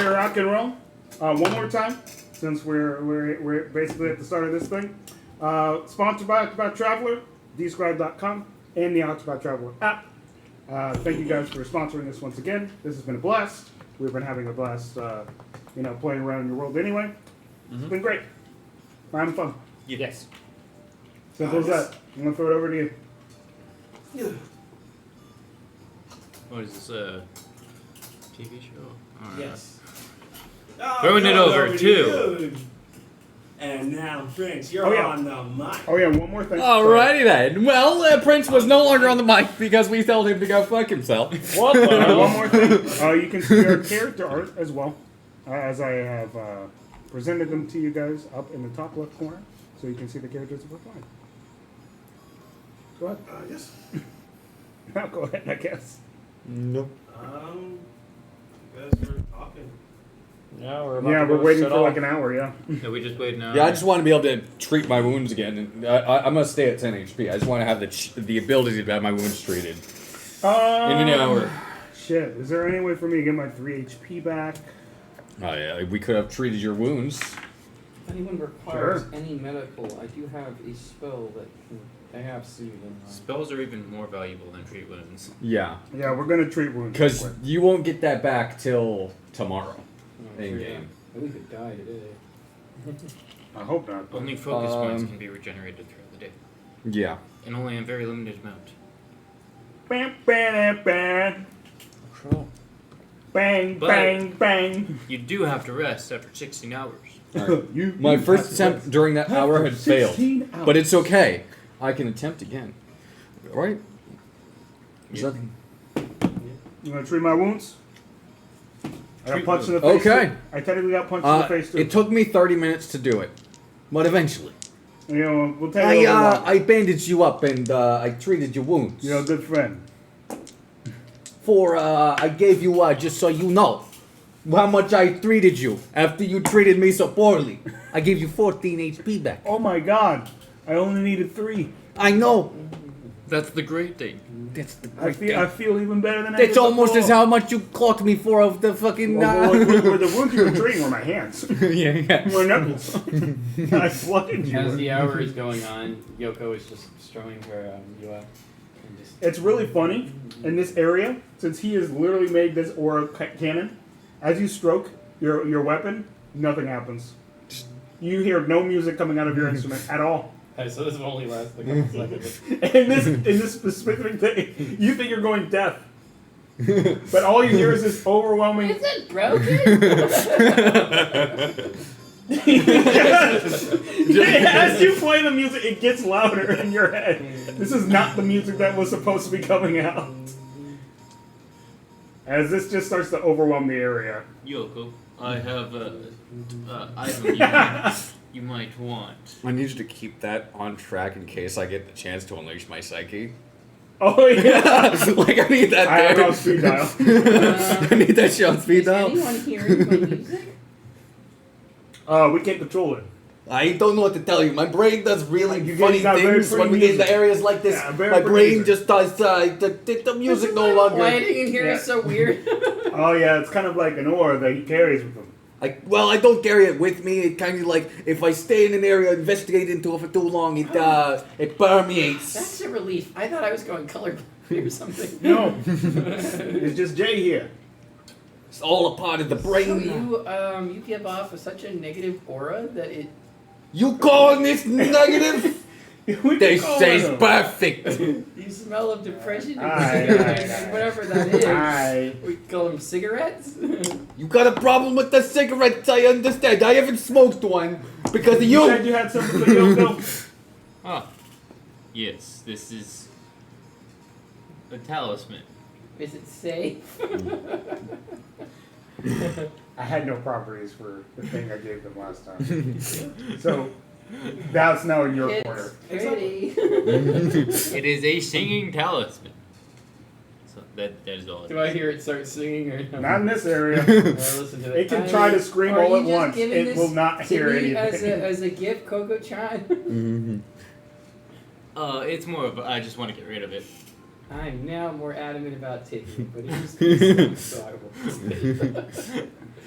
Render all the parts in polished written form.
Rock and roll. One more time, since we're basically at the start of this thing. Sponsored by Octopath Traveler, dscribe.com, and the Octopath Traveler app. Thank you guys for sponsoring this once again. This has been a blast. We've been having a blast, playing around in your world anyway. It's been great. Having fun. Yes. Simple as that. I'm gonna throw it over to you. What is this, TV show? All right. Yes. Throwing it over to you. And now, Prince, you're on the mic. Oh yeah, one more thing. Alrighty then. Well, Prince was no longer on the mic because we told him to go fuck himself. One more thing. You can see our character art as well, as I have presented them to you guys up in the top left corner, so you can see the characters that we're playing. Go ahead. Yes. Now go ahead, I guess. Nope. You guys were talking. Yeah, we're waiting for like an hour, yeah. Are we just waiting now? Yeah, I just want to be able to treat my wounds again. And I'm going to stay at 10 HP. I just want to have the ability to have my wounds treated. In an hour. Shit, is there any way for me to get my 3 HP back? Oh yeah, we could have treated your wounds. If anyone requires any medical, I do have a spell that I have soothe in mind. Spells are even more valuable than treat wounds. Yeah. Yeah, we're going to treat wounds. Because you won't get that back till tomorrow. Oh, In sure. game. We could die today. I hope not. Only focus points can be regenerated throughout the day. Yeah. And only in a very limited amount. Bam, bam, bam. Cool. Bang, But- bang, bang. You do have to rest after 16 hours. My first attempt during that hour had failed. 16 hours. But it's okay. I can attempt again. Alright? There's nothing. You want to treat my wounds? I got punched in the face. Okay. I technically got punched in the face too. It took me 30 minutes to do it. But eventually. We'll take it over. I bandaged you up and I treated your wounds. You're a good friend. I gave you, just so you know, how much I treated you after you treated me so poorly. I gave you 14 HP back. Oh my god. I only needed 3. I know. That's the great thing. That's the I feel even better than I That's did almost before. as how much you caught me for of the fucking... Well, the wounds you were treating were my hands. yeah. Were knuckles. I flooded you. As the hour is going on, Yuko is just throwing her you up. And just It's really funny in this area, since he has literally made this aura cannon. As you stroke your weapon, nothing happens. You hear no music coming out of your instrument at all. so this will only last a couple seconds. In this specific thing, you think you're going deaf. But all you hear is this overwhelming... Is it broken? As you play the music, it gets louder in your head. This is not the music that was supposed to be coming out. As this just starts to overwhelm the area. Yoko, I have item you might want. I need you to keep that on track in case I get the chance to unleash my psyche. Oh yeah! Like, I need that I have it there. on speed dial. I need that shit on speed Is dial. anyone hearing my music? We can't control it. I don't know what to tell you. My brain does really You funny got very things when we pretty get into music. areas like this. Yeah, very my pretty brain music. just does the music no longer. Lighting in here is so weird. Oh yeah, it's kind of like an aura that he carries with him. I don't carry it with me. It kind of like if I stay in an area, investigate into it for too long, it permeates. That's a relief. I thought I was going colorblind or something. No, it's just Jay here. It's all a part of the So brain. you give off such a negative aura that it. You calling this negative? We This call is him. perfect. You smell of depression. Aye. Whatever that is. Aye. We call them cigarettes. You got a problem with the cigarettes? I understand. I haven't smoked one because of You you. said you had something for Yoko. Ah, yes, this is a talisman. Is it safe? I had no properties for the thing I gave them last time. So, that's now in your corner. It's pretty. It is a singing talisman. So that is all. Do I hear it start singing or no? Not in this area. Listen to It can try to scream Are all you at just once. giving It this will not to hear me anything. as a gift, Kogo-chan? It's more of I just want to get rid of it. I'm now more adamant about taking it, but it is so I will.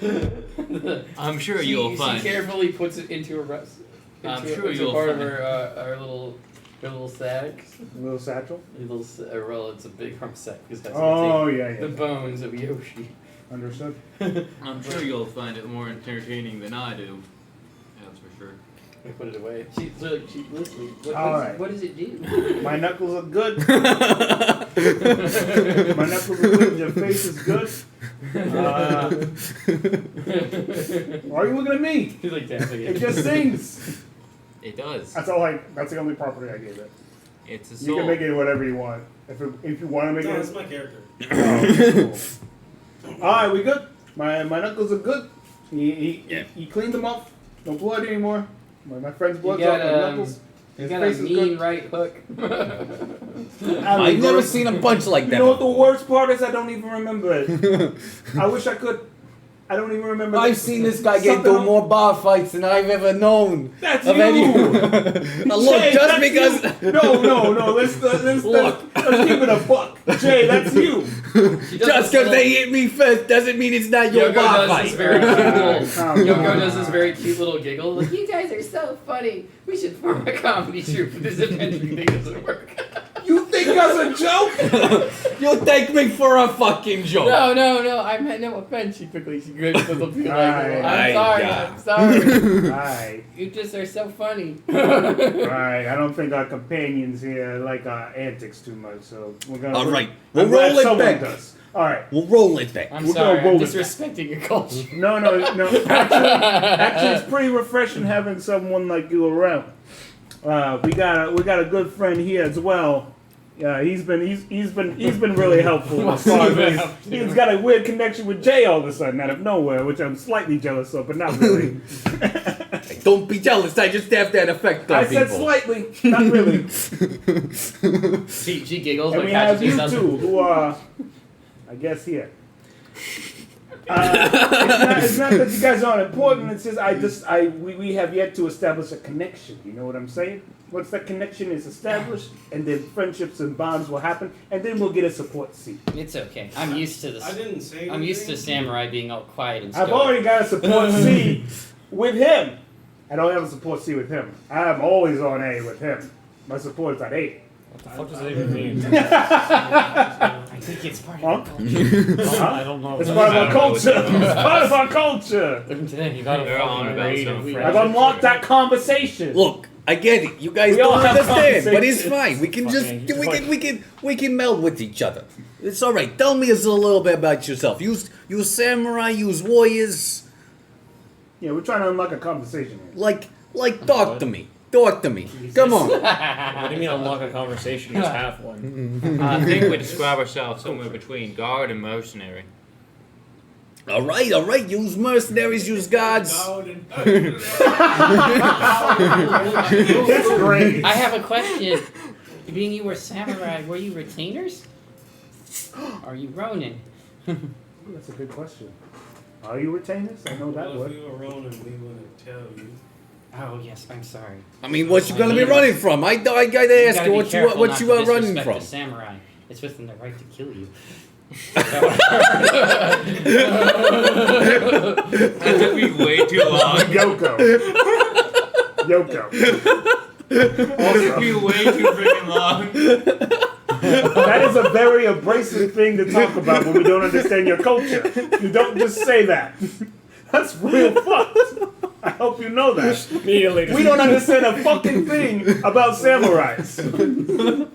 I'm sure she, you'll find. She carefully puts it into a rest. I'm sure into you'll part find. of her little sack. Little satchel. Well, it's a big hump sack because that's Oh yeah, the yeah. bones of Yoshi. Understood. I'm sure you'll find it more entertaining than I do. That's for sure. I put it away. She literally. Alright. What does it do? My knuckles are good. My knuckles are good. Your face is good. Why are you looking at me? She's like dancing. It just sings. It does. That's all. That's the only property I gave it. It's a You soul. can make it whatever you want. If you want to make No, it. that's my character. Oh, cool. All right, we good. My knuckles are good. He cleaned them off. No blood anymore. My friend's blood's off my knuckles. You His got a face is mean good. right hook. I've never seen a bunch like You that. know what the worst part is? I don't even remember it. I wish I could. I don't even remember. I've seen this guy get Something into more bar fights than I've ever known. That's of you. Look, Jay, just that's because. you. No. Let's keep it a buck. Jay, that's you. Just because they hit me first doesn't mean it's not your Yoko bar does this fight. very cute little. Calm Yoko down. does this very cute little giggle. Like, You guys are so funny. We should form a comedy troupe, but this adventuring thing doesn't work. You think that's a joke? You take me for a fucking joke. No, I meant no offense. She grips the little like, Alright. I'm sorry. God. I'm sorry. Alright. You just are so funny. Alright, I don't think our companions here like our antics too much, so we're gonna. Alright, I'm we'll glad roll it someone back. does. Alright. We'll roll it back. I'm We're sorry, gonna roll I'm it back. disrespecting your culture. No. Actually, it's pretty refreshing having someone like you around. We got a good friend here as well. He's been really helpful. As far as he's got a weird connection with Jay all of a sudden out of nowhere, which I'm slightly jealous of, but not really. Don't be jealous. I just have that effect on I people. said slightly, not really. She giggles, And but we have catches you herself. two, who are, I guess, here. It's not that you guys aren't important. It's just we have yet to establish a connection. You know what I'm saying? Once that connection is established, and then friendships and bonds will happen, and then we'll get a support seat. It's okay. I'm used to this. I didn't say anything. I'm used to samurai being all quiet and I've stoic. already got a support seat with him. I don't have a support seat with him. I'm always on A with him. My support is at 8. What the fuck does that even mean? I think it's part Huh? of the culture. I don't know. It's part of our culture. It's part of our culture. Even today, you gotta They're on fucking about read something. and I've unlocked that conversation. Look, I get it. You guys We all don't have understand, but it's conversations. fine. We can Fucking- we can meld with each other. It's all right. Tell me a little bit about yourself. You samurai, you warriors. Yeah, we're trying to unlock a conversation here. Like talk to me. Talk to me. Come on. What do you mean unlock a conversation? Just have one. I think we describe ourselves somewhere between guard and mercenary. All right. Use mercenaries, use gods. That's great. I have a question. Being you were samurai, were you retainers? Are you Ronin? That's a good question. Are you retainers? I know that Well, if word. we were Ronin, we wouldn't tell you. Oh yes, I'm sorry. I mean, what you gonna be running from? I gotta ask gotta you be what careful not you to are running disrespect from. the samurai. It's within their right to kill you. That took me way too long. Yoko. That took me way too freaking long. That is a very abrasive thing to talk about when we don't understand your culture. You don't just say that. That's real fucked. I hope you know that. Immediately. We don't understand a fucking thing about samurais.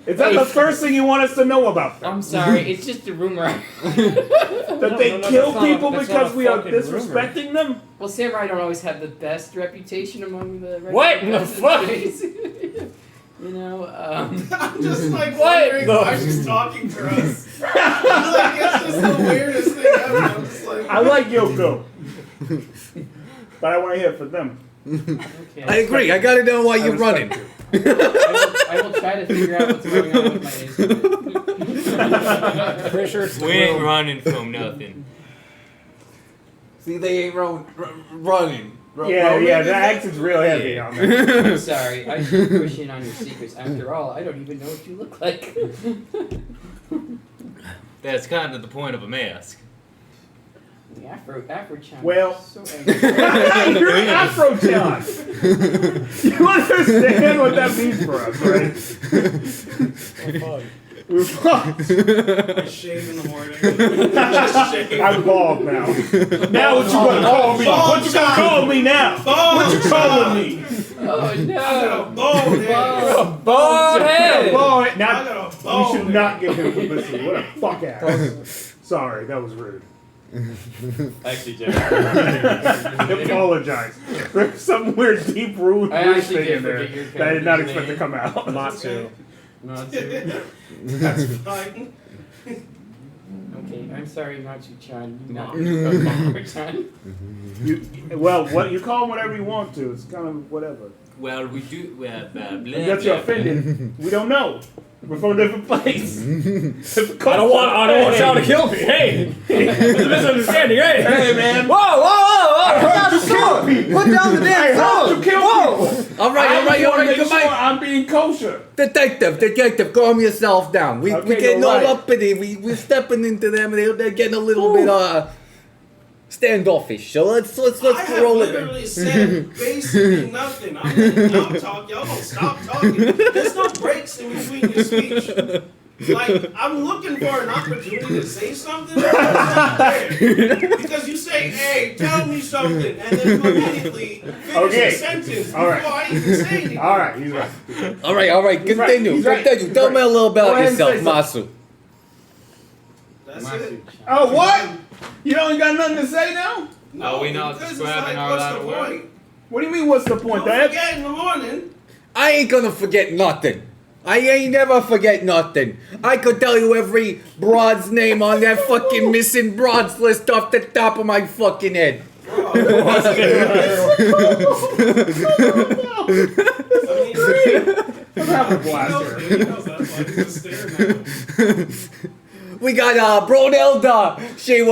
Is that the first thing you want us to know about them? I'm sorry. It's just a rumor. That they kill that's not- people that's because not a we are fucking rumor. disrespecting them? Well, samurai don't always have the best reputation among the What in the fuck? You know, I'm just like What wondering the- why she's talking to us. Like, it's just the weirdest thing ever. I'm just like, I like Yoko. But I want to hear it for them. Okay. I agree. I gotta know why I you're running. respect you. I will try to figure out what's going on with my instrument. Pretty sure it's We ain't running from nothing. See, they ain't running. Yeah, the accent's real heavy on that. I'm sorry. I should push in on your secrets. After all, I don't even know what you look like. That's kind of the point of a mask. The Afro-chan. Well- So angry. You're an Afro-chan. You understand what that means for us, right? We're fucked. I shave in the morning. Just shave. I'm bald now. Now what you gonna call me? What you gonna call me now? What you calling me? Oh I no! got a bald head. Bald head! Bald. I Now got a you bald should head. not give him publicity. What a fuck ass. Sorry, that was rude. Actually, Jack. I apologize. There's some weird deep rude I weird actually thing did in there forget your that I did not character's expect to name. come out. Not to. Not to. That's fine. Okay, I'm sorry, Natsu-chan. Not Afro-chan. Well, what you call him whatever you want to. It's kind of whatever. Well, we do. If that's you're offended, we don't know. We're from a different place. I don't want y'all to kill me. Hey, it's a misunderstanding. Hey, man. Whoa! Put down the sword! Put down the damn sword! You kill people. All right, Make come sure on. I'm being kosher. Detective, calm yourself down. We Okay, getting you're all right. uppity. We're stepping into them, and they're getting a little bit standoffish. So let's I have roll it. literally said basically nothing. I'm letting y'all talk. Y'all don't stop talking. There's no breaks in between your speech. Like, I'm looking for an opportunity to say something. It's not there. Because you say, hey, tell me something. And then you immediately finish Okay. a sentence All right. before I even say anything. All right, he's right. All right. He's right, Continue. he's right, Continue. he's Tell right. me a little Go about ahead and yourself, say Masu. That's it. Oh, what? You don't got nothing to say now? Are we not because it's describing our what's line the of work? point? What do you mean, what's the point, Don't Dad? forget in the morning. I ain't gonna forget nothing. I ain't never forget nothing. I could tell you every broad's name on that fucking missing broads list off the top of my fucking head. Bro, I'm having a blast here. he knows that's why he's just staring at him. We got Bronelda. She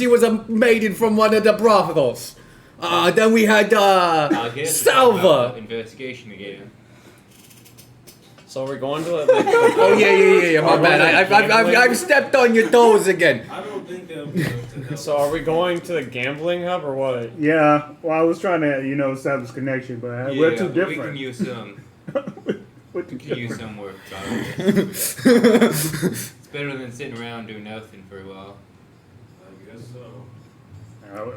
was a maiden from one of the brothels. Then we had I'll get Salva. Investigation again. So we're going to Oh yeah, my bad. I've stepped on your toes again. I don't think they'll be able to help. So are we going to the gambling hub or what? Yeah, well, I was trying to, establish connection, but we're too We different. can use some. We're too We can use different. some work. It's better than sitting around doing nothing for a while. I guess so.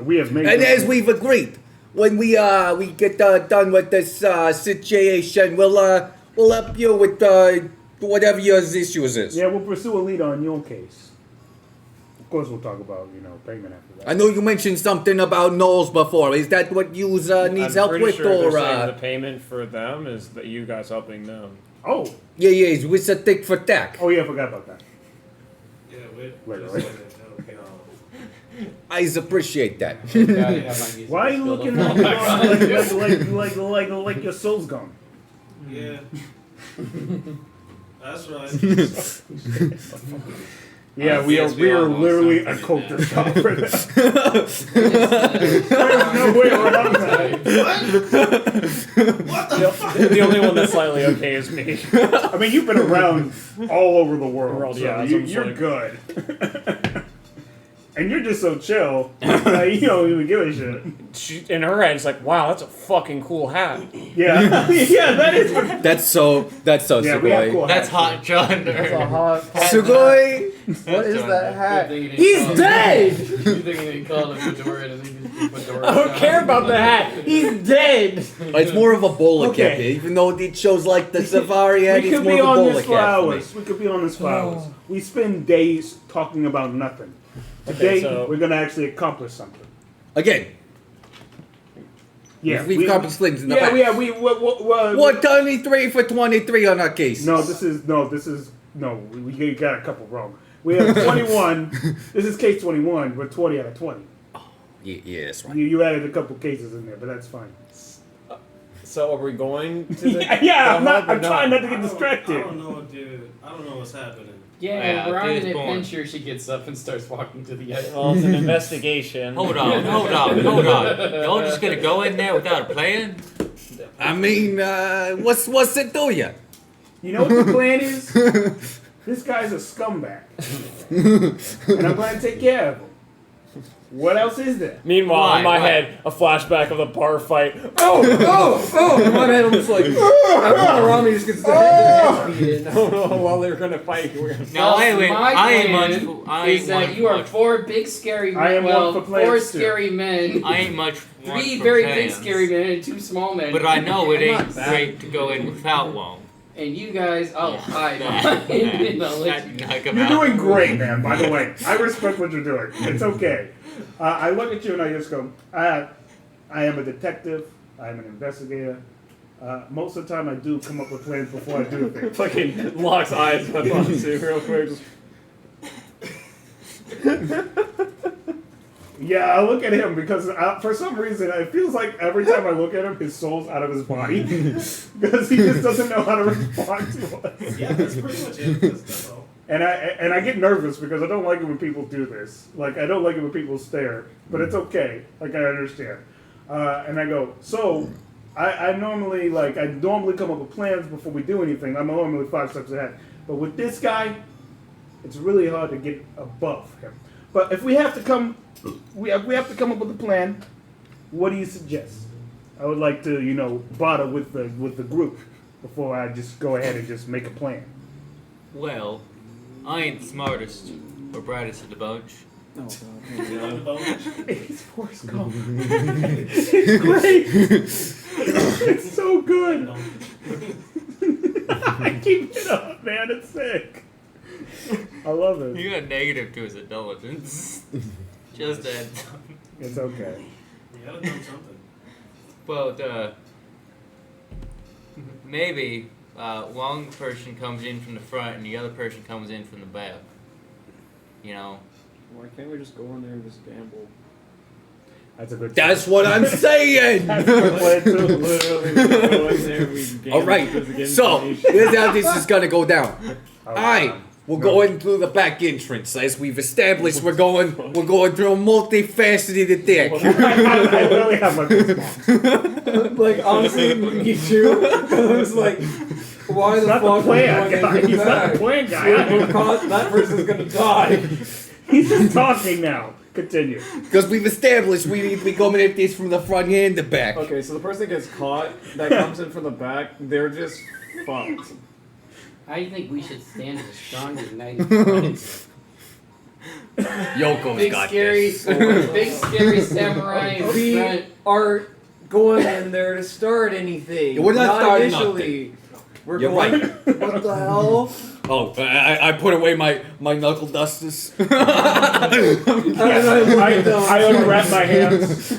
We have made. And as we've agreed, when we get done with this situation, we'll help you with whatever your issues is. Yeah, we'll pursue a lead on your case. Of course, we'll talk about payment after that. I know you mentioned something about Knowles before. Is that what you needs I'm help pretty with, sure they're or saying the payment for them is that you guys helping them. Oh, yeah, it's a tick for tack. oh yeah, I forgot about that. Yeah, we're Wait, just wait. gonna help y'all. I appreciate that. Why are you looking at me like your soul's gone? Yeah. That's right. Yeah, we are literally a culture shock for that. There's no way around that. What the fuck? The only one that's slightly okay is me. I mean, you've been around all over the world, Yeah, so that's you're what I'm good. And you're just so chill, you don't even give a shit. She, in her head, it's like, wow, that's a fucking cool hat. Yeah, yeah, that is. What, That's so yeah, we have Sugoi. cool That's hats. hot, John. Sugoi, What is that hat? he's dead. You think they call it fedora? I think it's fedora. I don't care about the hat. He's dead. It's more of a bowler Okay. cap, even though it shows like the safari hat. We It's could more be of a on bowler this for cap for me. hours. We could be on this for hours. We spend days talking about nothing. Today, so- we're gonna actually accomplish something. Again, Yeah, we've accomplished things in the past. yeah. What 23 for 23 on our case? No, this is we got a couple wrong. We have 21. This is case 21. We're 20 out of 20. Yeah, that's right. You added a couple cases in there, but that's fine. So are we going to the Yeah, the hub or I'm trying not to get distracted. I don't know what's happening. Yeah, we're on dude's an born. adventure. She gets up and starts walking to the edge. Well, it's an investigation. Hold on. Y'all just gonna go in there without a plan? I mean, what's it do ya? You know what the plan is? This guy's a scumbag. And I'm going to take care of him. What else is there? Meanwhile, in my Why? head, a flashback of the bar fight. In my head, I'm just like, everyone around me just gets their heads beat in. While they're gonna fight. No, I ain't is that much. you are four big scary I am men. Well, one for plans, four too. scary men. I ain't much. Three for very plans. big scary men and two small men. But I know it I'm ain't not bad. great to go in without one. And you guys, I'll hide. That- And I'll let you that- You're doing great, man, by the way. I respect what you're doing. It's okay. I look at you and I just go, I am a detective. I am an investigator. Most of the time I do come up with plans before I do things. Fucking locks eyes with Matsu real quick. Yeah, I look at him because for some reason it feels like every time I look at him, his soul's out of his body because he just doesn't know how to respond to us. Yeah, that's pretty much it. That's all. And I get nervous because I don't like it when people do this. Like I don't like it when people stare, but it's okay. Like I understand. And I go, so I normally come up with plans before we do anything. I'm normally 5 steps ahead. But with this guy, it's really hard to get above him. But if we have to come up with a plan, what do you suggest? I would like to, bother with the group before I just go ahead and just make a plan. Well, I ain't the smartest or brightest of the bunch. Oh, It's Forrest Gump. It's great. It's so good. I keep it up, man. It's sick. I love it. You got negative to his intelligence. Just that. It's okay. You gotta know something. Well, maybe one person comes in from the front and the other person comes in from the back. You know. Why can't we just go in there and just gamble? That's a good. That's what I'm saying. That's a good plan too. Literally, we just go in there, we gamble. All right. because again, So donation. here's how this is gonna go down. Oh, Alright, we're going through the back entrance. As we've established, we're going through a multifaceted deck. I really have my goosebumps. Like, honestly, me too. I was like, why He's the not fuck the plan are we guy. going in He's the not the back? plan guy. That person's gonna die. He's just talking now. Continue. Because we've established we need to be coming at this from the front and the back. Okay, so the person that gets caught, that comes in from the back, they're just fucked. I think we should stand as a strong united front. Yoko's Big got scary, this. big scary samurai in We front. aren't going in there to start anything. We're not starting initially. We're You're going. right. What the hell? Oh, I put away my knuckle dusters. And I I unwrap my hands.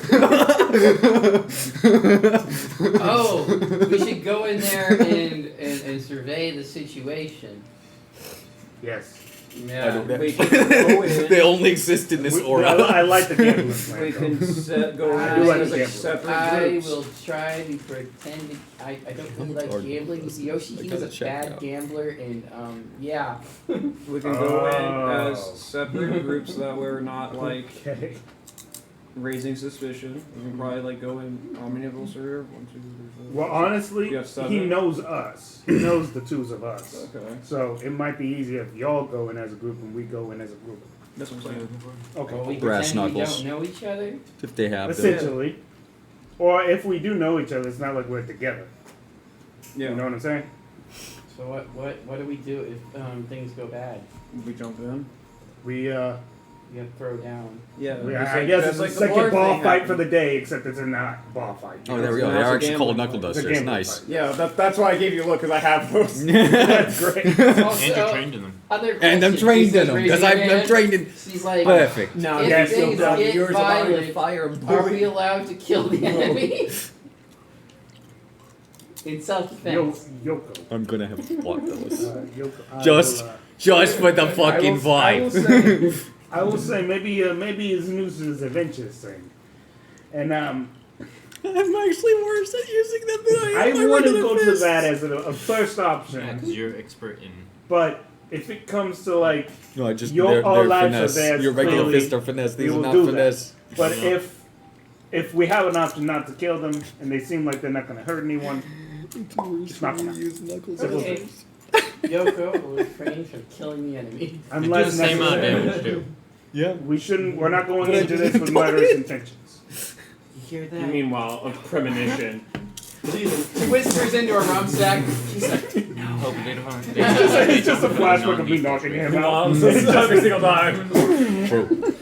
Oh, we should go in there and survey the situation. Yes. Yeah. We can go in. They only exist in this aura. I like the gambling plan. We can go in I do like as like gambling. separate I groups. will try to pretend to, I don't really like Or- gambling. Yoshi, he was a check bad out. gambler, and We can go in Oh. as separate groups that we're not like Okay. raising suspicion. We can probably like go in. How many of us are here? 1, 2, 3, 4. Well, honestly, You have 7? he knows us. He knows the twos of us. Okay, So it might be easier if y'all go in as a group and we go in as a group. that's what I'm saying. Okay. well, we Brass pretend knuckles. we don't know each other. If they have them. Essentially. Or if we do know each other, it's not like we're together. Yeah, You know what I'm saying? So what do we do if things go bad? we jump in. We You have to throw down. Yeah, I that's guess that's it's the bar second ball thing fight for happened. the day, except it's a not ball fight. Oh, there we go. It's They a are actually called gambling knuckle It's a dusters. gambling Nice. fight. Yeah, that's why I gave you a look because I have those. That's great. And you're Also, trained in them. other And I'm questions. trained She in says them raise because your I'm hand. trained in. She's like, Perfect. No, if yes, things you'll get yours allowed to violent, fire are we allowed to kill the enemy? In self-defense. Yoko. I'm gonna have to block those. Yoko. I Just- will, Just for the fucking vibe. I will say maybe his news is adventures thing, and I'm actually worse at using them than I want to go to that as a first Yeah, option. because you're expert in. But if it comes to like, No, I just Your they're all lives are finesse. there, Your regular clearly, fists are finesse. These we are will not do that. finesse. but Yeah. if we have an option not to kill them and they seem like they're not going to hurt anyone, it's not gonna. Use knuckles. Okay. Yoko will refrain from killing the enemy. Do the Unless same amount of necessary. damage too. Yeah. We shouldn't. We're not going But I into just this with thought murderous it- intentions. You hear that? Meanwhile, a premonition. She whispers into her rum sack. She's like, no. Hope they don't. It's just a flashback of me knocking him out. Every single time. True.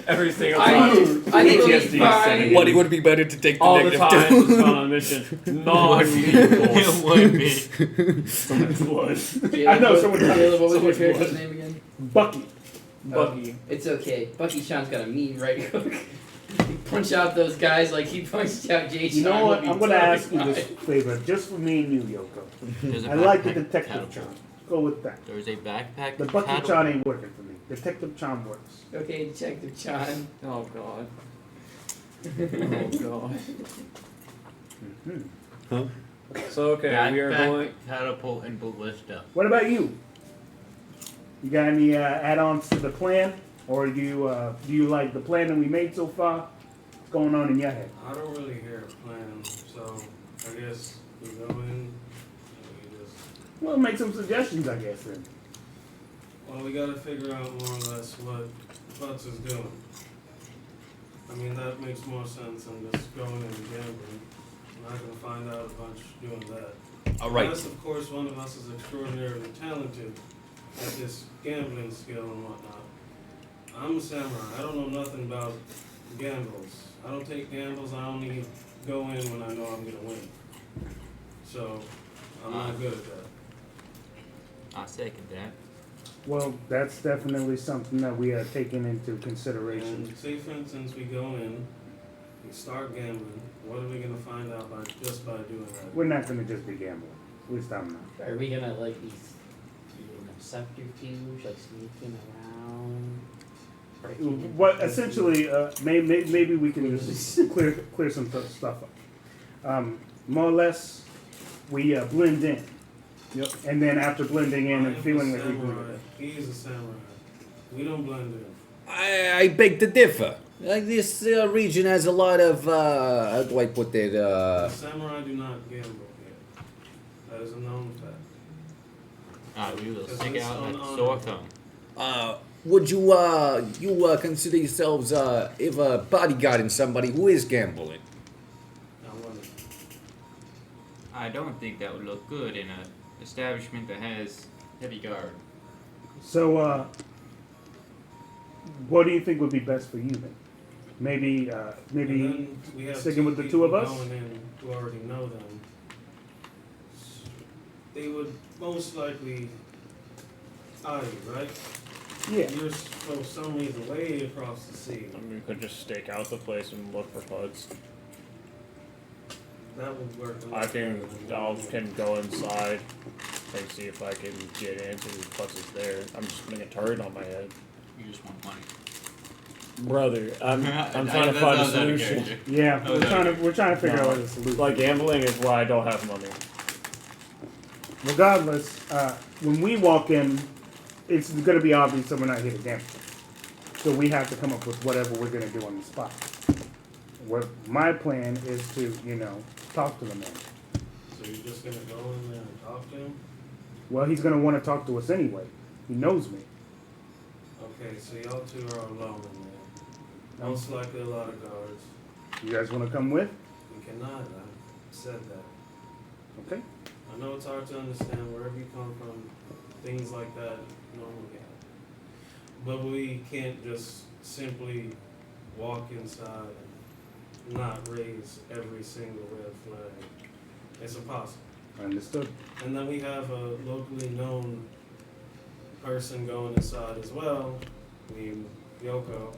Every single I time. think we'll be PTSD fine. setting in. But it would be better to take the All the negative time, two. it's on a mission. Non-lethal. It would be. Someone's blood. I know someone. Caleb, what was your someone's character's blood. name again? Bucky. Bucky. It's okay. Bucky Sean's got a mean right hook. He punch out those guys like he punched out Jay You Sean. know what? We'll be I'm gonna totally ask you this fine. favor, just for me and you, Yoko. There's a I like the backpack detective catapult. charm. Go with that. There's a backpack. The Bucky catapult. charm ain't working for me. Detective charm works. Okay, Detective Sean. Oh god. Oh god. Hmm. So okay, we are Backpack, going. catapult, and ballista. What about you? You got any add-ons to the plan, or do you like the plan that we made so far? What's going on in your head? I don't really hear a plan, so I guess we go in and we just. Well, make some suggestions, I guess. Then. Well, we gotta figure out more or less what Butts is doing. I mean, that makes more sense than just going and gambling. We're not gonna find out a bunch doing that. All right. Unless, of course, one of us is extraordinarily talented at this gambling skill and whatnot. I'm a samurai. I don't know nothing about gambles. I don't take gambles. I only go in when I know I'm gonna win. So, I'm not good at that. I second that. Well, that's definitely something that we are taking into consideration. And say, for instance, we go in, we start gambling. What are we gonna find out by just by doing that? We're not going to just be gambling. At least I'm not. Are we gonna like be subterfuge, like sneaking around? breaking into What places? essentially, maybe we can just clear some stuff up. More or less, we blend in. Yep. And then after blending in and I am feeling a like we samurai. He is a samurai. We don't blend in. I beg to differ. Like this region has a lot of how do I put it? Samurai do not gamble here. That is a known fact. Alright, we will Because stick it's out like unhonorable. sore thumb. Would you consider yourselves if a bodyguarding somebody who is gambling? I wonder. I don't think that would look good in an establishment that has heavy guard. So, what do you think would be best for you then? Maybe And then we have sticking with the people two of us? going in who already know them. They would most likely eye you, right? yeah. You're for some reason way across the sea. I mean, we could just stake out the place and look for HUDs. That would work. a lot I can, better than can go inside and see if I can get into what's is there. I'm just putting a turret on my head. You just want money. Brother, I'm trying to That find a sounds out of solution. character. Yeah, Oh, we're trying to figure No. out a solution. Like gambling is why I don't have money. Regardless, when we walk in, it's going to be obvious that we're not here to gamble. So we have to come up with whatever we're going to do on the spot. What my plan is to, talk to the man. So you're just gonna go in there and talk to him? Well, he's going to want to talk to us anyway. He knows me. Okay, so y'all two are alone in there. Most likely a lot of guards. You guys want to come with? We cannot. I said that. Okay. I know it's hard to understand wherever you come from. Things like that normally happen. But we can't just simply walk inside and not raise every single red flag. It's impossible. Understood. And then we have a locally known person going inside as well, named Yuko.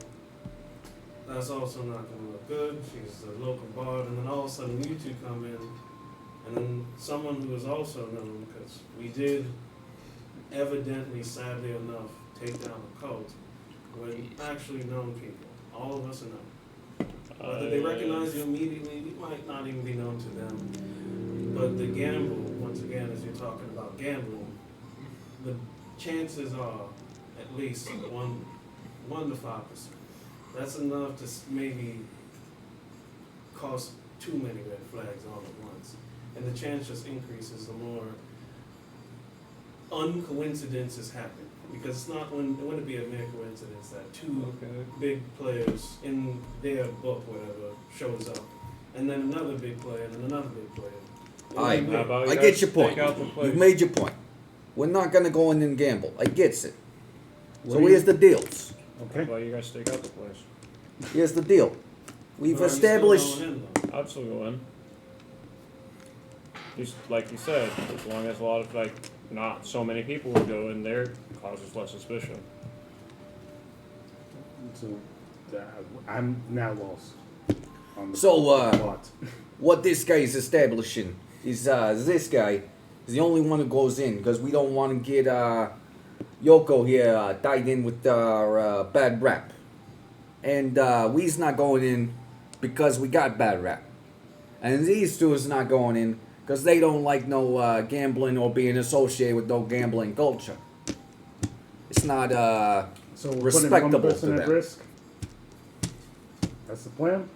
That's also not going to look good. She's a local bard, and then all of a sudden you two come in, and then someone who is also known, because we did evidently, sadly enough, take down a cult with actually known people. All of us are known. Whether they recognize you immediately, you might not even be known to them. But the gamble, once again, as you're talking about gambling, the chances are at least 1 to 5%. That's enough to maybe cause too many red flags all at once. And the chance just increases the more uncoincidences happen. Because it wouldn't be a mere coincidence that two big players in their book, whatever, shows up. And then another big player, and then another big player. I get your point. You've made your point. We're not gonna go in and gamble. I gets it. So here's the deals. Okay. Well, you guys stake out the place. Here's the deal. We've established. I'd still go in. Just like you said, as long as a lot of not so many people would go in there, causes less suspicion. So I'm now lost. On the So, plot. what this guy is establishing is this guy is the only one who goes in because we don't want to get Yuko here tied in with our bad rap. And we's not going in because we got bad rap. And these two is not going in because they don't like no gambling or being associated with no gambling culture. It's not So we're respectable putting one person to at them. risk. That's the plan.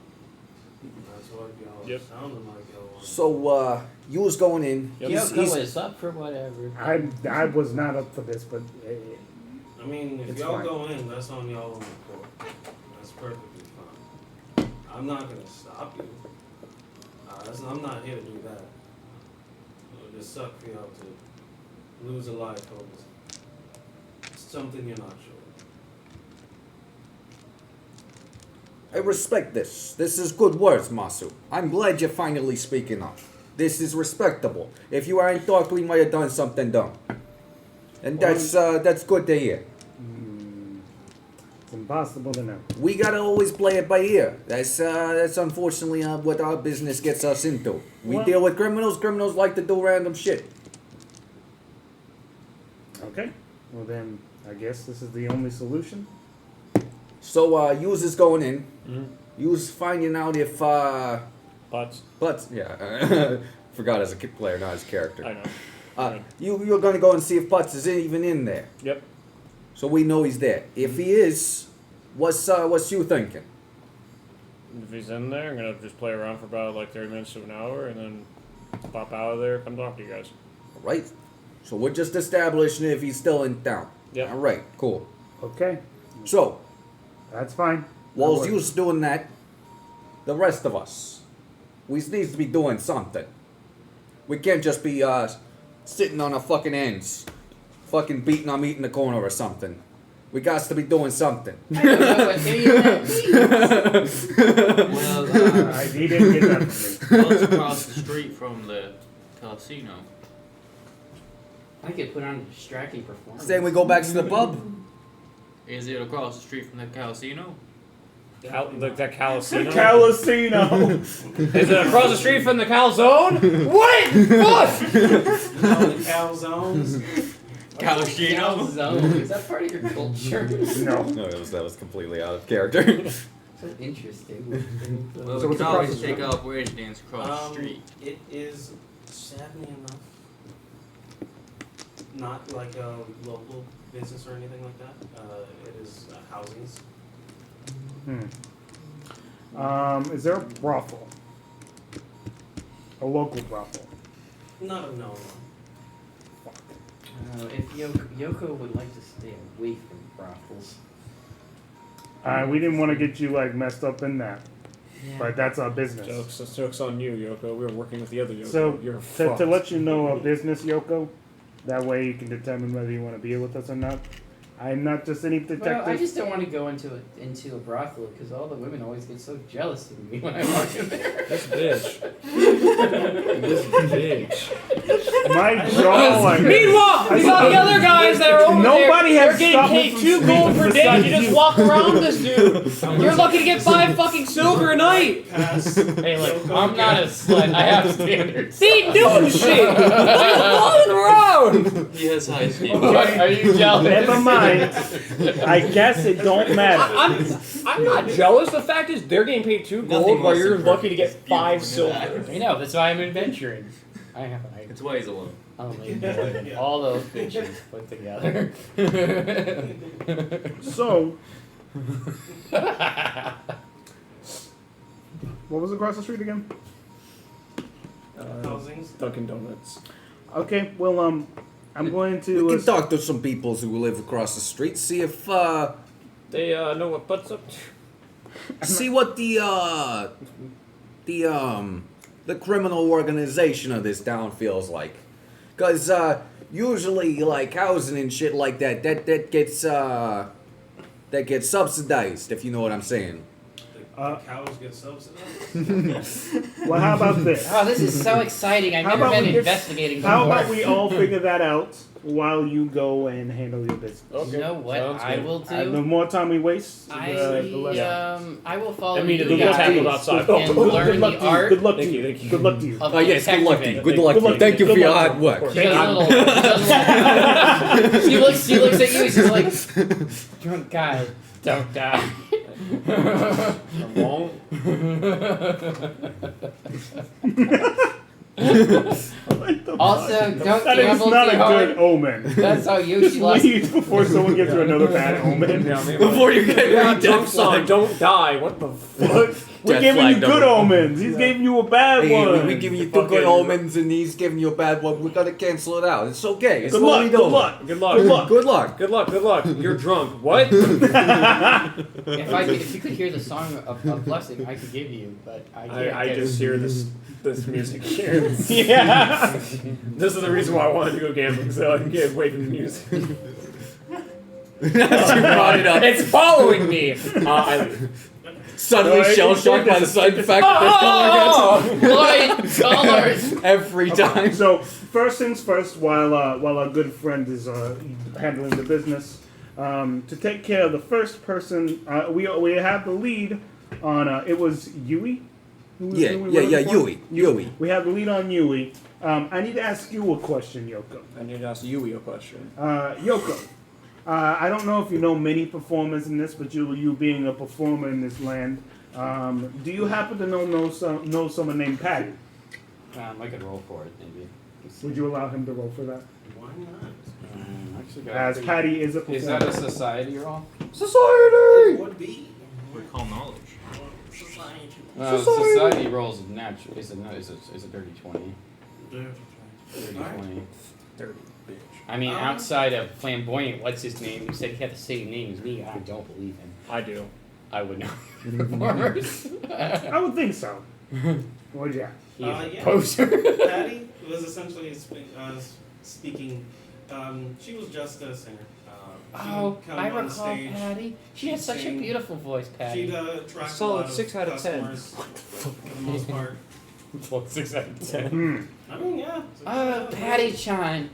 That's what y'all Yep. sounding like y'all want. So you was going in. Yep. Yoko is up for whatever. I was not up for this, but I mean, if It's y'all fine. go in, that's on y'all on the court. That's perfectly fine. I'm not gonna stop you. I'm not here to do that. It'll just suck for y'all to lose a life over something you're not sure. I respect this. This is good words, Masu. I'm glad you're finally speaking up. This is respectable. If you aren't thought, we might have done something dumb. And that's good to hear. it's impossible to know. We gotta always play it by ear. That's unfortunately what our business gets us into. We Well- deal with criminals. Criminals like to do random shit. Okay. Well then, I guess this is the only solution. So Yous is going in. Mm-hmm. Yous finding out if Putts. But yeah, forgot as a player, not as a character. I know. You're gonna go and see if Putz is even in there. Yep. So we know he's there. If he is, what's you thinking? If he's in there, I'm gonna just play around for about 30 minutes to an hour, and then pop out of there, come talk to you guys. All right. So we're just establishing if he's still in town. Yep. All right. Cool. Okay. So That's fine. while That works. you's doing that, the rest of us, we needs to be doing something. We can't just be sitting on our fucking ends, fucking beating our meat in the corner or something. We got to be doing something. I don't know what any of that means. Well, He didn't get that from me. what's across the street from the casino? I could put on a distracting performance. Then we go back to the pub. Is it across the street from the casino? That Calasino? Calasino. Is it across the street from the calzone? What? Fuck! The calzones. Calashino? Zone. Is that part of your culture? No. No, that was completely out of character. So interesting. Well, So we what's can across always the take street? up Wedge Dance across the street. It is sadly enough not like a local business or anything like that. It is housings. Is there a brothel? A local brothel? Not a known one. If Yoko would like to stay away from brothels. We didn't want to get you messed up in that, Yeah. but that's our business. Joke's on you, Yoko. We were working with the other Yoko. So You're to fucked. let you know our business, Yoko, that way you can determine whether you want to be with us or not. I'm not just any detective. Well, I just don't want to go into a brothel because all the women always get so jealous of me when I walk in there. This bitch. This bitch. My jaw. Meanwhile, these all the other guys that are over Nobody there, has they're stopped me getting paid from 2 gold speaking per day. besides You just you. walk around this dude. You're lucky to get 5 fucking silver a night. Pass. Hey, look, I'm not a slut. I have standards. See, doing shit. I'm walking around. He has high standards. What, are you jealous? Never mind. I guess it don't matter. I'm not jealous. The fact is, they're getting paid 2 gold Nothing while less you're than lucky to perfect get 5 is silver. beautiful. I know. That's why I'm adventuring. It's why he's alone. I'll make more than all those bitches put together. So, what was across the street again? Housings. Dunkin' Donuts. Okay, well, I'm going We to. can talk to some people who live across the street, see if They know what butts up to. see what the criminal organization of this town feels like. Cause usually like housing and shit like that gets subsidized, if you know what I'm saying. The cows get subsidized. Well, how about this? Oh, this is so exciting. I've How never about been we get- investigating before. How about we all figure that out while you go and handle your business? You know what sounds I good. will The do? more time we waste, the I less. I will follow I mean, you it guys gets tackled outside. and learn Good luck the to you. art Good luck to Thank you. you, thank you. Good luck to you. of Oh yes, good luck to you. detectiving. Good luck to you. Thank you for Good your luck. hard work. She does a little, she looks at you. She's like, drunk guy, don't die. I won't. Also, don't That is gamble not too a hard. good omen. That's how Just Yoshi lost. leave before someone gives you another bad omen. Yeah, maybe Before you get yeah, your drunk death son, flag. don't die. What the fuck? We're Death giving flag you good number. omens. He's giving you a bad Hey, one. we giving you two Fucking- good omens and he's giving you a bad one. We gotta cancel it out. It's okay. It's Good what luck. we Good do. luck. Good luck. Good luck. Good luck. Good luck. Good luck. You're drunk. What? If you could hear the song of blessing, I could give you, but I can't. I get just it. hear this music here. Yeah. This is the reason why I wanted to go gambling, so I can get away from the music. As you brought it up. It's following me. I leave. Suddenly No, shell shocked by the sudden fact that this color Light colors. gets every time. So first things first, while our good friend is handling the business, to take care of the first person, we have the lead on. It was Yui. Who was Yeah, who we yeah, were yeah, looking for? Yui. We have the lead on Yui. I need to ask you a question, Yoko. I need to ask Yui a question. Yoko, I don't know if you know many performers in this, but you being a performer in this land, do you happen to know someone named Patty? I could roll for it, maybe. Would you allow him to roll for that? Why not? Actually, got As pretty- Patty is a Is that a performer. society roll? Society! It would be. We call knowledge. Society. Society rolls natural. Is a dirty 20. Dirty Alright. 20. Dirty bitch. I mean, outside of flamboyant, what's his name? Who said he had the same name as me? I don't believe him. I do. I would know performers. I would think so. Would ya? He's a Yeah. poser. Patty was essentially speaking. She was just a singer. She Oh, would come I on recall stage. Patty. She has such a sing. beautiful voice, Patty. She'd attract Solid a lot of 6 out of 10. customers for the most part. Well, 6 out of 10. Hmm. I mean, yeah. Patty Chan.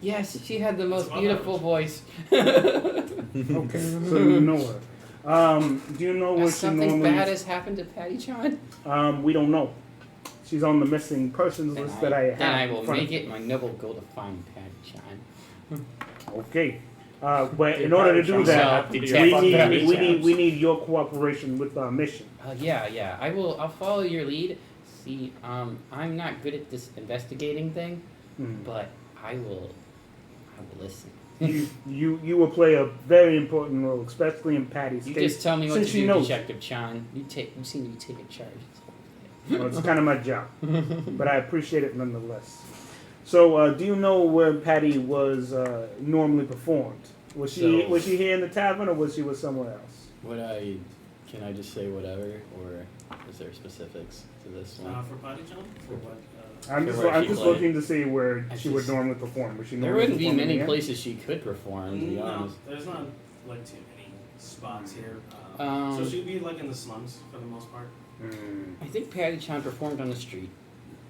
Yes, she had the most It's beautiful voice. Okay, so you know her. Do you know what Has she something normally? bad has happened to Patty Chan? We don't know. She's on the missing persons Then list that I have. then I in will front make of it my noble goal to find Patty Chan. me. Okay. But in order to do that, So, we detect Patty Chan. need your cooperation with our mission. Yeah. I'll follow your lead. See, I'm not good at this investigating thing, Hmm. but I will listen. You will play a very important role, especially in Patty's You case. just tell me what since to she do, knows. Detective Chan. You seem to be taking charge. Well, it's kind of my job, but I appreciate it nonetheless. So, do you know where Patty was normally performed? Was she here in the tavern, or was she with somewhere else? Can I just say whatever, or is there specifics to this one? For Patty John? For what? I'm just where she just played. looking to see where I she would just- normally perform. Was she There normally wouldn't be performing many here? places she could perform, to be No, honest. there's not like too many spots here. Um, So she'd be like in the slums for the most part. Mm, I think Patty Chan performed on the street,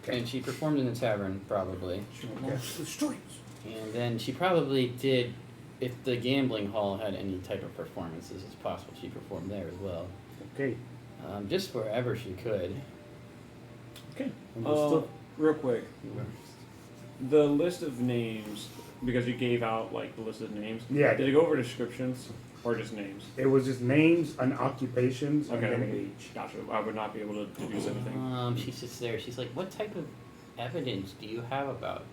and she performed in the tavern, probably. okay. The streets. And then she probably did, if the gambling hall had any type of performances, it's possible she performed there as well. Okay. Just wherever she could. Okay. Real quick, the list of names, because you gave out like the list of names. Yeah. Did it go over descriptions or just names? It was just names and occupations and Okay. then age. Gotcha. I would not be able to deduce anything. She sits there. She's like, "What type of evidence do you have about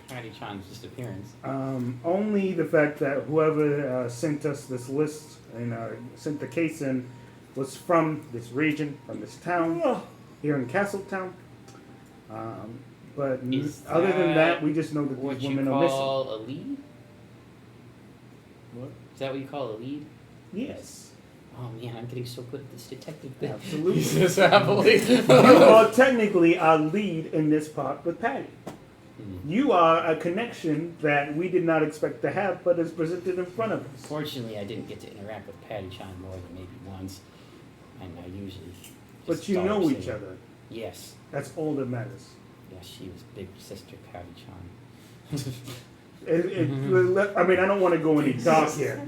Patty Chan's disappearance?" Only the fact that whoever sent us this list and sent the case in was from this region, from this town, here in Castletown. But Is other than that that, we just know that what these you women are missing. call a lead? What? Is that what you call a lead? Yes, Oh man, I'm getting so good at this detective bit. absolutely. Jesus, happily. You are technically our lead in this part with Patty. Hmm. You are a connection that we did not expect to have, but is presented in front of us. Fortunately, I didn't get to interact with Patty Chan more than maybe once, and I usually. But just you saw her know sitting. each other. Yes, That's all that matters. yes, she was big sister Patty Chan. I mean, I don't want to go any dark here.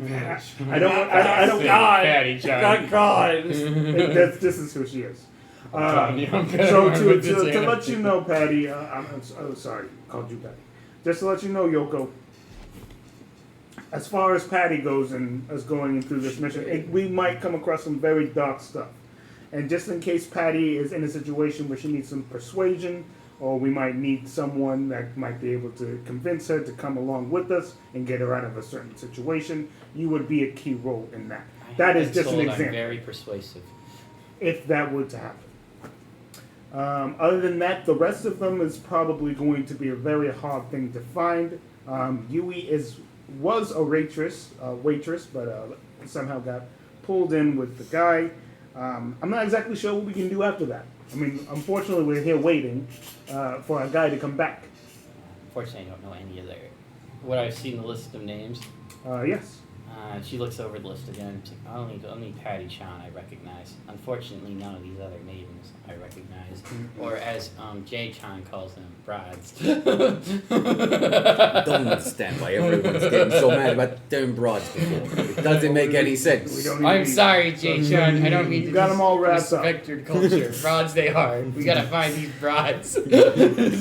I don't. God. Patty Chan. God. This is who she is. telling you, I'm gonna So remember to this let answer. you know, Patty, I'm sorry, called you Patty. Just to let you know, Yoko. As far as Patty goes and us going through this mission, we might come across some very dark stuff. And just in case Patty is in a situation where she needs some persuasion, or we might need someone that might be able to convince her to come along with us and get her out of a certain situation, you would be a key role in that. That is just an I'm example. very persuasive. If that were to happen. Other than that, the rest of them is probably going to be a very hard thing to find. Yui was a waitress, but somehow got pulled in with the guy. I'm not exactly sure what we can do after that. I mean, unfortunately, we're here waiting for a guy to come back. Unfortunately, I don't know any of their. What I've seen the list of names. Yes. She looks over the list again. She's like, only Patty Chan I recognize. Unfortunately, none of these other maidens I recognize. Or as Jay Chan calls them, brides. Don't understand why everyone's getting so mad about term broads before. It doesn't make any We sense. don't I'm need- sorry, Jay Chan. I don't mean You to got 'em all wrapped up. disrespect your culture. Broads they are. We gotta find these broads.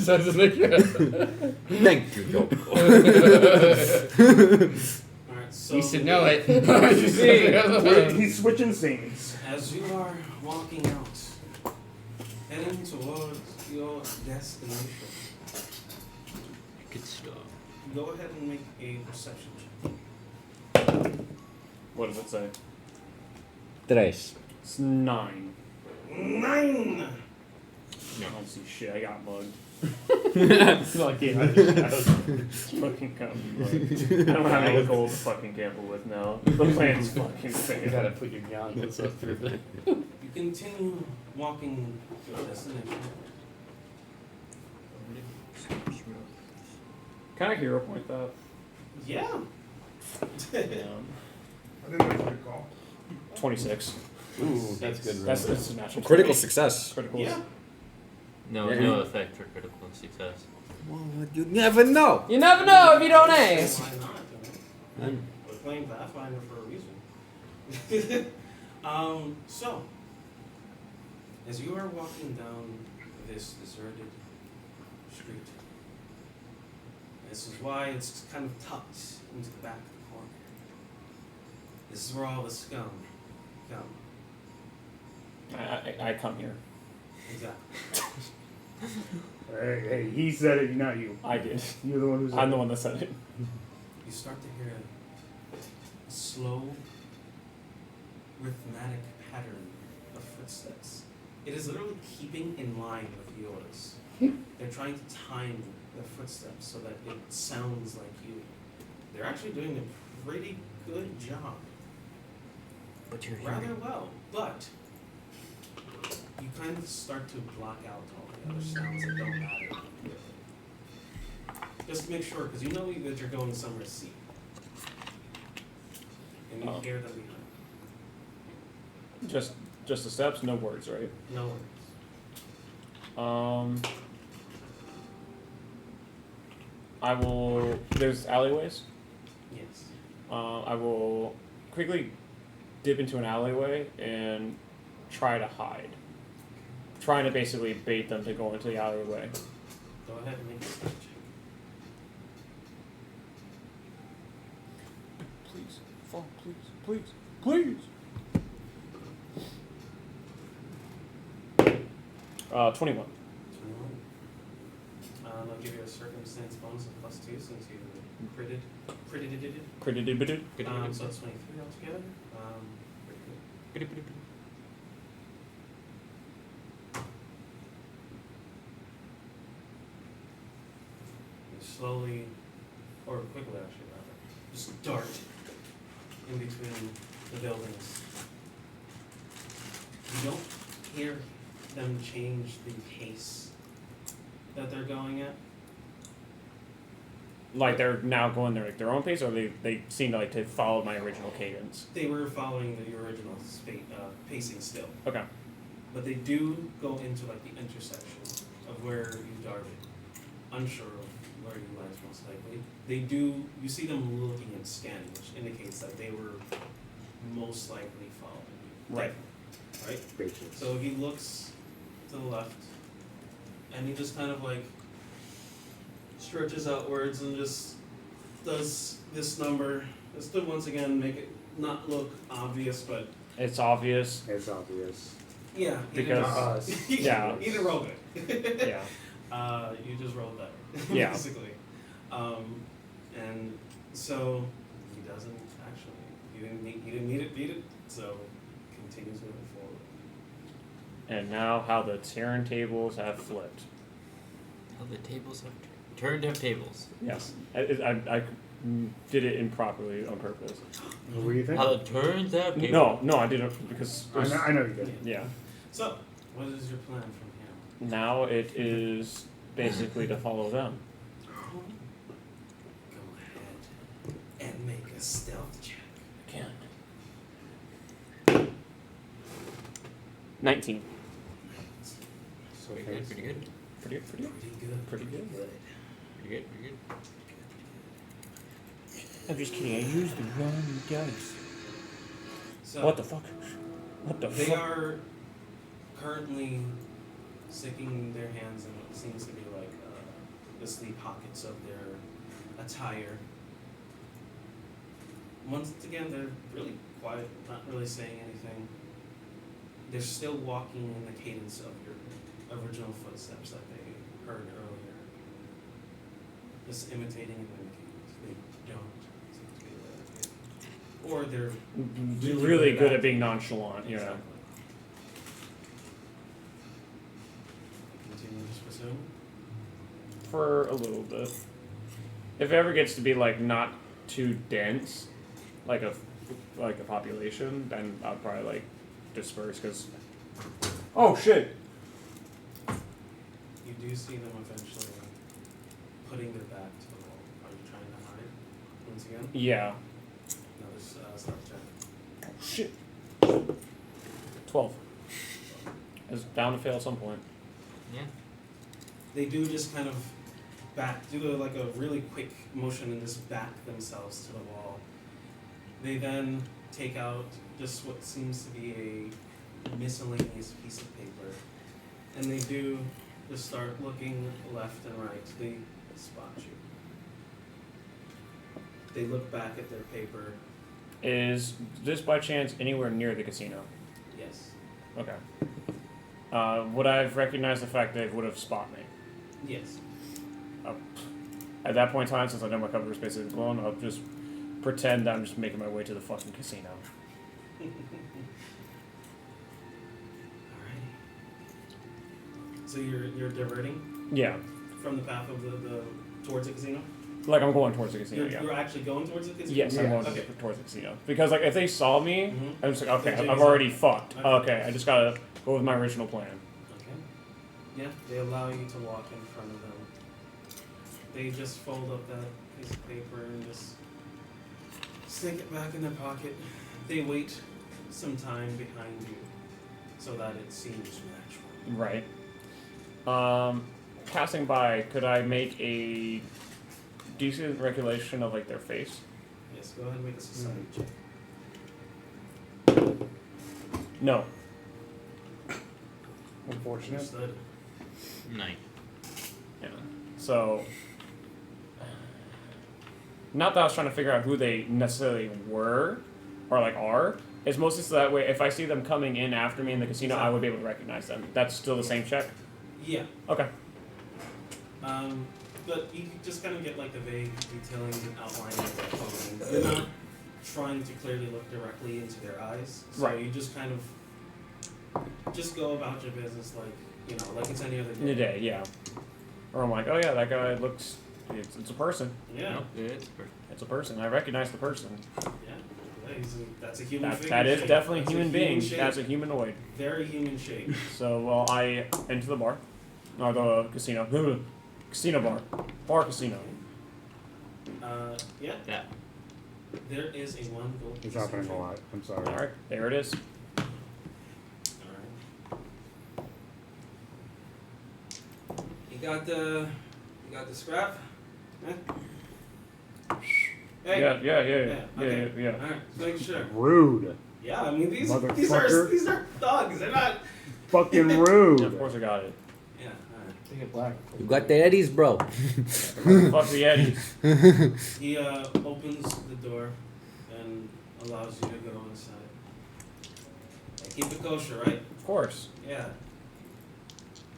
So just make sure. Thank you, Yoko. Alright, so You should know it. He's switching scenes. as you are walking out, heading towards your destination, Good stuff. go ahead and make a perception check. What does it say? Tres. It's 9. 9! I don't see shit. I got bugged. Fucking Fucking come. I don't have any gold to fucking gamble with now. The plan's fucking You failed. gotta put your gauntlets up through the. You continue walking to your destination. Can I hero point that? Yeah. I think that's a good call. 26. Ooh, that's good. That's a natural. Critical success. Critical. Yeah. No, Yeah. no effect for critical success. Well, you never know. You never know if you don't ask. Why not? You know? We're playing Pathfinder for a reason. So, as you are walking down this deserted street, this is why it's kind of tucked into the back of the corner. This is where all the scum come. I come here. Exactly. Hey, he said it, not you. I did. You're the one who said I'm the it. one that said it. You start to hear a slow, rhythmic pattern of footsteps. It is literally keeping in line with yours. They're trying to time their footsteps so that it sounds like you. They're actually doing a pretty good job. But you're Rather well, but you kind of start to block out all the other sounds that don't matter. Just to make sure, because you know that you're going somewhere to see. And you Oh. hear them behind. Just the steps, no words, right? No worries. I will. There's alleyways. Yes. I will quickly dip into an alleyway and try to hide. Trying to basically bait them to go into the alleyway. Go ahead and make a stealth check. Please, fall, please. 21. I'll give you a circumstance bonus of +2 since you critted. Critted. So it's 23 altogether. Pretty good. slowly, or quickly actually rather, just dart in between the buildings. You don't hear them change the pace that they're going at. Like they're now going their own pace, or they seem like to follow my original cadence. They were following the original pacing still, Okay. but they do go into like the intersection of where you darted. Unsure of where you landed most likely. They do. You see them looking and scanning, which indicates that they were most likely following you. Right. Right. So he looks to the left, and he just kind of like stretches outwards and just does this number. Just to once again make it not look obvious, but It's obvious. It's obvious. yeah, Because- yeah. you didn't roll it. Yeah. You just rolled better, Yeah. basically. And so he doesn't actually. He didn't need it, beat it. So continues moving forward. And now how the turntables have flipped. How the tables have turned have tables. Yes. I did it improperly on purpose. What do you think? How the turns have tables. No, I didn't because I know you did. yeah. So, what is your plan from here? Now it is basically to follow them. Go ahead and make a stealth check. Again. 19. Pretty good, pretty good. Pretty good. Pretty good. Pretty good. Pretty good, pretty good. I'm just kidding. I used the wrong dice. So, What the fuck? What the they fuck? are currently sticking their hands in what seems to be like the sleeve pockets of their attire. Once again, they're really quiet, not really saying anything. They're still walking in the cadence of your original footsteps that they heard earlier. Just imitating and mimicking. They don't seem to be that good. Or they're Really good at being nonchalant, yeah. Exactly. Continue to pursue. For a little bit. If it ever gets to be like not too dense, like a population, then I'll probably like disperse because. Oh shit! You do see them eventually putting their back to the wall. Are you trying to hide once again? Yeah. Another stealth check. Oh shit. 12. It's bound to fail at some point. Yeah. They do just kind of do like a really quick motion and just back themselves to the wall. They then take out just what seems to be a miscellaneous piece of paper, and they do just start looking left and right. They spot you. They look back at their paper. Is this by chance anywhere near the casino? Yes. Okay. Would I have recognized the fact that they would have spot me? Yes. At that point in time, since I know my cover is basically blown, I'll just pretend that I'm just making my way to the fucking casino. Alrighty. So you're diverting Yeah. from the path of the towards the casino? Like I'm going towards the casino, You're, yeah. you're actually going towards the casino? Yes, I'm going Okay. towards the casino. Because like if they saw me, Mhm. I'm just like, okay, They I've chase already up. fucked. Okay. Okay, I just gotta go with my original plan. Okay. Yeah, they allow you to walk in front of them. They just fold up that piece of paper and just stick it back in their pocket. They wait some time behind you so that it seems natural. Right. Passing by, could I make a decent regulation of like their face? Yes, go ahead and make a society check. No. Unfortunate. Understood. 9. Yeah. So, not that I was trying to figure out who they necessarily were, or like are. It's mostly so that way if I see them coming in after me in the casino, I would be able to recognize them. That's still the same check? Yeah. Okay. But you can just kind of get like the vague detailing and outline of their clothing. You're not trying to clearly look directly into their eyes. So Right. you just kind of just go about your business like, like it's any other In a day. day, yeah. Or I'm like, oh yeah, that guy looks It's a person. Yeah. Nope, it's perfect. It's a person. I recognize the person. Yeah. That's a human figure That is shape. definitely That's a human being. shape. That's a humanoid. Very human shape. So, well, I enter the bar. Or the casino. Casino bar. Bar casino. Yeah. Yeah. There is a 1 gold It's piece of happening a drink. lot. I'm sorry. Alright, there it is. Alright. You got the scrap? Huh? Hey. Yeah. Okay. Alright, just making sure. Rude. Yeah, I mean these are Motherfucker. thugs. They're not. Fucking rude. Yeah, of course I got it. Yeah. Alright. Take it black. You got the Eddies, bro. Fuck the Eddies. He opens the door and allows you to go inside. Hey, keep it kosher, right? Of course. Yeah.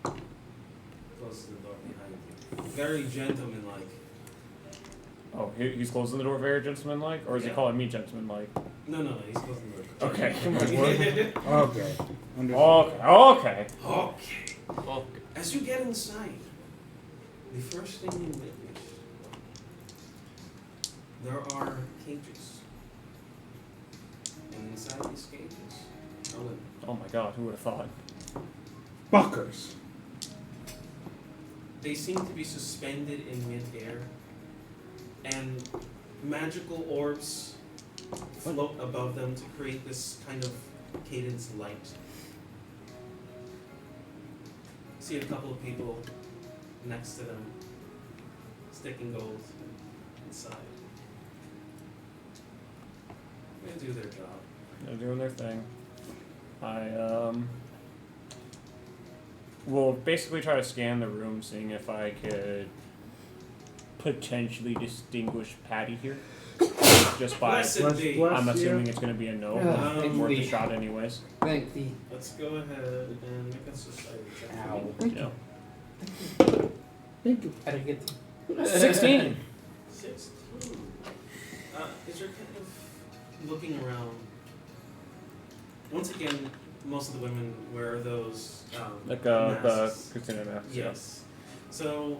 Closes the door behind you. Very gentlemanlike. Oh, he's closing the door very gentlemanlike? Or is he Yeah. calling me gentlemanlike? No, he's closing the door. Okay, come on. Okay. Understood. Okay. Okay. Oh, As you get inside, the first thing you witness, there are cages. And inside these cages are women. Oh my god, who would have thought? Fuckers. They seem to be suspended in midair, and magical orbs float above them to create this kind of cadence light. See a couple of people next to them, sticking gold inside. They do their job. They're doing their thing. I will basically try to scan the room, seeing if I could potentially distinguish Patty here. Just by, Blessed be. Bless I'm you. assuming it's going to be a no, Yeah. but worth a shot anyways. Thank thee. Let's go ahead and make a society check. Ow. Yeah. Thank you. I didn't get to. 16. 16. As you're kind of looking around, once again, most of the women wear those Like the masks. casino masks. Yes. So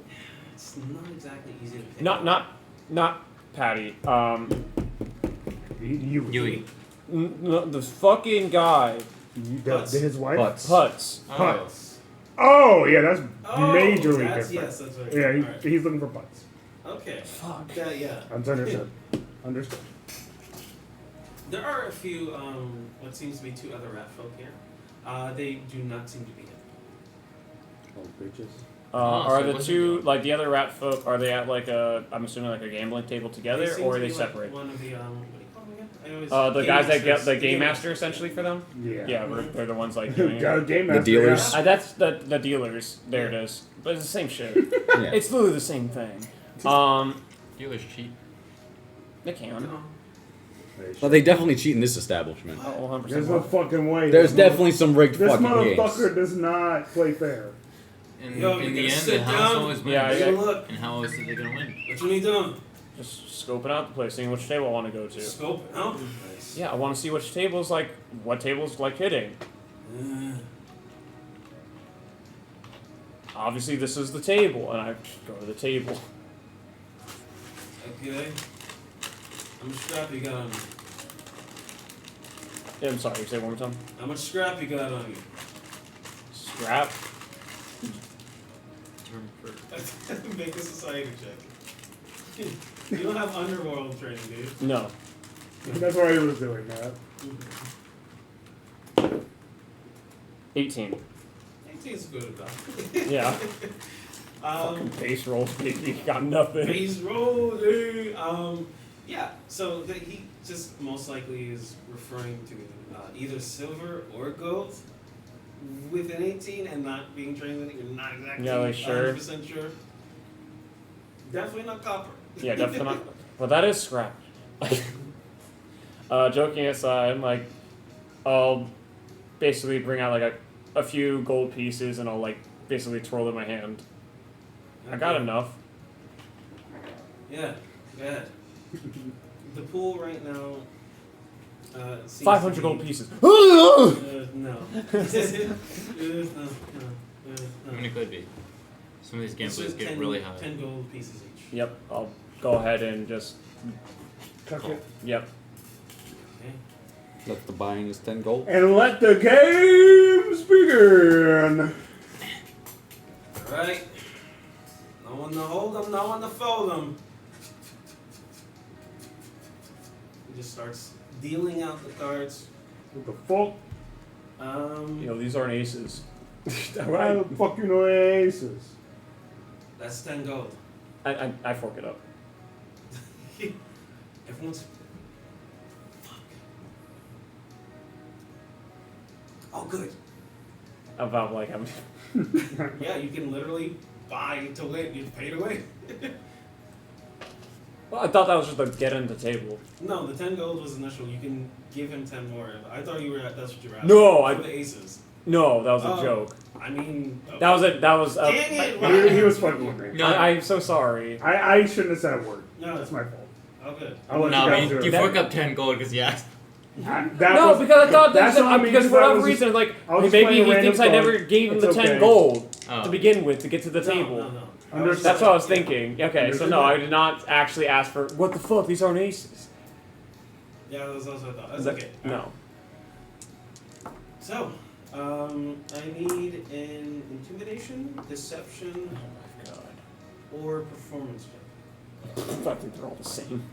it's not exactly easy to pick. Yeah. Not Patty. Yui. The fucking guy. His wife? Putz. Putz. Putz. Oh, yeah, that's Oh, majorly that's, different. yes, that's right. Yeah, Alright. he's looking for putts. Okay. Fuck. Yeah. Understood. Understood. There are a few, what seems to be 2 other rat folk here. They do not seem to be him. Oh, bitches. Are so the what's two, it- like the other rat folk, are they at like a, I'm assuming like a gambling table together, seem or to are they be like separate? one of the, what do you call them again? I always- The game guys that get masters. the game master masters, essentially for them? Yeah. Yeah, they're the ones like doing it. Game The master, dealers. yeah. That's the dealers. There it is. But it's the same shit. Yeah. It's literally the same thing. Dealers cheap. They can. No. Well, they definitely cheat in this establishment. Oh, 100%. There's no fucking way. There's definitely some rigged This fucking motherfucker games. does not play fair. In, Yo, in you the gotta end, sit the house down. always wins. Yeah, Take a look. And how else are they gonna win? What you need done? Just scoping out the place, seeing which table I want to go to. Scope out. Nice. Yeah, I want to see which tables like, what tables like hitting. Obviously, this is the table, and I go to the table. Okay. How much scrap you got on you? Yeah, I'm sorry, say it one more time. How much scrap you got on you? Scrap. Make a society check. You don't have underworld training, dude. No. That's why he was doing that. 18. 18 is good enough. Yeah. Base rolls, baby. Got nothing. Base roll, dude. Yeah. So he just most likely is referring to either silver or gold. With an 18 and not being trained in it, you're not exactly Yeah, like, sure. 100% sure. Definitely not copper. Yeah, definitely not. Well, that is scrap. Joking aside, like, I'll basically bring out like a few gold pieces and I'll like basically twirl in my hand. I got Okay. enough. Yeah, go ahead. The pool right now. Seems 500 to gold be- pieces. No. I mean, it could be. Some of these This gamblers is get 10 really high. 10 gold pieces each. Yep, I'll go ahead and just. Chuck it. Yep. Okay. Let the buying is 10 gold. And let the games begin. Alright. No one to hold them, no one to fold them. He just starts dealing out the cards. What the fuck? You know, these aren't aces. Why the fuck you know aces? That's 10 gold. I fork it up. Everyone's. Fuck. Oh, good. About like how many. Yeah, you can literally buy to win. You pay to win. Well, I thought that was just a get on the table. No, the 10 gold was initial. You can give him 10 more. I thought you were. That's what you were asking. No, For the aces. No, that was a Oh. joke. I mean. That was a. Dang He was fucking with me. No. I'm so sorry. I shouldn't have said a word. No. That's my fault. Oh, good. I'll let No, you I guys mean, do you it. fork up 10 gold because you asked. That No, was- because I thought that's that what I mean, because for that whatever was just- reason, like I was just maybe playing a he random thinks I never card. gave him It's the 10 okay. gold Oh. to begin with to get to the table. No. Understood. That's what I was thinking. Okay, so no, I did not actually ask for. What the fuck? These aren't aces. Yeah, that's also what I thought. That's That- okay. No. So, I need an intimidation, deception, Oh my god. or performance check. I think they're all the same.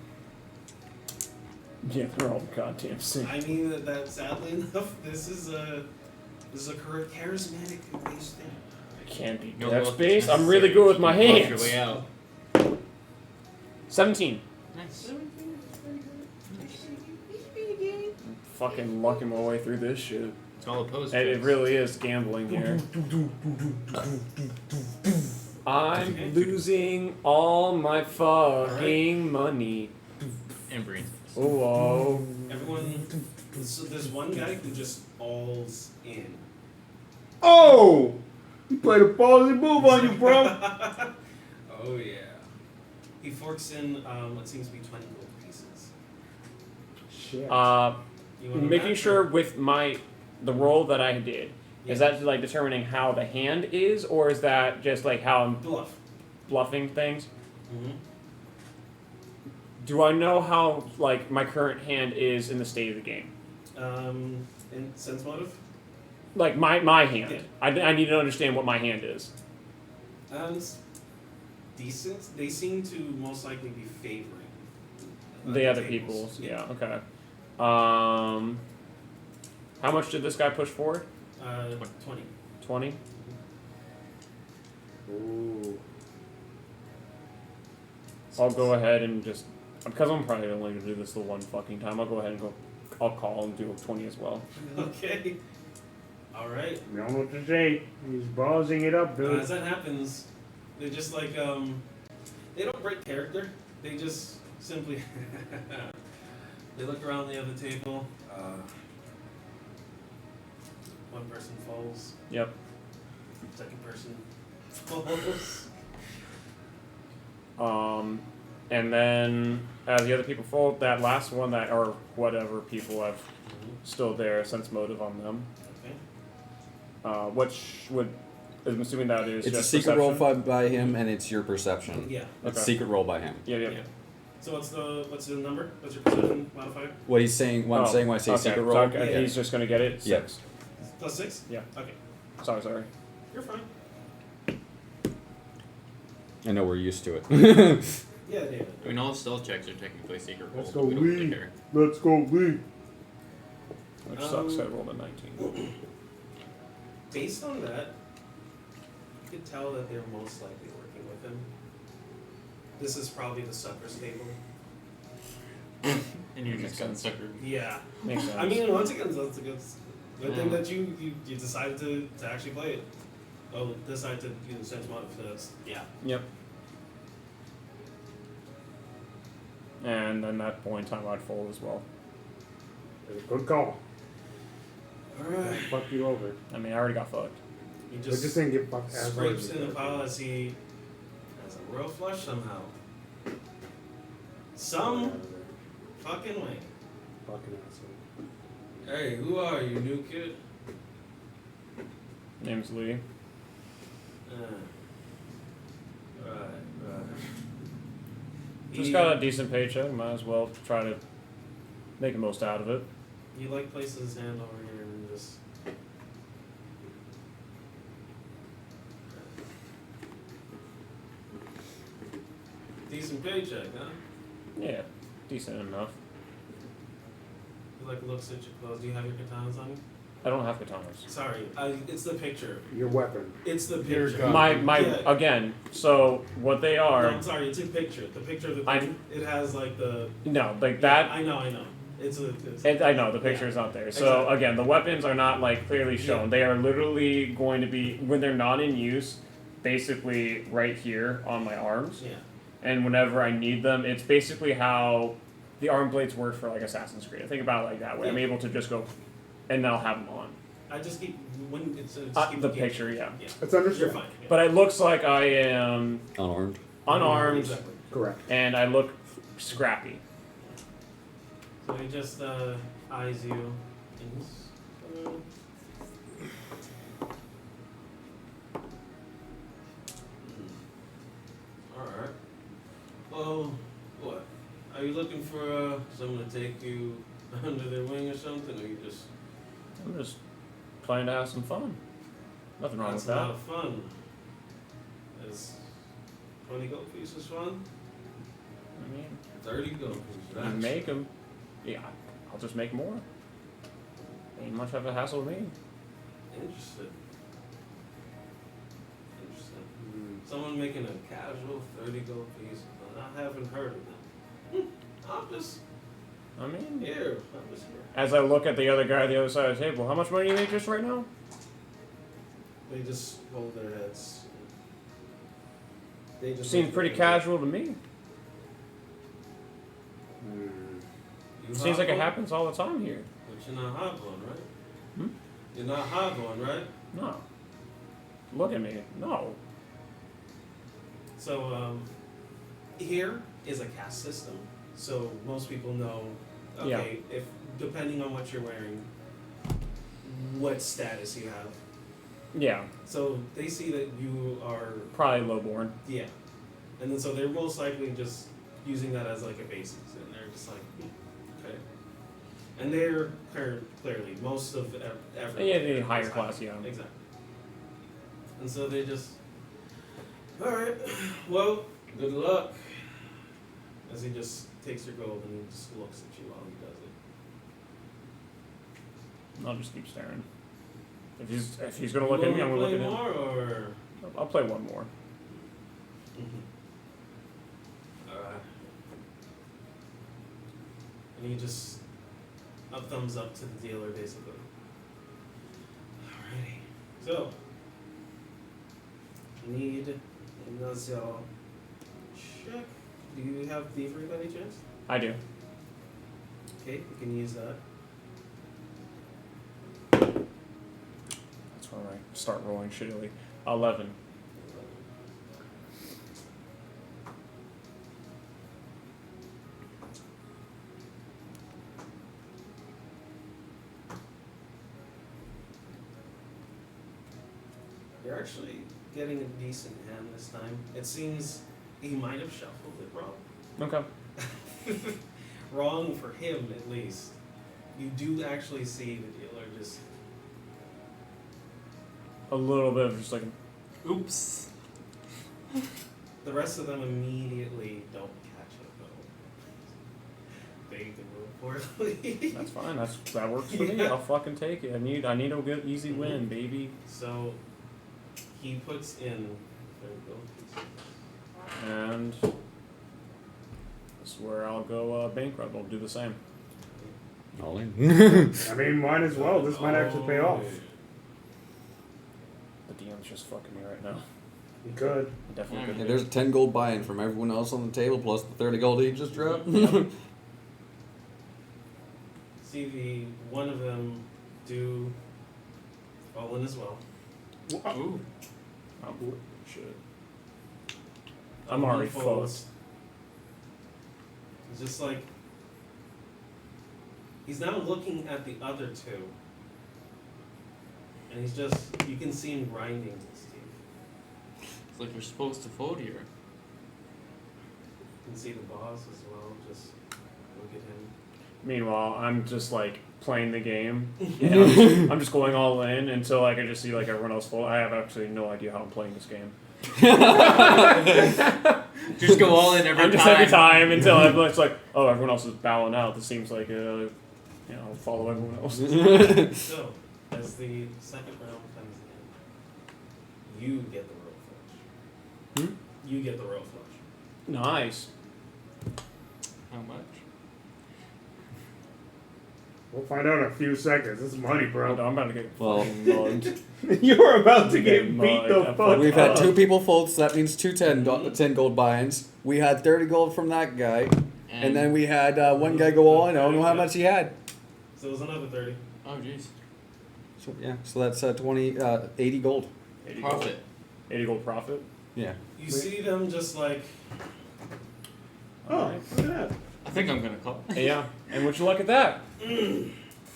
Yeah, they're all the goddamn same. I mean that sadly enough, this is a charismatic based thing. I can't be No dex wealth based. is I'm really necessary. good with my You can hands. walk your way out. 17. Nice. Fucking lucking my way through this shit. It's all opposed. And it tricks. really is gambling here. I'm losing all my fucking money. And breathe. Oh, Everyone, so there's one guy who just alls in. Oh! He played a ballsy move on you, bro. Oh yeah. He forks in what seems to be 20 gold pieces. Shit. You wanna making match sure or- with the roll that I did, is that like determining how the hand is, or is that just like how I'm Bluff. bluffing things? Mm-hmm. Do I know how like my current hand is in the state of the game? In sense motive? Like my hand. Yeah. I need to understand what my hand is. It's decent. They seem to most likely be favoring The other tables. people's. Yeah. Okay. How much did this guy push forward? 20. 20. Ooh. I'll go ahead and just because I'm probably only gonna do this the one fucking time. I'll go ahead and go. I'll call and do a 20 as well. Okay. All right. You don't know what to say. He's ballsing it up, dude. As that happens, they just like they don't break character. They just simply they look around the other table. One person falls. Yep. Second person falls. And then as the other people fall, that last one that or whatever people have still there, sense motive on them. Okay. Which would I'm assuming that is It's a just secret roll perception? by him, and it's your perception. Yeah. It's Okay. secret roll by him. Yeah. Yeah. So what's the number? What's your perception modifier? What he's saying, what I'm saying when I say okay. secret So roll. okay, Yeah. he's just gonna get it. Yeah. 6. Plus 6? Yeah. Okay. Sorry. You're fine. I know we're used to it. Yeah, David. I mean, all stealth checks are technically secret Let's rolls. go We don't really lead. care. Let's go lead. Which sucks. I rolled a 19. Based on that, you could tell that they're most likely working with him. This is probably the supper's table. And you just got suckered. Yeah. Makes sense. I mean, once again, that's a good thing that you decided to actually play it. Oh, decided to use sense motive. So that's, yeah. Yep. And then that point in time I'd fold as well. Good call. Alright. Fuck you over. I mean, I already got fucked. He I just just didn't get fucked as hard as scrapes you in the did. pile as he has a royal flush somehow. Some fucking way. Fucking asshole. Hey, who are you, new kid? Name's Lee. Right. Just got a decent paycheck. Might as well try to make the most out of it. He like places his hand over here and just. Decent paycheck, huh? Yeah, decent enough. He like looks at your clothes. Do you have your katanas on you? I don't have katanas. Sorry, it's the picture. Your weapon. It's the Your picture. gun. My Yeah. again. So what they No, are? I'm sorry. It's a picture. The picture of the I- thing. It has like the. No, like Yeah, that. I know. It's a. I know the picture is not there. So Exactly. again, the weapons are not like clearly shown. Yeah. They are literally going to be when they're not in use, basically right here on my arms. Yeah. And whenever I need them, it's basically how the arm blades work for like Assassin's Creed. I think about it like that way. I'm Yeah. able to just go, and then I'll have them on. I just keep when it's just keep The looking. picture, yeah. Yeah. It's You're understood. fine. Yeah. But it looks like I am Unarmed. unarmed Exactly. Correct. and I look scrappy. So he just eyes you. And, Alright. Well, what? Are you looking for someone to take you under their wing or something? Or you just. I'm just trying to have some fun. Nothing wrong That's with a that. lot of fun. Is 20 gold pieces fun? I mean, 30 gold pieces. you That's make them. Yeah, I'll just make more. Ain't much of a hassle with me. interesting. Interesting. Someone making a casual 30 gold piece. I haven't heard of them. I'm just I mean, here. I'm just here. as I look at the other guy at the other side of the table, how much money do you make just right now? They just hold their heads. They just Seems look pretty at casual to me. You Seems hot like it one? happens all the time here. But you're not hot one, right? Hmm? You're not hot one, right? No. Look at me. No. So here is a caste system. So most people know, okay, if depending on what you're wearing, what status you have. Yeah, So they see that you are, probably lowborn. yeah, and then so they're most likely just using that as like a basis, and they're just like, okay. And they're clearly most of everyone. Yeah, the higher is class, yeah. Exactly. And so they just, all right, well, good luck. As he just takes your gold and he just looks at you while he does it. I'll just keep staring. If he's gonna look at me, I'm gonna look at him. More or? I'll play one more. Alright. And he just a thumbs up to the dealer basically. Alrighty. So need another check. Do you have thievery by any chance? I do. Okay, you can use that. That's when I start rolling shittily. 11. You're actually getting a decent hand this time. It seems he might have shuffled it wrong. Okay. Wrong for him, at least. You do actually see the dealer just. A little bit of just like, Oops. The rest of them immediately don't catch it, though. They can move poorly. that's fine. That works for me. I'll fucking take it. I need a good easy win, baby. So, he puts in. There we go. And this is where I'll go bankrupt. I'll do the same. All in. I mean, might as well. This might actually pay off. The DM's just fucking me right now. You could. I definitely Yeah, could. there's a 10 gold buy-in from everyone else on the table, plus the 30 gold he just dropped. See one of them do fall in as well. Ooh. Oh, shit. I'm already Falls. fucked. It's just like he's now looking at the other two, and he's just you can see him grinding his teeth. Looks like we're supposed to fold here. You can see the boss as well. Just look at him. Meanwhile, I'm just like playing the game. And I'm just going all in until I can just see like everyone else fold. I have actually no idea how I'm playing this game. Just go all in every Just time. every time until it's like, oh, everyone else is bowing out. This seems like I'll follow everyone else. So, as the second round comes in, you get the royal flush. You get the royal flush. Nice. How much? We'll find out in a few seconds. This is money, bro. I'm about to get Well, mugged. You're about to get Get beat the mugged. fuck we've had up. 2 people fold, so that means 2 10 gold buy-ins. We had 30 gold from that guy, and then we had one guy go all in. I don't know how much he had. So it was another 30. Oh jeez. So yeah, so that's 80 gold. 80 Profit. Gold. 80 gold profit. Yeah. You see them just like, Oh, look at that. I think I'm gonna call. Yeah. And would you look at that?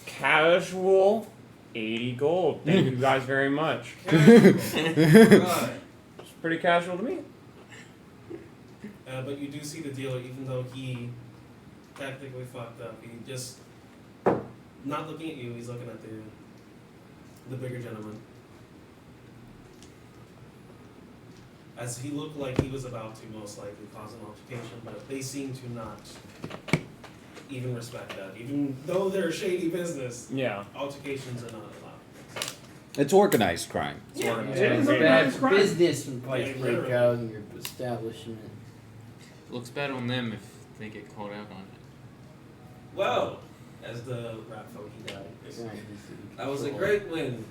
Casual 80 gold. Thank you guys very much. God. It's pretty casual to me. But you do see the dealer, even though he tactically fucked up. He just not looking at you. He's looking at the bigger gentleman. As he looked like he was about to most likely cause an altercation, but they seem to not even respect that. Even though they're a shady business, Yeah. altercations are not allowed. It's organized crime. It's organized. Yeah, It's it's bad organized crime. business when fights Yeah, break literally. out in your establishment. Looks bad on them if they get caught out on it. Well, as the rat folk he died. That was a great win.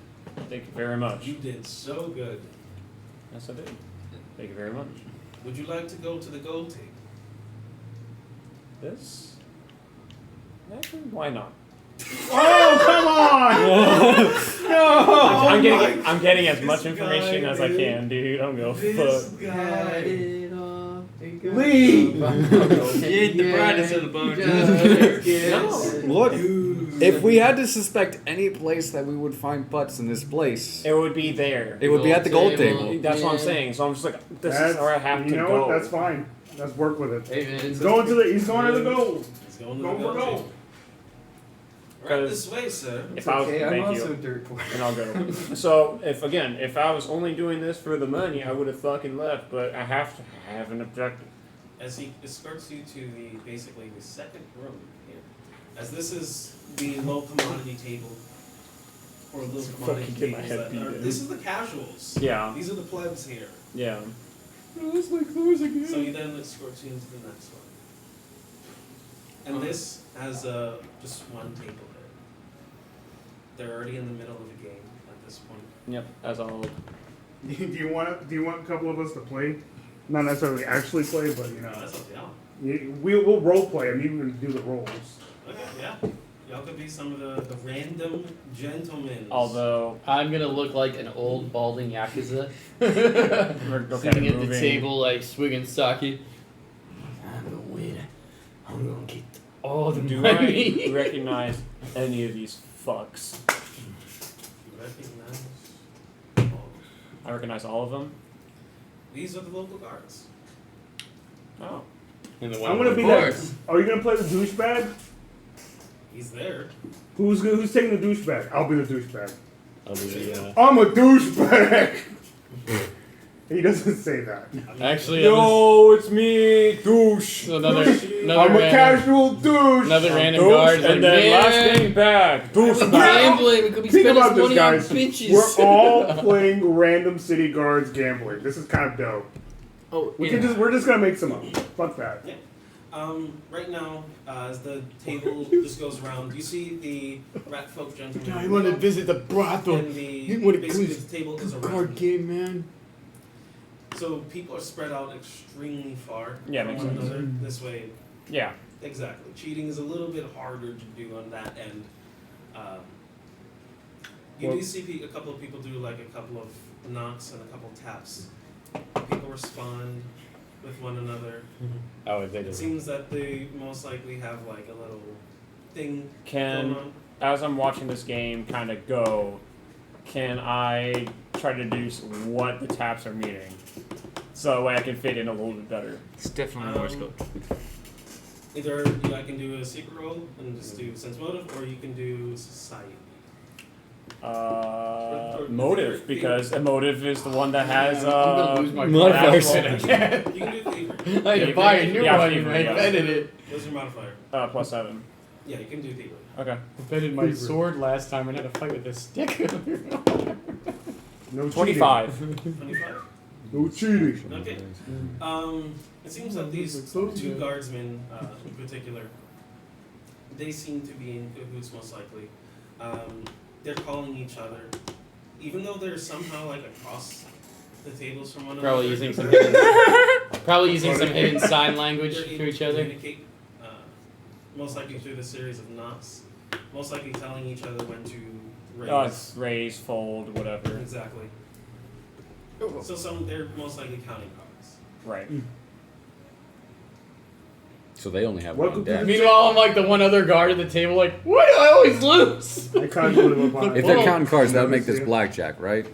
Thank you very much. You did so good. Yes, I did. Thank you very much. Would you like to go to the gold table? This? Actually, why not? Oh, come on! No! I'm getting as this much information guy, as I dude. can, dude. I'm going This fuck. guy. Leave! You ate the brightest of the bunch. Look, if we had to suspect any place that we would find butts in this place, It would be there. it would be at the gold table. That's what I'm Yeah. saying. So I'm just like, this That's, is where I have you to know go. what? That's fine. Let's work with it. Hey man, He's going to the gold. He's going to Go the for gold gold. table. Right this way, sir. If I was, okay, I'm thank also you. dirt poor. And I'll go. So if I was only doing this for the money, I would have fucking left. But I have to have an objective. As he escorts you to basically the second room here. As this is the low commodity table. Or low commodity Fucking get my tables head that beat are, in. this is the casuals. Yeah. These are the plebs here. Yeah. It's like those again. So he then escorts you into the next one. And this has just one table there. They're already in the middle of the game at this point. Yep. As I'll. Do you want a couple of us to play? Not necessarily actually play, but you know, That's up to y'all. we'll role play. I mean, we can do the roles. Okay, yeah. Y'all could be some of the random gentlemen. Although I'm gonna look like an old balding yakuza we're sitting at the moving. table like swigging sake. I'm gonna win. I'm gonna get all the Do money. I recognize any of these fucks? You recognize all. I recognize all of them. These are the local guards. Oh. And the I'm gonna be that. Are you gonna play the douchebag? He's there. Who's taking the douchebag? I'll be the douchebag. I'll be the, I'm a douchebag. He doesn't say that. actually, Yo, it's me, douche. so another I'm a random, casual douche. another random Douche, guard is like, and then last man, name back. Douche we're back. gambling. We could be Think spending about this this, money on guys. bitches. We're all playing random city guards gambling. This is kind of dope. Oh, We're just gonna make some up. Fuck that. Right now, as the table just goes around, you see the rat folk gentleman. I want to visit the brothel. And the What a basically cool the table is card around. game, man. So people are spread out extremely far Yeah, from makes one sense. another. This way, Yeah. exactly. Cheating is a little bit harder to do on that end. You Well- do see a couple of people do like a couple of knocks and a couple of taps. People respond with one another. Oh, they It do. seems that they most likely have like a little thing Can, going on. as I'm watching this game kind of go, can I try to deduce what the taps are meaning? So that way I can fit in a little bit better. It's definitely more scope. Either I can do a secret roll and just do sense motive, or you can do society. Motive, because emotive is the one that has I'm gonna lose my modifiers. modifiers. You can do thievery. I had to buy a new Yeah, one fever, and I yeah. invented it. What's your modifier? +7. Yeah, you can do thievery. Okay. I betted my sword last time and had to fight with a stick. No 25. 25? No cheating. Okay. It seems that these two guardsmen, in particular, they seem to be in cahoots most likely. They're calling each other, even though they're somehow like across the tables from one another. Probably using some hidden sign language They're to able each to other. communicate, most likely through the series of knots. Most likely telling each other when to raise. It's raise, fold, whatever. Exactly. So they're most likely counting cards. Right. So they only have Welcome one to deck. Meanwhile, I'm like the one other guard at the table, like, why do I always lose? I can't believe it behind If me. they're counting cards, that'll make this blackjack, right?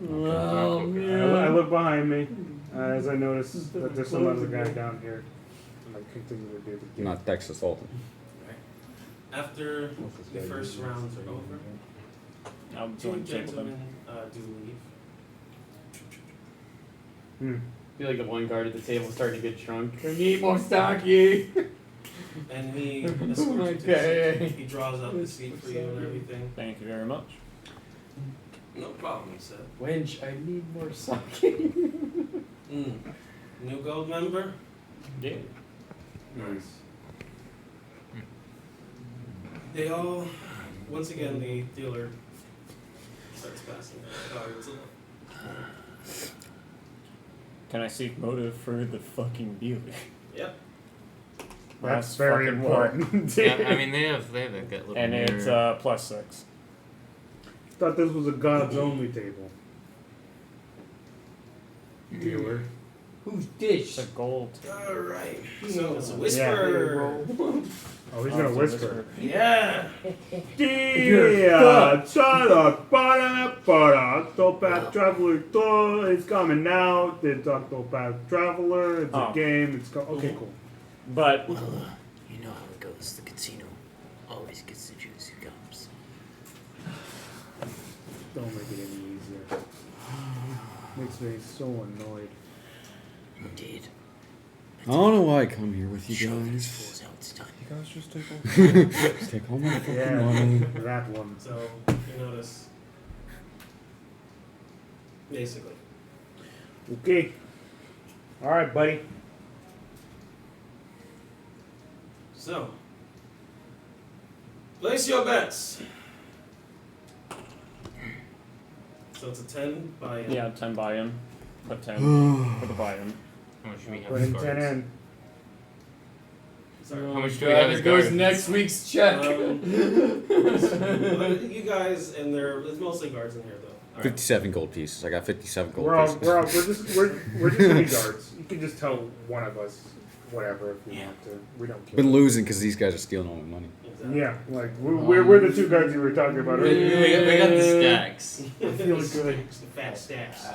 Oh, I look behind me as I notice that there's some other guy down here. And I continue to do the game. Not Texas Hold'em. After the first rounds are over, I'll two join table gentlemen then. do leave. I feel like the one guard at the table starting to get drunk. I need more sake. And he escorts you to the Okay. seat. He draws up the seat for you and everything. Thank you very much. No problem, he said. Wench, I need more sake. New gold member? Yeah. Nice. They all, once again, the dealer starts passing cards along. Can I seek motive for the fucking dealer? Yep. That's very fucking important. Yeah, I mean they have like that little And mirror. it's +6. Thought this was a gods only table. Dealer. Who's dish? It's a gold. Alright. So it's a Yeah. whisper. Oh, he's gonna whisper. Yeah. Yeah, shut up. Octopath Traveler is coming out. It's Octopath Traveler. It's a Oh. game. It's okay, cool. But You know how it goes. The casino always gets the juicy gums. Don't make it any easier. Makes me so annoyed. Indeed. I don't know why I come here with you Show these guys. fools how it's done. you guys just take Take all my fucking Yeah, money. that one. So you notice. Basically. Okay. All right, buddy. So. Place your bets. So it's a 10 by Yeah, 10 buy-in. Put 10 for the buy-in. How much do we have Put in as 10 cards? in. Sorry. How much do we have as Here goes cards? next week's check. You guys and there's mostly guards in here though. All right. 57 gold pieces. I got 57 gold We're pieces. just guards. You can just tell one of us whatever if we want to. We don't care. Been losing because these guys are stealing all my money. Exactly. Yeah, like we're the two guards you were talking about We earlier. got the stacks. I feel good. The fat stacks.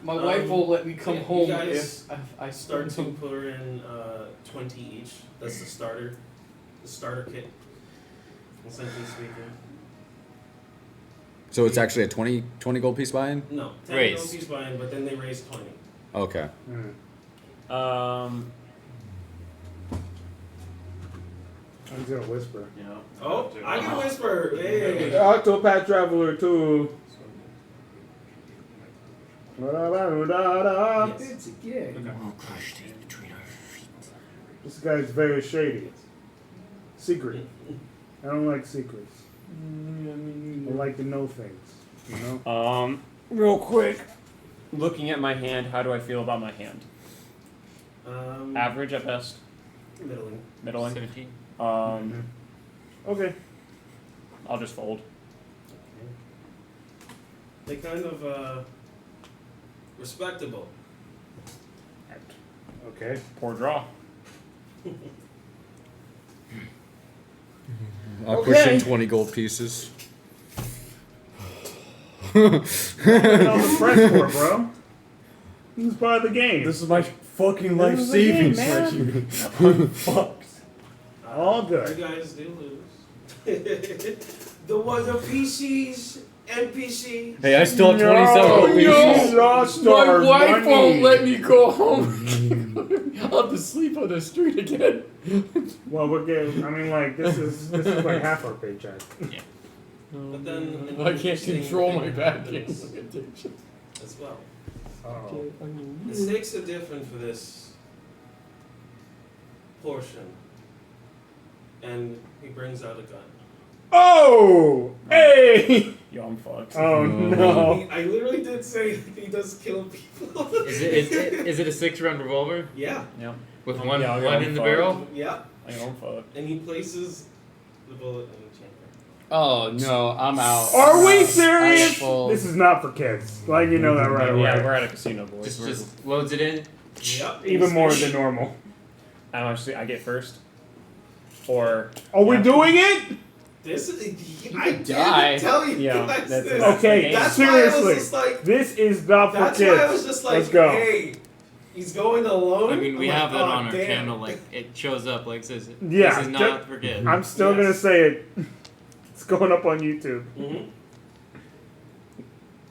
My wife won't let me come you home guys if I Start to put in 20 each. That's the starter kit. Essentially speaking. So it's actually a 20 gold piece buy-in? No, 10 Raised. gold piece buying, but then they raise 20. Okay. I'm gonna whisper. Oh, I can whisper. Hey. Octopath Traveler 2. Da-da-da-da-da. Yes. It's a gig. We'll crush these between our feet. This guy's very shady. Secret. I don't like secrets. I like to know things. You know? Real quick. Looking at my hand, how do I feel about my hand? Average at best. Middling. Middling. 17. Okay. I'll just fold. They kind of respectable. Okay. Poor draw. I'll push in 20 gold pieces. What are you on the press for, bro? This is part of the game. This is my fucking This life is the game, savings. man. I'm fucked. All good. You guys do lose. the PCs, NPC. Hey, I still have 27 No, lost our My wife money. won't let me go home. I'll have to sleep on the street again. Well, we're getting. I mean, like this is like half our paycheck. But then I can't interesting control thing my back happens addiction. as well. Oh. The stakes are different for this portion. And he brings out a gun. Oh! Hey! Yo, I'm fucked. Oh no! I literally did say he does kill people. Is it a 6-round revolver Yeah, Yep. with Yeah, one I'm in the fucked. barrel? yeah. I know I'm fucked. And he places the bullet in the chamber. Oh no, I'm out. Are we I'm serious? full. This is not for kids. Like you know that right away. Yeah, we're at a casino, boys. Just loads it in. Yep. Even more than normal. I don't actually. I get first. Or Are we doing it? This is. I could die. didn't tell you Yeah, guys that's- this. Okay, That's why I was seriously. just like. This is not for That's kids. why I was just like, Let's go. hey, he's going alone. I mean, we I'm have like, it oh, on our damn. channel. Like it shows up. Like says Yeah, this is not for kids. I'm still gonna say it. It's going up on YouTube. Mhm.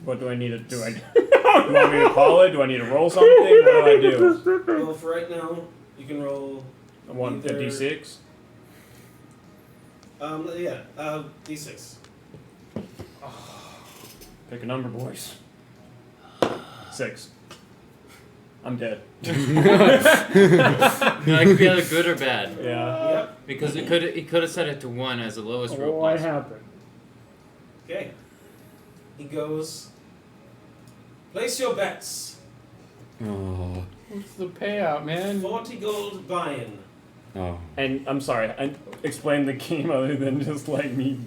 what do I need to do? You want me to call it? Do I need to roll something? What do I do? Well, for right now, you can roll. I want the Either- D6. D6. Pick a number, boys. 6. I'm dead. No, it could be either good or bad Yeah. Yep. because it could have set it to 1 as the lowest roll What possible. happened? Okay. He goes. Place your bets. Oh. What's the payout, man? 40 gold buy-in. Oh. And I'm sorry. I explain the game other than just like me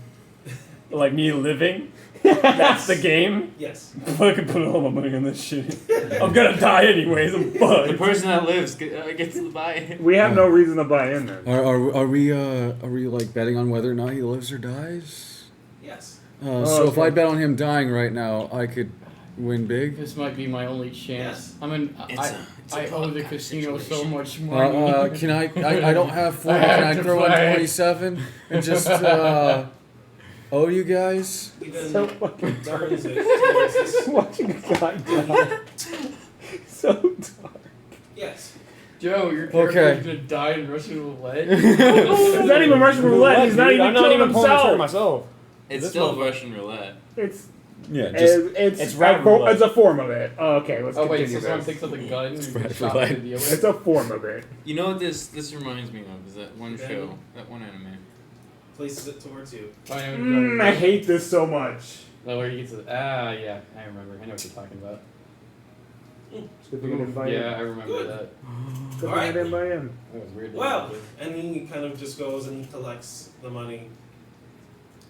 living. That's the game. Yes. Fucking put all my money on this shit. I'm gonna die anyways. I'm The fucked. person that lives gets the buy. We have no reason to buy in then. Are we like betting on whether or not he lives or dies? Yes. So if okay. I bet on him dying right now, I could win big. This might be my only chance. Yes. I mean, I owe the casino so much money. Can I don't have 4. I Can have I to throw in play. 27 and just owe you guys? He then So fucking turns it towards this. Watching a guy die. So dark. Yes. Joe, your Okay. character's gonna die in Russian roulette. He's not even Russian roulette. He's not Dude, even I'm not killing even pulling the trigger himself. myself. It's This still one- Russian roulette. It's Yeah, it's rat a form, roulette. it's a form of it. Oh, okay, let's Oh wait, continue so someone this. picks up a gun and It's gets right, shot right. by the dealer? It's a form of it. You know what this reminds me of? Is that one Okay. show, that one anime. Places it towards you. I hate this so much. Oh, where he gets it. Ah, yeah, I remember. I know what you're talking about. Good thing I didn't buy in. Yeah, I remember Good. that. Good thing I Alright. didn't buy in. That was weird. Well, and he kind of just goes and he collects the money,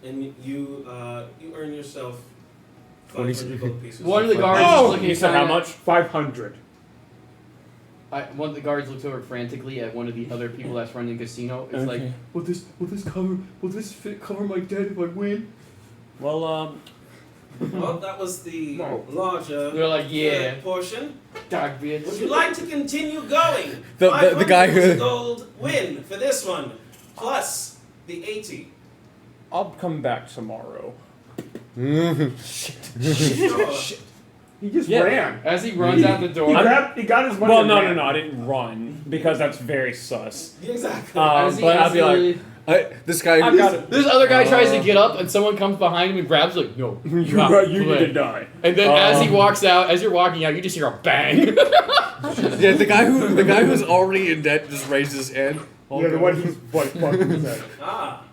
and you earn yourself 500 gold pieces. One of the guards Oh! is looking You said how kinda- much? 500. One of the guards looks over frantically at one of the other people that's running the casino. It's like, Okay. will this cover my debt if I win? Well, Well, that was the No. larger They're like, yeah, portion. dog bitch. Would you like to continue going? The guy 500 who- gold win for this one, plus the 80. I'll come back tomorrow. Sure. He just Yeah. ran. As he runs out the He, door, he got his money. Well, and no, ran. I didn't run because that's very sus. Exactly. as he, But I'll as be like, he- This guy. I've got it. this other guy tries to get up, and someone comes behind him and grabs like, no, You not need play. to die. And then as he Um, walks out, as you're walking out, you just hear a bang. Yeah, the guy who's already in debt just raised his hand. Yeah, the one he's like fucking his head. Ah.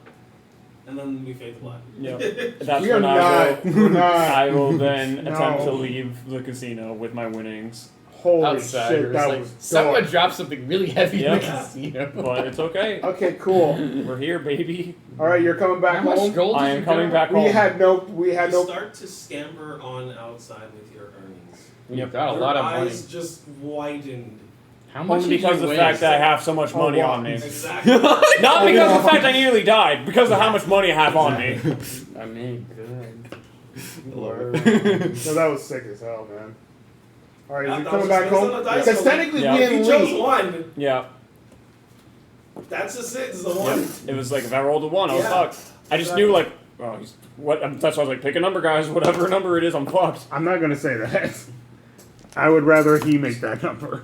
And then we fade to black. Yep. That's You're when not. You're not. I will then No. attempt to leave the casino with my winnings. Holy Outside, shit, it's that like, was someone dark. dropped something really heavy in the Yeah. casino. But it's okay. Okay, cool. We're here, baby. All right, you're coming back How much home. gold I did am you coming get? back We home. had no. Start to scamper on outside with your earnings. You've got a Your lot of money. eyes just widened. How much Only did because you of the win? fact that I have so much Oh, money wow. on me. Exactly. Not because of the fact I nearly died, because of how much money I have on me. I mean, good. So that was sick as hell, man. All right, I is he thought coming it back was based on home? the dice Because roll. technically Yeah. we If he didn't chose leave. 1, Yeah. that's a 6, the Yep. 1. It was like if I rolled a 1, I was Yeah. fucked. I just knew like, oh, what? That's why I was like, pick a number, guys. Whatever number it is, I'm fucked. I'm not gonna say that. I would rather he make that number,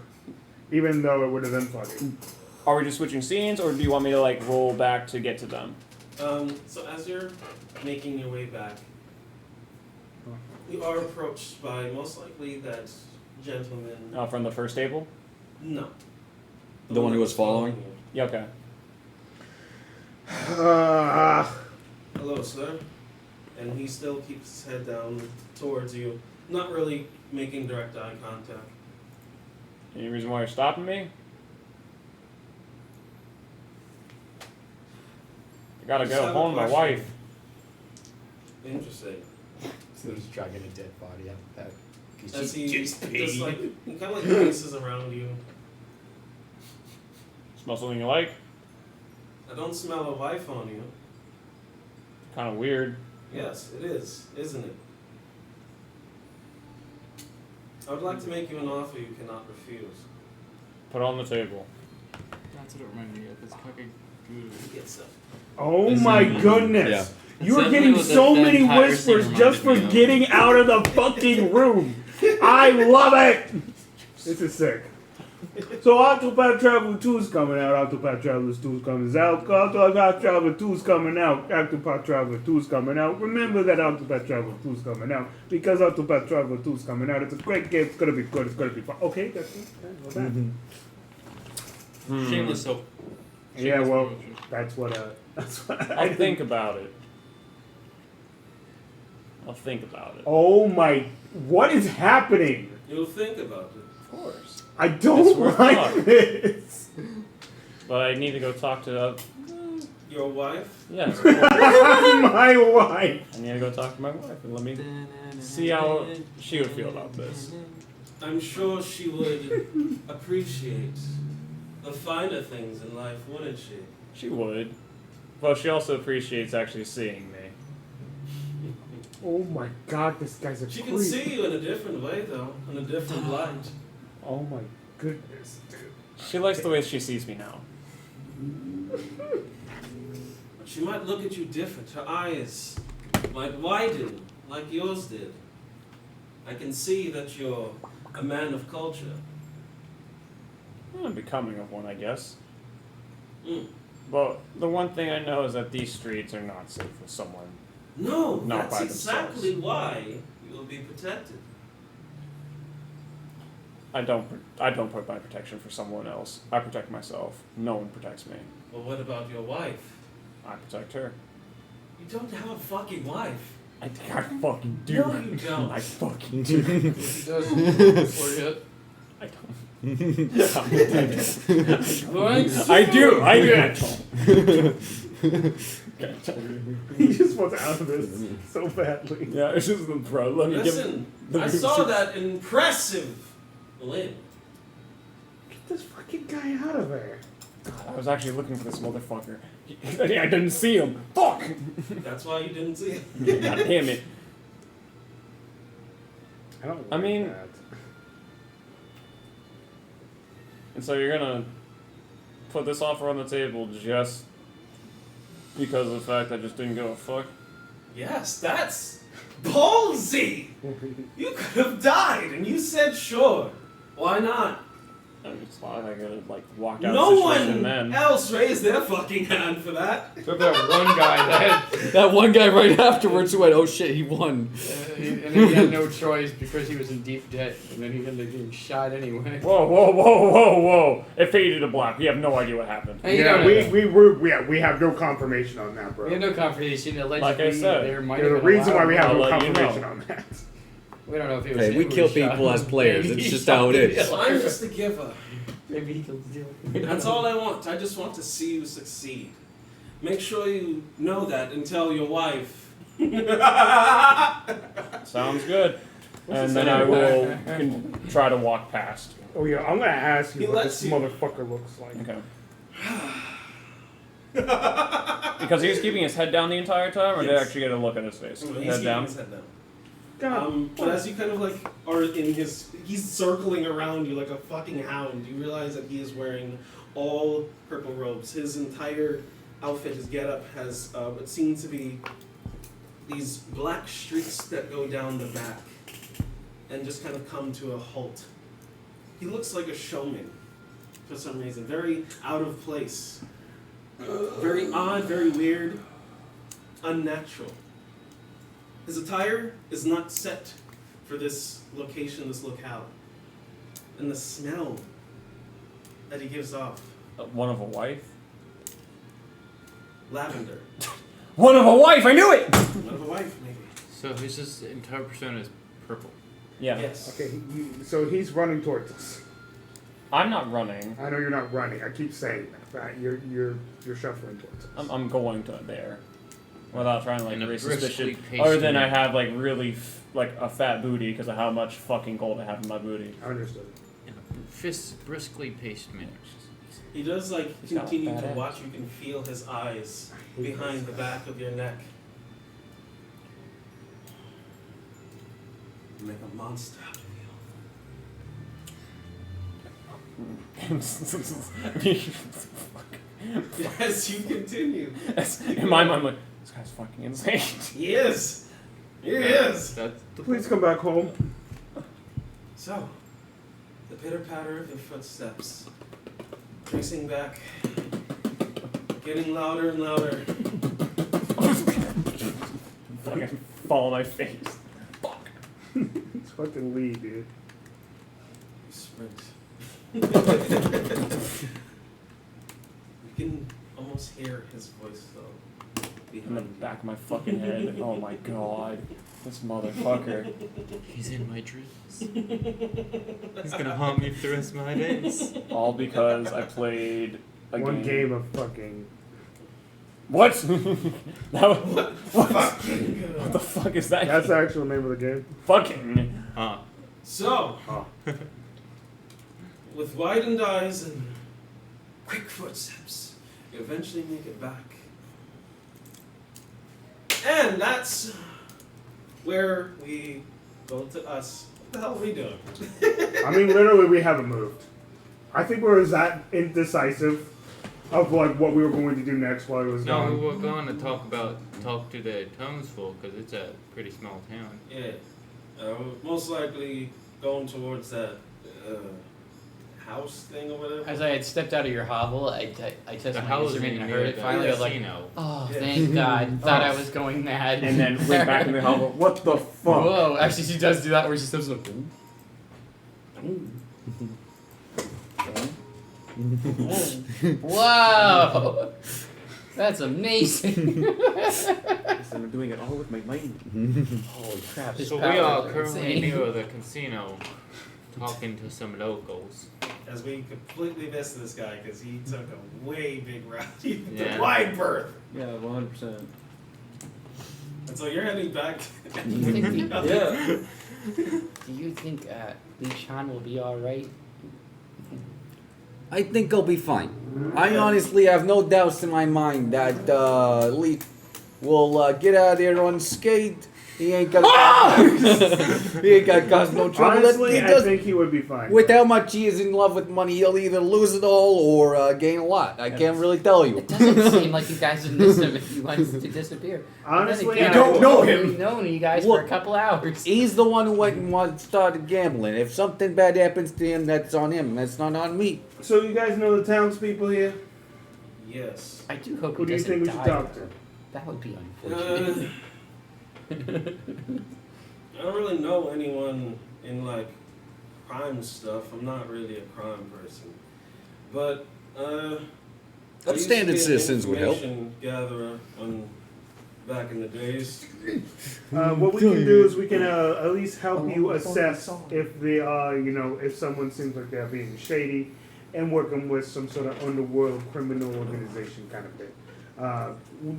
even though it would have been funny. Are we just switching scenes, or do you want me to like roll back to get to them? So as you're making your way back, you are approached by most likely that gentleman. From the first table? No. The one who was following? you. Yeah, okay. Hello, sir. And he still keeps his head down towards you, not really making direct eye contact. Any reason why you're stopping me? I gotta Just go have a home to my question. wife. Interesting. So he's dragging a dead body out the back. As he just like he kind of like paces around you. Smell something you like? I don't smell a wife on you. Kind of weird. Yes, it is, isn't it? I would like to make you an offer you cannot refuse. Put it on the table. That's what it reminded me of. It's fucking good. He gets up. Oh This my is- goodness! You are Exactly getting what the so Ben many Patterson whispers just for reminded me of. getting out of the fucking room. I love it. This is sick. So Octopath Traveler 2 is coming out. Octopath Traveler 2 is coming out. Octopath Traveler 2 is coming out. Octopath Traveler 2 is coming out. Remember that Octopath Traveler 2 is coming out. Because Octopath Traveler 2 is coming out. It's a great game. It's gonna be good. It's gonna be fun. Okay, that's it. Well, that. Shameless soap. Yeah, well, that's what I'll think about it. I'll think about it. Oh my, what is happening? You'll think about it. Of course. I It's don't worth like thought. this. But I need to go talk to. Your wife? Yes. Of course. My wife. I need to go talk to my wife and let me see how she would feel about this. I'm sure she would appreciate the finer things in life, wouldn't she? She would. Well, she also appreciates actually seeing me. Oh my god, this guy's a She creep. can see you in a different way, though, in a different light. Oh my goodness, dude. She likes the way she sees me now. She might look at you different. Her eyes might widen like yours did. I can see that you're a man of culture. Becoming of one, I guess. Mm. But the one thing I know is that these streets are not safe with someone. No, Not that's by exactly themselves. why you will be protected. I don't provide protection for someone else. I protect myself. No one protects me. Well, what about your wife? I protect her. You don't have a fucking wife. I think I fucking do. No, you don't. I fucking do. He does. Or yet. I don't. I do. He just wants out of this so badly. Yeah, it's just bro. Let me Listen, give. I saw that impressive limb. Get this fucking guy out of there. I was actually looking for this motherfucker. I didn't see him. Fuck. That's why you didn't see it. God damn it. I don't. I like mean- that. And so you're gonna put this offer on the table just because of the fact I just didn't give a fuck? Yes, that's ballsy. You could have died, and you said sure. Why not? I mean, it's not like I could like walked out No of the situation one then. else raised their fucking hand for that. Except that one guy that That one guy right afterwards who went, oh shit, he won. and then he had no choice because he was in deep debt, and then he ended up getting shot anyway. Whoa. It faded to black. We have no idea what happened. Hey, you Yeah, know, we have no confirmation on that, bro. we had no confirmation. Allegedly, Like I said, there might There's have a been reason why we have I'll no let you confirmation know. on that. We don't know if he was. Hey, hit we or kill was shot. people as players. Maybe It's he just shot how it the is. deal. I'm just a giver. Maybe he killed the deal. That's all I want. I just want to see you succeed. Make sure you know that and tell your wife. Sounds good. What's And his then name? I will try to walk past. Oh yeah, I'm gonna ask He you what lets this you- motherfucker looks like. Okay. Because he was keeping his head down the entire time, or did I Yes. actually get a look at his face? He's Head keeping down. his head down. God. But as you kind of like are in he's circling around you like a fucking hound. You realize that he is wearing all purple robes. His entire outfit, his getup, has what seems to be these black streaks that go down the back and just kind of come to a halt. He looks like a showman for some reason, very out of place, very odd, very weird, unnatural. His attire is not set for this location, this locale. And the smell that he gives off, One of a wife? lavender. One of a wife! I knew it! One of a wife, maybe. So his entire persona is purple. Yeah. Yes. Okay, so he's running towards us. I'm not running. I know you're not running. I keep saying that. Right? You're shuffling towards us. I'm going to there. Without trying to In a raise briskly suspicion. paced Other than I manner. have really a fat booty because of how much fucking gold I have in my booty. I understood. In a briskly paced manner. He does He's got continue fat to ass. watch. You can feel his eyes behind the back of your neck. Make a monster out of you. As you continue. In my mind, I'm like, this guy's fucking insane. He is. He is. That's the Please come back home. So, the pitter patter of your footsteps, tracing back, getting louder and louder. Fucking fall on my face. Fuck. It's fucking Lee, dude. You sprint. You can almost hear his voice though. In the Behind you. back of my fucking head. Oh my god. This motherfucker. He's in my dreams. He's gonna haunt me for the rest of my days. All because I played a One game of fucking. What? What the fuck is that? That's the actual name of the game. Fucking. So, Oh. with widened eyes and quick footsteps, you eventually make it back. And that's where we go to us. What the hell are we doing? I mean, literally, we haven't moved. I think we were that indecisive of like what we were going to do next while it was No, we gone. were going to talk to the townsfolk because it's a pretty small town. Yeah, we're most likely going towards that house thing or whatever. As I had stepped out of your hovel, I tested The my house instrument in and I near heard it the finally. I was like, casino. oh, Yeah. thank God. Thought I was going mad. And then went back in the hovel. What the fuck? Whoa, actually she does do that where she steps like, whoa! That's amazing. I'm doing it all with my mind. Holy crap, his So we powers are are currently insane. near the casino talking to some locals. As we completely missed this guy because he took a way big route. He took Yeah. a wide berth. Yeah, 100%. And so you're heading back. Do you think, Yeah. do you think Lee Chan will be alright? I think I'll be fine. I honestly have no doubts in my mind that Lee will get out of there unscathed. He ain't gonna he ain't gonna cause no trouble. Honestly, He I does- think he would be fine. with how much he is in love with money, he'll either lose it all or gain a lot. I can't really tell you. It doesn't seem like you guys would miss him if he wants to disappear. Honestly, Then I again, don't I've know only him. known you guys Look, for a couple hours. He's the one who went and started gambling. If something bad happens to him, that's on him. That's not on me. So you guys know the townspeople here? Yes. I do hope Who he do you doesn't think we should die. talk to? That would be unfortunate. I don't really know anyone in like crime stuff. I'm not really a crime person, but I used to Upstanding be an citizens would help. information gatherer back in the days. What we can do is we can at least help you assess if they are, if someone seems like they're being shady and working with some sort of underworld criminal organization kind of thing.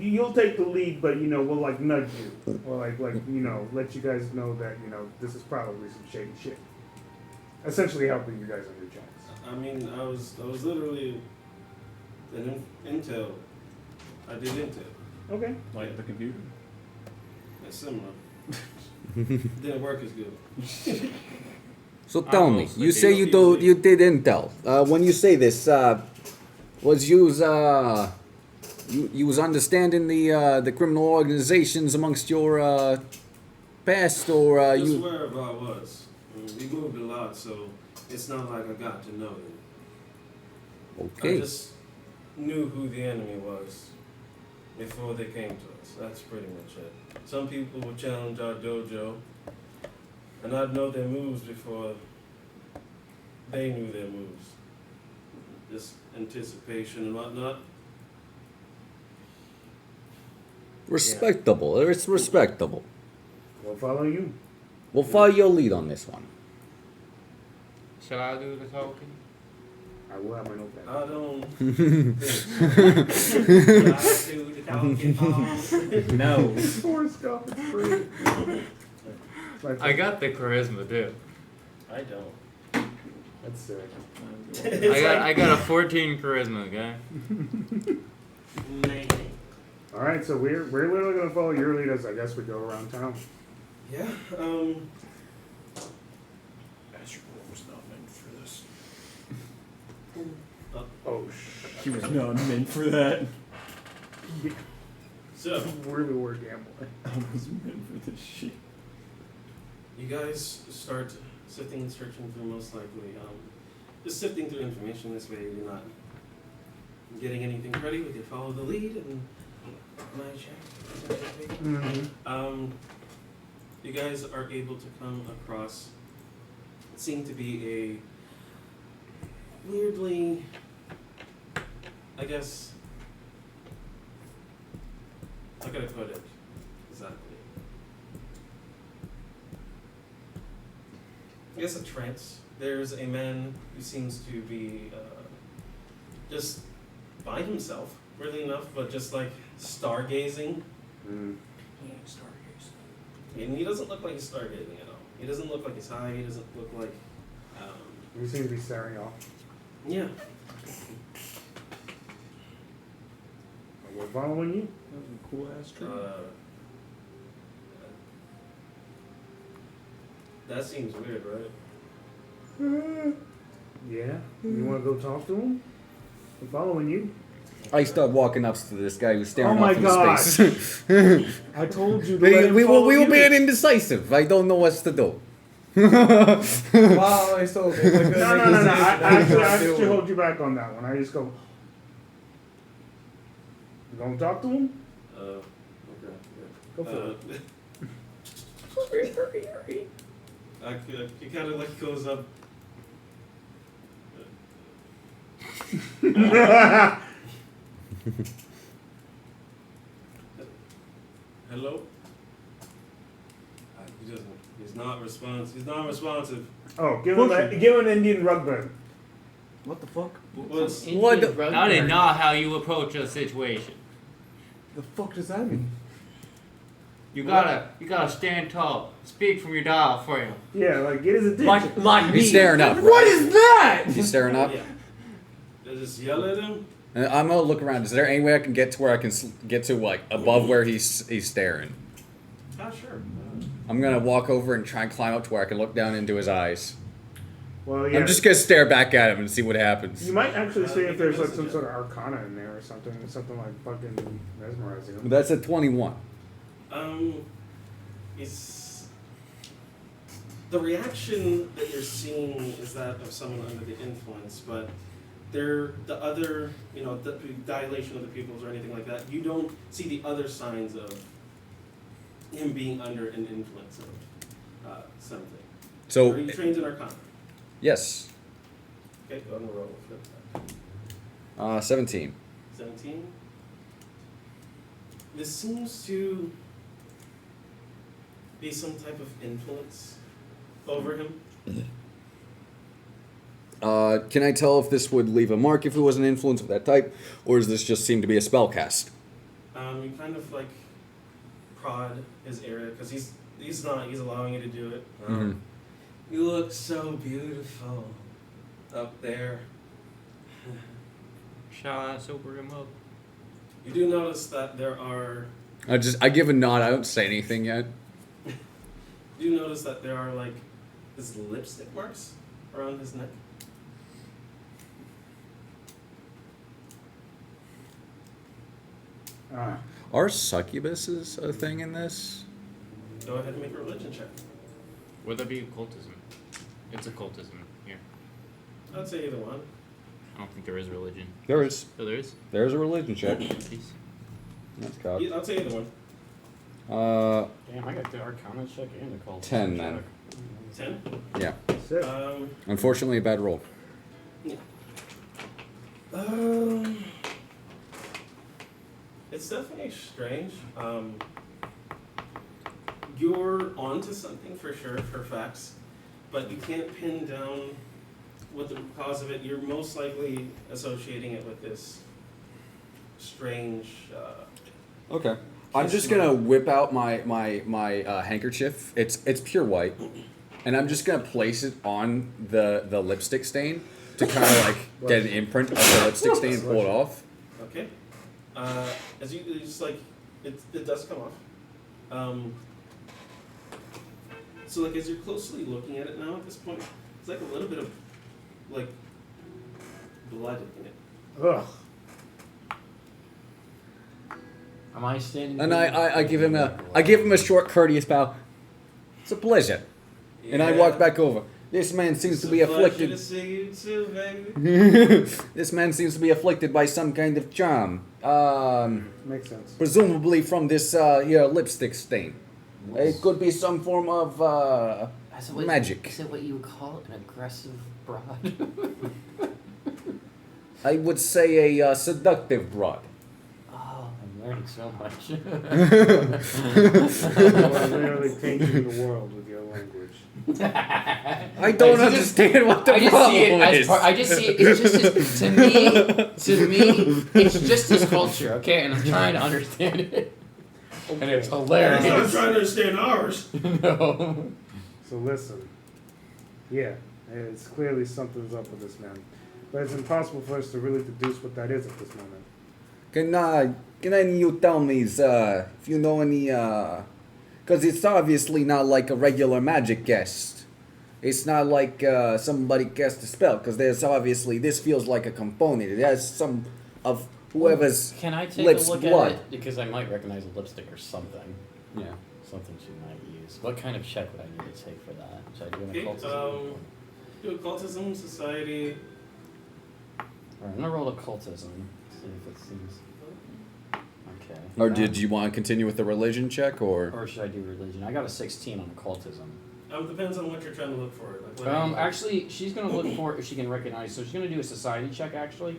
You'll take the lead, but we'll like nudge you or like let you guys know that this is probably some shady shit. Essentially helping you guys on your jobs. I mean, I was literally an intel. I did intel. Okay. Like the computer. It's similar. Didn't work as good. So tell me, Almost, you like say they you don't do you did intel. When you say this, was you was understanding the criminal organizations amongst your past, or Just you? wherever I was. We moved a lot, so it's not like I got to know them. I Okay. just knew who the enemy was before they came to us. That's pretty much it. Some people would challenge our dojo, and I'd know their moves before they knew their moves. Just anticipation and whatnot. Respectable. It's respectable. We'll follow you. We'll follow your lead on this one. Shall I do the talking? I will have my notepad. I don't think No. Forrest Gump is free. I got the charisma too. I don't. That's sick. I got a 14 charisma, okay? All right, so we're literally gonna follow your lead as I guess we go around town. Yeah, Astronaut was not meant for this. Oh He was not meant for that. so really were gambling. I was meant for this shit. you guys start sifting and searching through most likely, just sifting through information this way you're not getting anything ready, we can follow the lead and my check. Mm-hmm. You guys are able to come across what seemed to be a weirdly, I guess, how could I put it exactly? I guess a trance. There's a man who seems to be just by himself, really enough, but just like stargazing. Mm. And he doesn't look like he's stargazing at all. He doesn't look like he's high. He doesn't look like, You seem to be staring off. yeah. We're following you. That was a cool ass tree. That seems weird, right? Yeah. You want to go talk to him? We're following you. I start walking up to this guy who's staring Oh my off into God. space. I told you to let him we follow were you. being indecisive. I don't know what to do. Wow, I still think we're No. I actually hold you back on that one. I just go. You gonna talk to him? Okay. Go for it. Hurry. He kind of like goes up. Hello? He doesn't. He's not responsive. He's not responsive. Oh, give him an Indian rugby. What the fuck? What's What the- That is not how you approach a situation. The fuck does that mean? You gotta stand tall. Speak from your diaphragm. Yeah, like get his attention. Like He's staring up. What is that? He's staring up. Yeah. They just yell at him. And I'm gonna look around. Is there any way I can get to where I can get to like above where he's staring? Sure. I'm gonna walk over and try and climb up to where I can look down into his eyes. Well, yeah. I'm just gonna stare back at him and see what happens. You might actually see if there's like some sort of arcana in there or something like fucking mesmerizing him. That's a 21. It's the reaction that you're seeing is that of someone under the influence, but the other, the dilation of the pupils or anything like that. You don't see the other signs of him being under an influence of something. Are So you trained in Arcana? yes, Okay, go on the roll. Flip that. 17. 17. This seems to be some type of influence over him. Can I tell if this would leave a mark if it was an influence of that type, or does this just seem to be a spell cast? You kind of like prod his area because he's allowing you to do it. Mhm. You look so beautiful up there. Shall I sober him up? You do notice that there are I give a nod. I don't say anything yet. Do you notice that there are like his lipstick marks around his neck? Are succubuses a thing in this? Go ahead and make a religion check. Would that be occultism? It's occultism here. I'd say either one. I don't think there is religion. There is. Oh, there is? There's a religion check. Please. That's God. Yeah, I'll say either one. Damn, I got the Arcana check and the cult. 10 then. 10? Yeah. Sick. Unfortunately, a bad roll. It's definitely strange. You're onto something for sure, for facts, but you can't pin down what the cause of it. You're most likely associating it with this strange. Okay. I'm just gonna whip out my handkerchief. It's pure white, and I'm just gonna place it on the lipstick stain to kind of like get an imprint of the lipstick stain and pull it off. Okay. As you just like it does come off. So like as you're closely looking at it now at this point, it's like a little bit of like blood in it. Ugh. Am I standing? And I give him a short courteous bow. It's a pleasure. And I walk back over. This man seems to be afflicted. To see you too, baby. This man seems to be afflicted by some kind of charm. Makes sense. Presumably from this here lipstick stain. It could be some form of magic. Is it what you would call an aggressive broad? I would say a seductive broad. Oh, I'm learning so much. You are literally changing the world with your language. I don't understand what the I just problem see it as is. I just see it. It's just to me, it's just his culture, okay? And I'm trying to understand it, and it's I'm hilarious. trying to understand ours. No. So listen. Yeah, it's clearly something's up with this man. But it's impossible for us to really deduce what that is at this moment. Can you tell me, if you know any, because it's obviously not like a regular magic cast. It's not like somebody cast a spell, because there's obviously, this feels like a component. It has some of whoever's Can I take lips a look blood. at it? Because I might recognize a lipstick or something. Yeah. Something she might use. What kind of check would I need to take for that? Should I do an Okay, occultism? do occultism, society. Alright, I'm gonna roll occultism. See if it seems. Okay. Or did you want to continue with the religion check, or? Or should I do religion? I got a 16 on occultism. Depends on what you're trying to look for. Like what Actually, she's gonna look for if she can recognize. So she's gonna do a society check actually,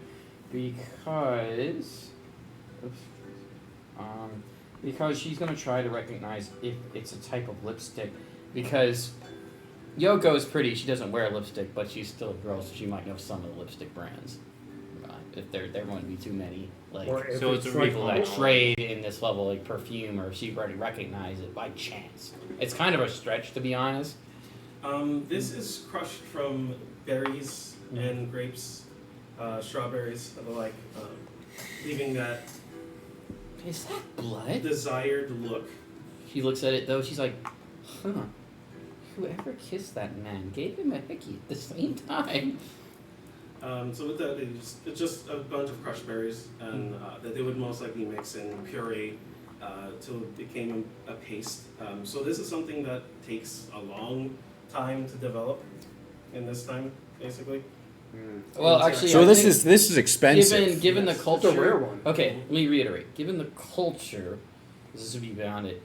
because, because she's gonna try to recognize if it's a type of lipstick. Because Yoko is pretty. She doesn't wear lipstick, but she's still a girl, so she might know some of the lipstick brands. If there won't be too many, like Or if So it's a people that ritual. trade in this level, like perfume, or if she already recognized it by chance. It's kind of a stretch, to be honest. This is crushed from berries and grapes, strawberries, and the like, leaving that Is that blood? desired look. She looks at it though. She's like, huh. Whoever kissed that man gave him a hickey at the same time. So with that, it's just a bunch of crushed berries, and that they would most likely mix in puree till it became a paste. So this is something that takes a long time to develop in this time, basically. Well, actually, So I this think is expensive. given the Yes, culture. it's a rare one. Okay, let me reiterate. Given the culture, this would be beyond it.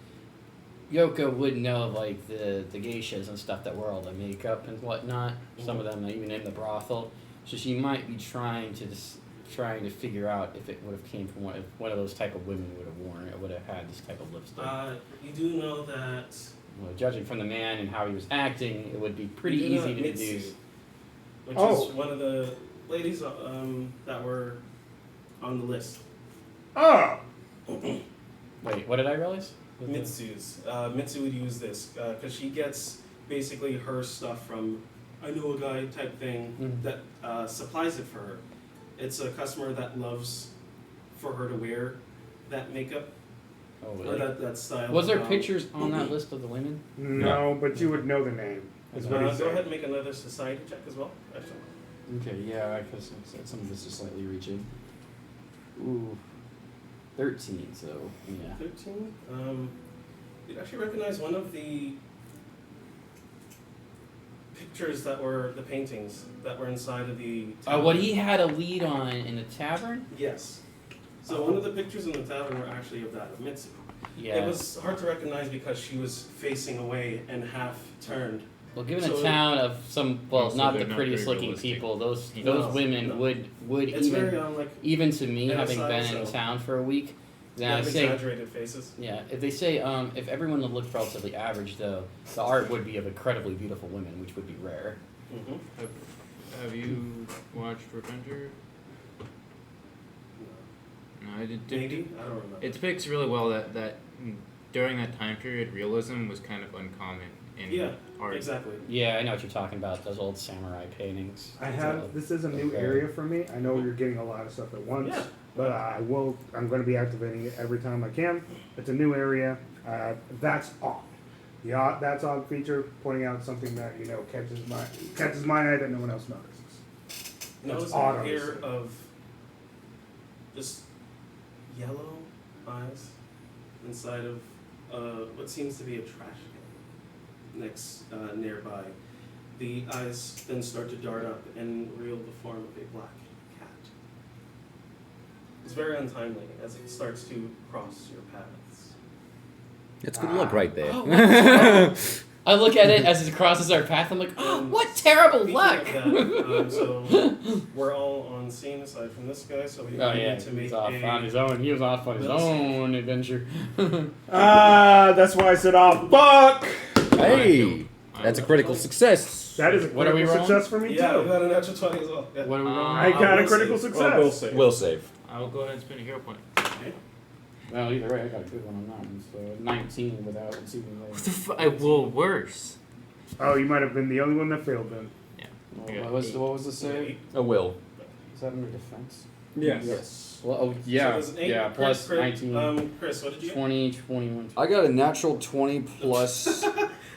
Yoko would know of like the geishas and stuff that wear all the makeup and whatnot. Some of them even in the brothel. So she might be trying to figure out if it would have came from one of those type of women would have worn it, would have had this type of lipstick. You do know that. Well, judging from the man and how he was acting, it would be pretty you do know easy to Mitsu, deduce. which Oh. is one of the ladies that were on the list. Oh! Wait, what did I realize? Mitsu's. Mitsu would use this because she gets basically her stuff from I know a guy type thing that supplies it for her. It's a customer that loves for her to wear that makeup. Oh, or really? that style. Was there of, pictures on that list of the women? No, but you would know the name. Is what he Go said. ahead and make another society check as well. Actually. Okay, yeah, because some of this is slightly reaching. Ooh, 13. So yeah. 13. You'd actually recognize one of the pictures that were the paintings that were inside of the. What he had a lead on in the tavern? Yes. So one of the pictures in the tavern were actually of that of Mitsu. Yeah. It was hard to recognize because she was facing away and half turned. Well, given So a town of some, well, Also, not they're the not prettiest very looking realistic. people, those No, women no. would It's even very like even to me, Yeah, having so- been in so- town for a week. they Now, have say, exaggerated faces. yeah, if they say if everyone looked relatively average, though, the art would be of incredibly beautiful women, which would be rare. Mm-hmm. Have you watched Revenger? No, I did. Maybe I don't remember. It depicts really well that during that time period, realism was kind of uncommon in Yeah, art. exactly. Yeah, I know what you're talking about. Those old samurai paintings. I have. This is a new Okay. area for me. I know you're getting a lot of stuff at once, Yeah. but I'm going to be activating it every time I can. It's a new area. That's odd. The odd. That's odd feature, pointing out something that catches my eye that no one else notices. Notice odd a on pair this. of just yellow eyes inside of what seems to be a trash can next nearby. The eyes then start to dart up and reveal the form of a black cat. It's very untimely as it starts to cross your paths. It's good luck right there. Oh, I look at it as it crosses our path. I'm like, oh, what terrible Speaking luck! of that, so we're all on scene aside from this guy, so we Oh need yeah, to he make was off on a his own. He was off on his Will save. own adventure. That's why I said, "Oh, fuck!" Hey, that's a critical success. That is a What are we critical rolling? success for me Yeah, we too. got a natural 20 as well. Yeah. What are we rolling? I got a will critical save. success. Will save. Will save. I will go ahead and spend a hero point. Well, either way, I got a good one on that one. So 19 without receiving What those. the well, worse. Oh, you might have been the only one that failed then. Well, what was the save? A will. Is that under defense? Yes. Well, oh yeah, So there's an 8 yeah. Plus crit, 19, Chris, what did you get? 20, 21. I got a natural 20 plus.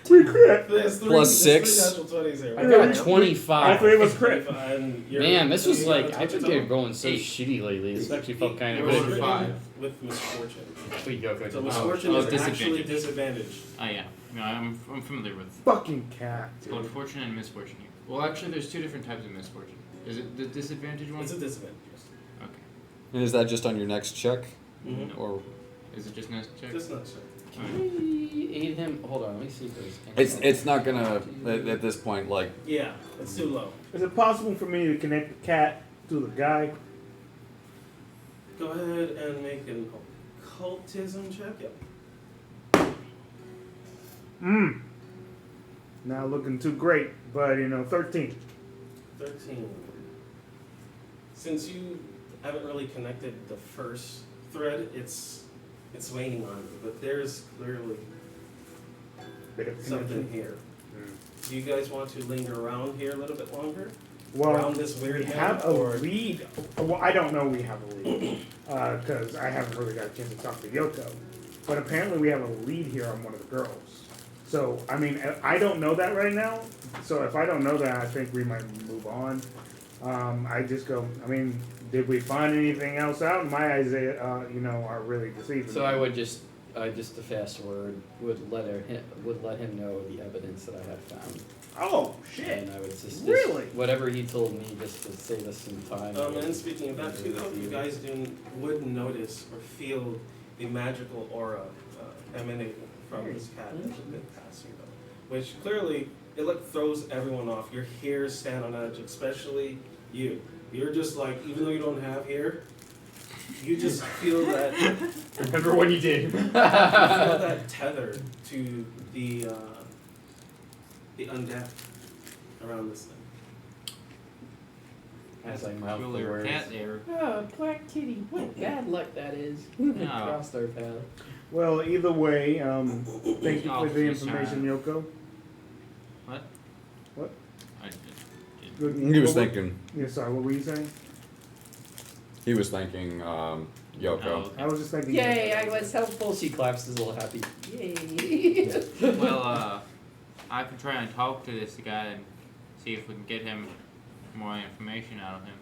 We crit. There's three, Plus there's 6. three natural 20s here. I got All 25. three of us crit. And you're- Man, this was you like got a I've been total? getting rolling so 8. shitty lately. It's actually felt kind of You're good. stricken 5. with misfortune. Sweet Yoko. So misfortune oh, is actually disadvantage. disadvantage. Oh yeah, no, I'm familiar with. Fucking cat. It's called fortune and misfortune here. Well, actually, there's two different types of misfortune. Is it the disadvantage one? It's a disadvantage. Okay. And is that just on your next check? Mm-hmm. Or Is it just next check? Just not sure. Aid him. Hold on, let me see if there's. it's not gonna at this point like Yeah, it's too low. Is it possible for me to connect the cat to the guy? Go ahead and make an occultism check. Yep. Not looking too great, but 13. 13. Since you haven't really connected the first thread, it's waning on you, but there's clearly Bit of something connection. here. Do you guys want to linger around here a little bit longer? Well, around this weird we man, have a or- lead. Well, I don't know we have a lead because I haven't really got a chance to talk to Yoko. But apparently we have a lead here on one of the girls. So, I mean, I don't know that right now. So if I don't know that, I think we might move on. I just go, I mean, did we find anything else out? My eyes, are really deceiving. So I would just to fast forward, would let him know the evidence that I had found. Oh, shit. And I would just Really? whatever he told me, just to save us some time. And speaking of that too, though, you guys would notice or feel the magical aura emanating from this cat as it been passing, though, which clearly it throws everyone off. Your hairs stand on edge, especially you. You're just like, even though you don't have hair, you just feel that. Remember when you did? You feel that tether to the undead around this thing. That's like mouth Well, the there words. cat there. Oh, black kitty! What bad luck that is. No. Crossed our path. Well, either way, thank you Oh, for the he's information, Yoko. What? What? I Good. he was what were- thinking. Yeah, sorry, what were you saying? He was thinking Yoko. I was just thinking. Yay, I was helpful. She claps this little happy. Yay. Well, I can try and talk to this guy and see if we can get him more information out of him.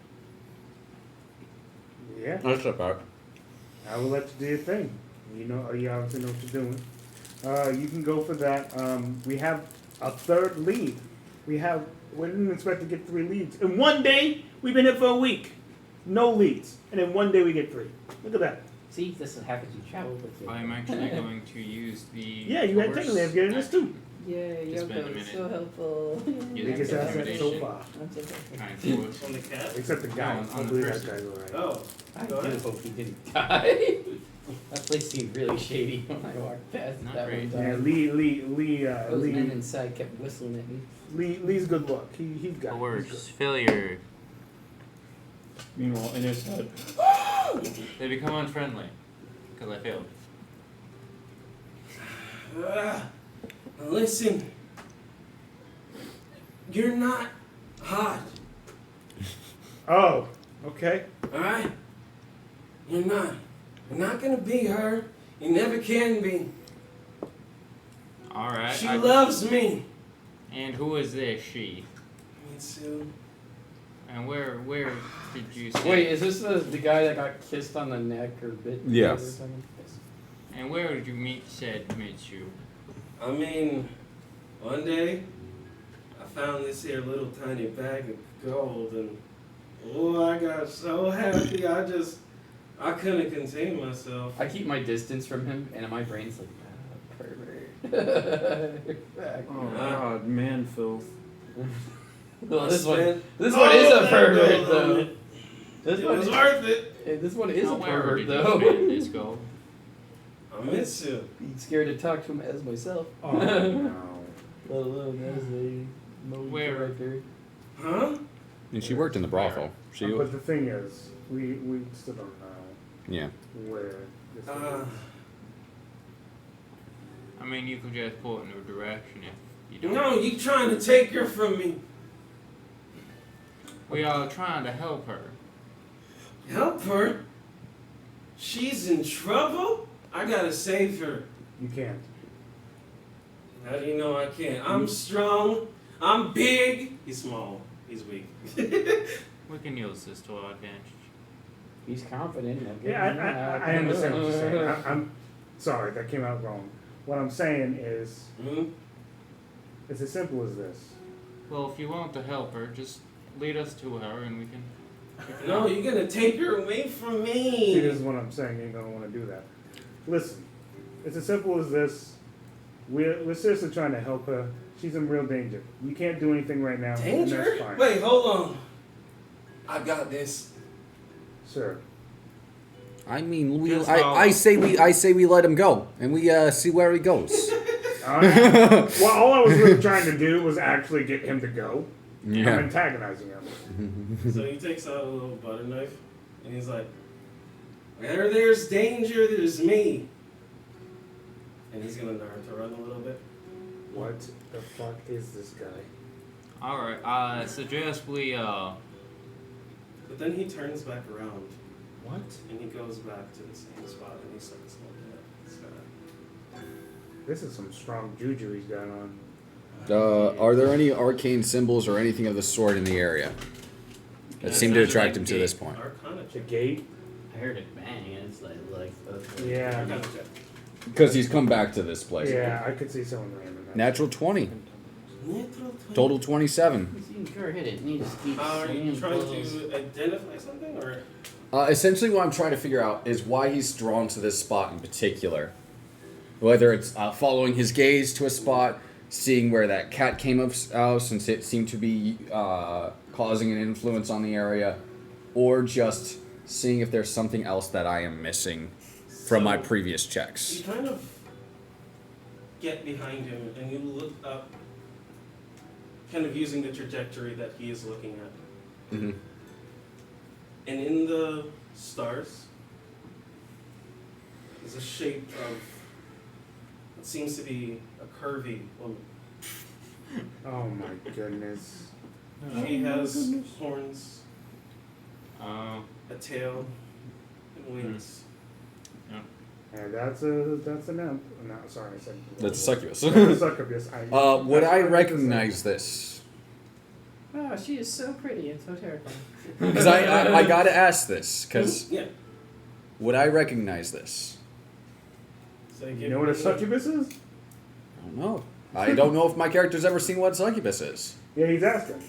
Yeah, That's about. I will let you do your thing. You obviously know what you're doing. You can go for that. We have a third lead. We didn't expect to get 3 leads. In one day, we've been here for a week. No leads. And in one day, we get 3. Look at that. See, this is happens you travel with your I'm actually going to use the. Yeah, you had technically have getting this too. Yay, Just spend a Yoko is minute. so helpful. Use Biggest the asset so intimidation. far. I'm so helpful. Kind of On the cat? Except the guy. No, on the Hopefully that person. guy's alright. Oh. I Go do ahead. hope he didn't die. That place seemed really shady when I walked past Not that great. one Yeah, time. Those men Lee, inside kept whistling at me. Lee's good luck. He's got it. He's Coerce. Failure. Meanwhile, in his head, They become unfriendly. Because I failed. Listen. You're not hot, Oh, okay. alright? You're not. You're not gonna be her. You never can be. Alright. She loves me. And who is this she? Me too. And where did you see? Wait, is this the guy that got kissed on the neck or bit? Yes. Or something? And where did you meet you? I mean, one day, I found this here little tiny bag of gold, and oh, I got so happy. I couldn't contain myself. I keep my distance from him, and my brain's like, pervert. oh god, man filth. Well, this one is Oh, a pervert, that gold on though. it. This It one was is, worth it. this one is a However, pervert, did though. you spend this gold? I miss you. Be scared to talk to him as myself. Oh no. Let alone as a mode Where? director. Huh? And she worked in the brothel. She. But the thing is, we still don't know Yeah. where this Uh, I mean, you could just point in a direction if you don't. no, you trying to take her from me. We are trying to help her. Help her? She's in trouble? I gotta save her. You can't. How do you know I can't? I'm strong. I'm big. He's small. He's weak. We can use this to our advantage. He's confident. Yeah, I understand what you're saying. I'm sorry, that came out wrong. What I'm saying is, Hmm? it's as simple as this. Well, if you want to help her, just lead us to her and we can. No, you're gonna take her away from See, this me. is what I'm saying. You ain't gonna want to do that. Listen, it's as simple as this. We're seriously trying to help her. She's in real danger. You can't do anything right now. And that's Danger? fine. Wait, hold on. I got this. Sir. I mean, Just follow. I say we let him go, and we see where he goes. Well, all I was really trying to do was actually get him to go. I'm Yeah. antagonizing him. So he takes out a little butter knife and he's like, where there's danger, there's me. And he's gonna learn to run a little bit. What the fuck is this guy? Alright, I suggest we, But then he turns back around What? and he goes back to the same spot and he starts looking at this guy. This is some strong juju he's got on. Are there any arcane symbols or anything of the sort in the area that seem to attract him to this point? Arcana The check. gate? I heard it bang, and it's like Yeah. Arcana check. Because he's come back to this place. Yeah, I could see someone random. Natural 20. Natural 20. Total 27. You can go hit it. Need to keep Are you swinging trying blows. to identify something or? Essentially, what I'm trying to figure out is why he's drawn to this spot in particular. Whether it's following his gaze to a spot, seeing where that cat came out since it seemed to be causing an influence on the area, or just seeing if there's something else that I am missing from my previous You checks. kind of get behind him and you look up, kind of using the trajectory that he is looking at. Mm-hmm. And in the stars is a shape of what seems to be a curvy woman. Oh my goodness. She has horns, oh, a tail, and wings. And that's an imp. No, sorry, I said. That's a succubus. That's a succubus. Would that's I what recognize this? Oh, she is so pretty and so terrifying. Because I gotta ask this. Because Yeah. would I recognize this? So You know what a succubus is? I don't know. I don't know if my character's ever seen what succubus is. Yeah, he's asking.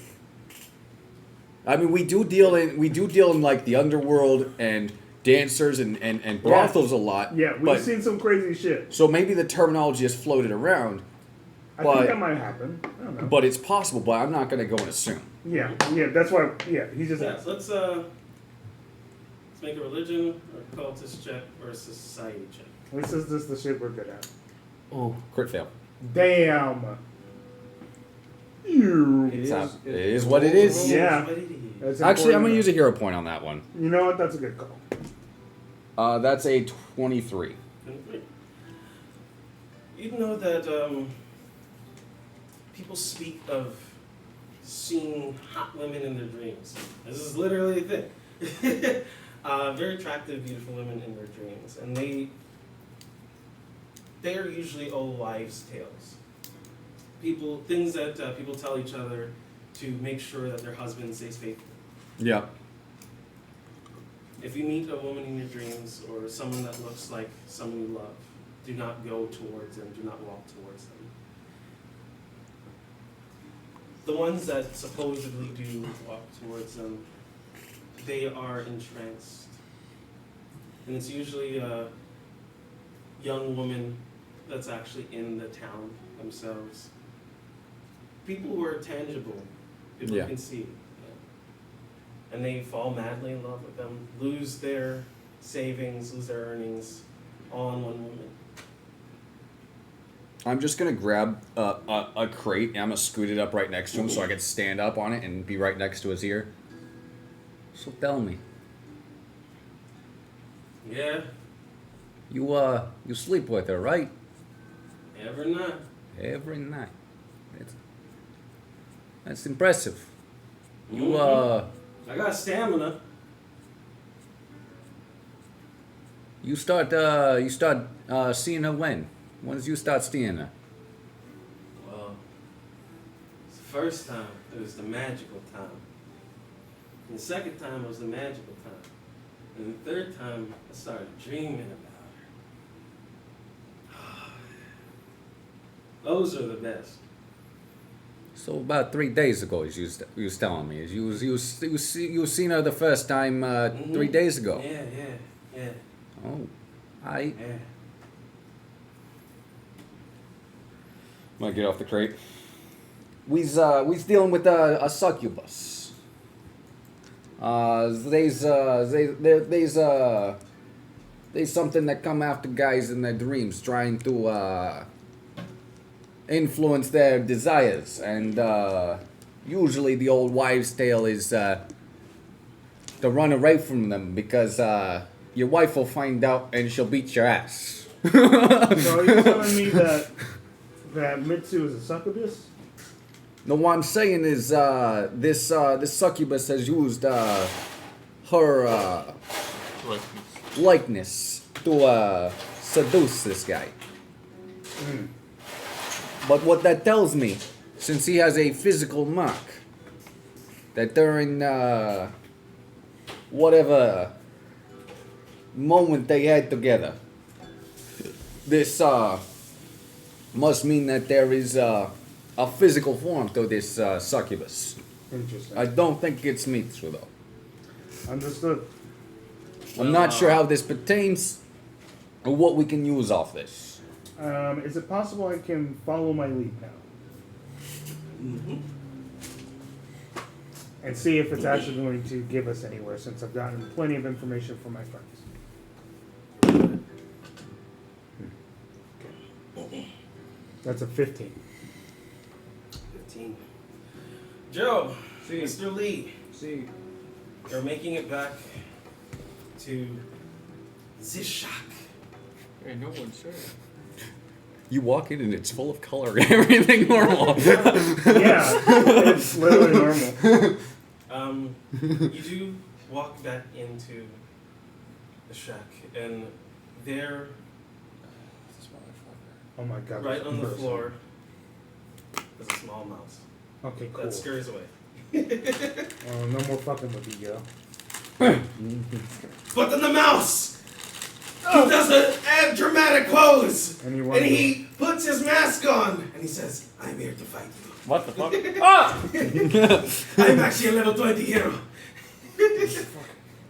I mean, we do deal in like the underworld and dancers and brothels a lot. Yeah, we've but, seen some crazy shit. so maybe the terminology has floated around, I but- think that might happen. I don't know. but it's possible. But I'm not gonna go and assume. Yeah, that's why. Yeah, he just Yeah, asked. so let's make a religion or cultist check versus society check. This is just the shit we're good at. Oh, crit fail. Damn. You. It is what it is. Yeah. What it is. That's Actually, I'm important. gonna use a hero point on that one. You know what? That's a good call. That's a 23. You know that people speak of seeing hot women in their dreams. This is literally a thing. Very attractive, beautiful women in their dreams, and they are usually old wives' tales. Things that people tell each other to make sure that their husband stays faithful. Yeah. If you meet a woman in your dreams or someone that looks like someone you love, do not go towards them, do not walk towards them. The ones that supposedly do walk towards them, they are entranced. And it's usually a young woman that's actually in the town themselves. People who are tangible, people Yeah. who can see. And they fall madly in love with them, lose their savings, lose their earnings, all on one woman. I'm just gonna grab a crate and I'm gonna scoot it up right next to him so I can stand up on it and be right next to his ear. So tell me, Yeah, you sleep with her, right? every night. Every night. That's impressive. You I got stamina. you start seeing her when? When did you start seeing her? Well, the first time, it was the magical time. And the second time was the magical time. And the third time, I started dreaming about her. Those are the best. So about 3 days ago, as you was telling me, as you seen her the first time 3 days ago. Yeah. Oh, Yeah. I'm gonna get off the crate. We's dealing with a succubus. There's something that come after guys in their dreams, trying to influence their desires, and usually the old wives' tale is to run away from them because your wife will find out and she'll beat your ass. So are you telling me that Mitsu is a succubus? No, what I'm saying is this succubus has used her likeness to seduce this guy. But what that tells me, since he has a physical mark, that during whatever moment they had together, this must mean that there is a physical form to this succubus. Interesting. I don't think it's Mitsu though. Understood. I'm not sure how this pertains or what we can use off this. Is it possible I can follow my lead now? And see if it's actually going to give us anywhere, since I've gotten plenty of information from my friends. That's a 15. 15. Joe, See. Mr. Lee, See. you're making it back to Zishak. Hey, no one said. You walk in and it's full of color and everything normal. Yeah, it's literally normal. You do walk back into the shack, and there, Oh my god. right this on the person. floor, is a small mouse Okay, cool. that scurries away. Oh, no more fucking with you, yo. But then the mouse, he does a dramatic pose, And and he puts his mask on, and he says, "I'm here to fight you. What the fuck? Ah! I'm actually a level 20 hero."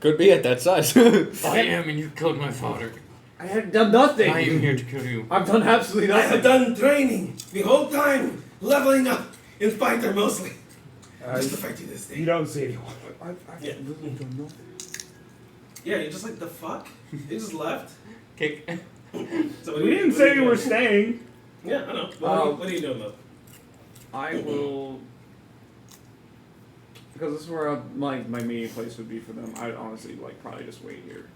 Could be at that size. I am, and you killed my father. I have done nothing. I am here to kill you. I've done absolutely I have nothing. done training the whole time, leveling up in fighter mostly, just to fight you this You day. don't see anyone. I've Yeah. literally done nothing. Yeah, you're just like, the fuck? You just left? Kick. So what We are didn't what say are you were doing? staying. Yeah, I know. What are you doing though? I will. Because this is where my meeting place would be for them. I'd honestly probably just wait here.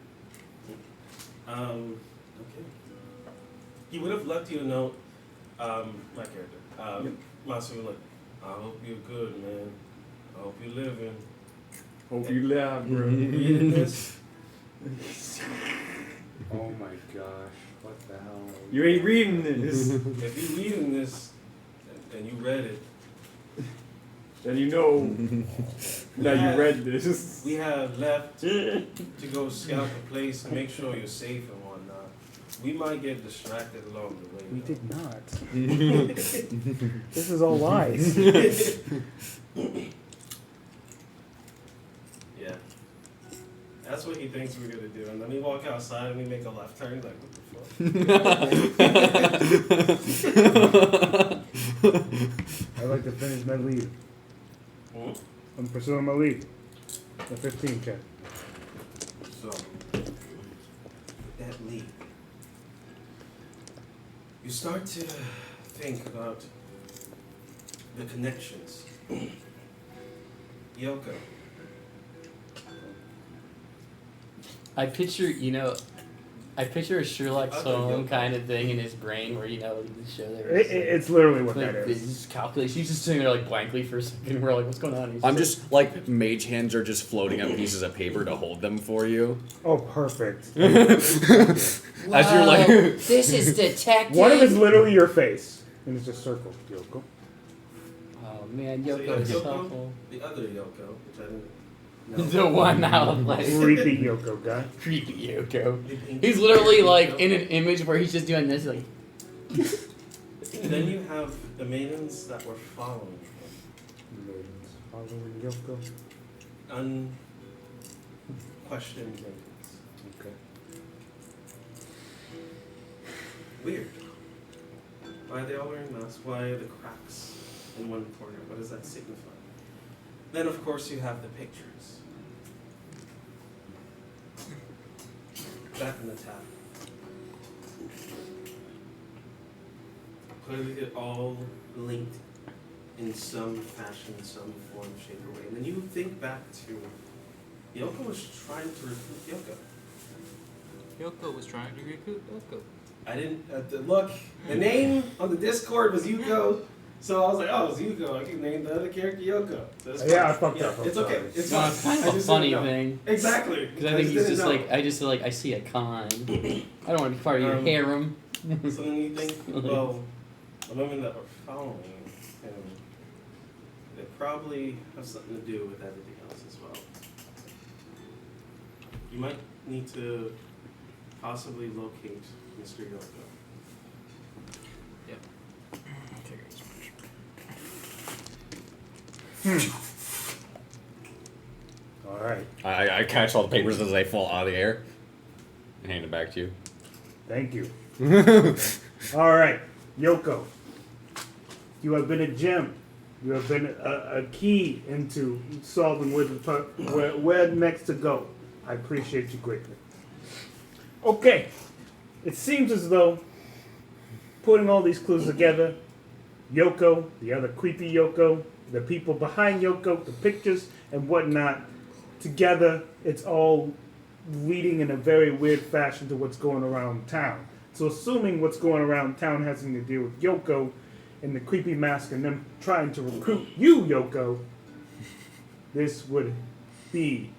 Okay. He would have left you a note, my character. Masumura, I hope you're good, man. I hope you're living. Hope you laugh, bro. Reading this? Oh my gosh. What the hell? You ain't reading this. If you're reading this, and you read it, Then you know that you read this. we have left to go scout the place and make sure you're safe and whatnot. We might get distracted along the way. We though. did not. This is all lies. Yeah. That's what he thinks we're gonna do. And then we walk outside and we make a left turn, like, what the fuck? I like to finish my lead. I'm pursuing my lead. The 15 check. So, with that lead, you start to think about the connections. Yuko. I picture, a Sherlock Okay, Holmes yeah. kind of thing in his brain where, the show there. It's literally what like, that is. This calculation. He's just sitting there like blankly for a second. We're like, what's going on? He's I'm just like mage hands are just floating on pieces of paper to hold them for you. Oh, perfect. As you're like, This is detective. One of them is literally your face. And it's just circled, Yoko. Oh man, So you Yoko have is Yoko, awful. the other Yoko, which I didn't know. The one out of like Creepy Yoko guy. creepy Yoko. The pink He's literally like Yoko. in an image where he's just doing this, like. And then you have the maidens that were following him. Maidens following Yoko. Unquestioned maidens. Okay. Weird. Why are they all wearing masks? Why are the cracks in one corner? What does that signify? Then, of course, you have the pictures. Back in the tap. Clearly, they're all linked in some fashion, some form, shape, or way. And then you think back to Yoko was trying to recruit Yoko. Yoko was trying to recruit Yoko. I didn't look. The name on the Discord was Yuko, so I was like, "Oh, it's Yuko. I can name the other character Yoko." So it's Yeah, fine. I fucked up. It's okay. It's No, fine. it's kind I of a just funny didn't know. thing. Exactly. Because I think he's didn't just know. like, I see a con. I don't want to be part of your harem. So then you think, well, the women that were following him, they probably have something to do with everything else as well. You might need to possibly locate Mr. Yoko. Alright. I catch all the papers as they fall out of the air and hand it back to you. Thank you. Alright. Yoko. You have been a gem. You have been a key into solving where next to go. I appreciate you greatly. Okay. It seems as though putting all these clues together, Yoko, the other creepy Yoko, the people behind Yoko, the pictures and whatnot, together, it's all leading in a very weird fashion to what's going around town. So assuming what's going around town has something to do with Yoko and the creepy mask and them trying to recruit you, Yoko, this would be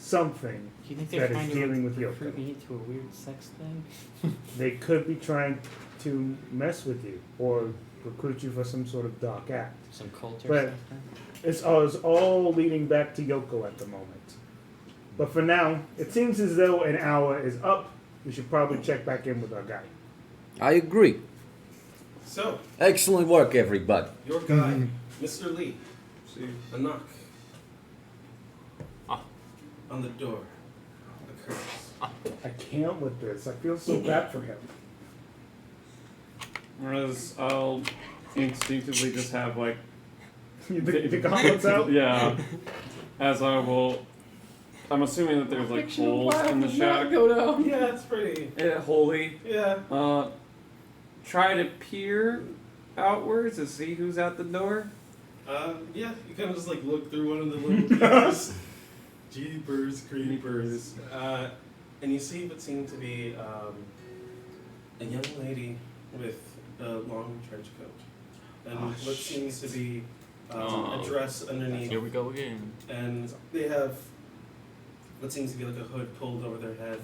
something Do you think that they're is trying to dealing with recruit Yoko. me into a weird sex thing? They could be trying to mess with you or recruit you for some sort of dark act. Some cult or But something? it's all leading back to Yoko at the moment. But for now, it seems as though an hour is up. We should probably check back in with our guy. I agree. So, Excellent work, everybody. your guy, Mr. Lee, a knock on the door occurs. I can't with this. I feel so bad for him. Whereas I'll instinctively just have like The gauntlets out? Yeah. As I will, I'm assuming that there's like holes in the shadow. Go down. Yeah, it's pretty. Holy. Yeah. Try to peer outwards to see who's at the door. Yeah, you kind of just like look through one of the little doors. Jeepers creepers. And you see what seemed to be a young lady with a long trench coat. And what seems to be a dress underneath. Here we go again. And they have what seems to be like a hood pulled over their head.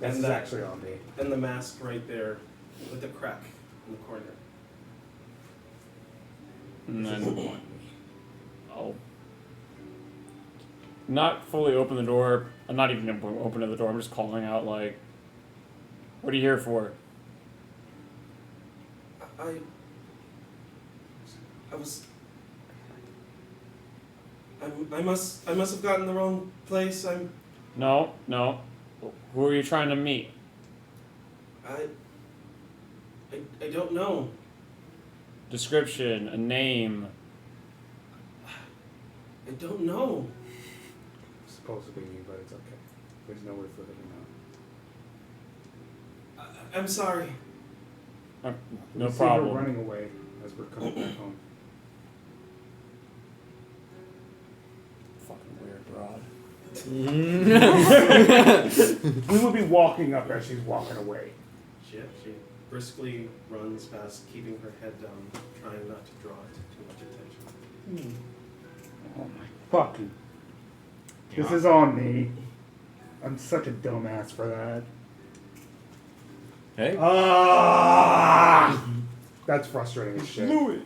This and is actually on me. And the mask right there with the crack in the corner. And then I'll not fully open the door. I'm not even gonna open the door. I'm just calling out like, "What are you here for?" I must have gotten the wrong place. No. Who are you trying to meet? I don't know. Description, a name. I don't know. It's supposed to be me, but it's okay. There's no way for them to know. I'm sorry. No We see problem. her running away as we're coming back home. Fucking weird rod. We will be walking up as she's walking away. She briskly runs past, keeping her head down, trying not to draw too much attention. Oh my fucking. This is on me. I'm such a dumbass for that. Hey. That's frustrating as shit. Blew it.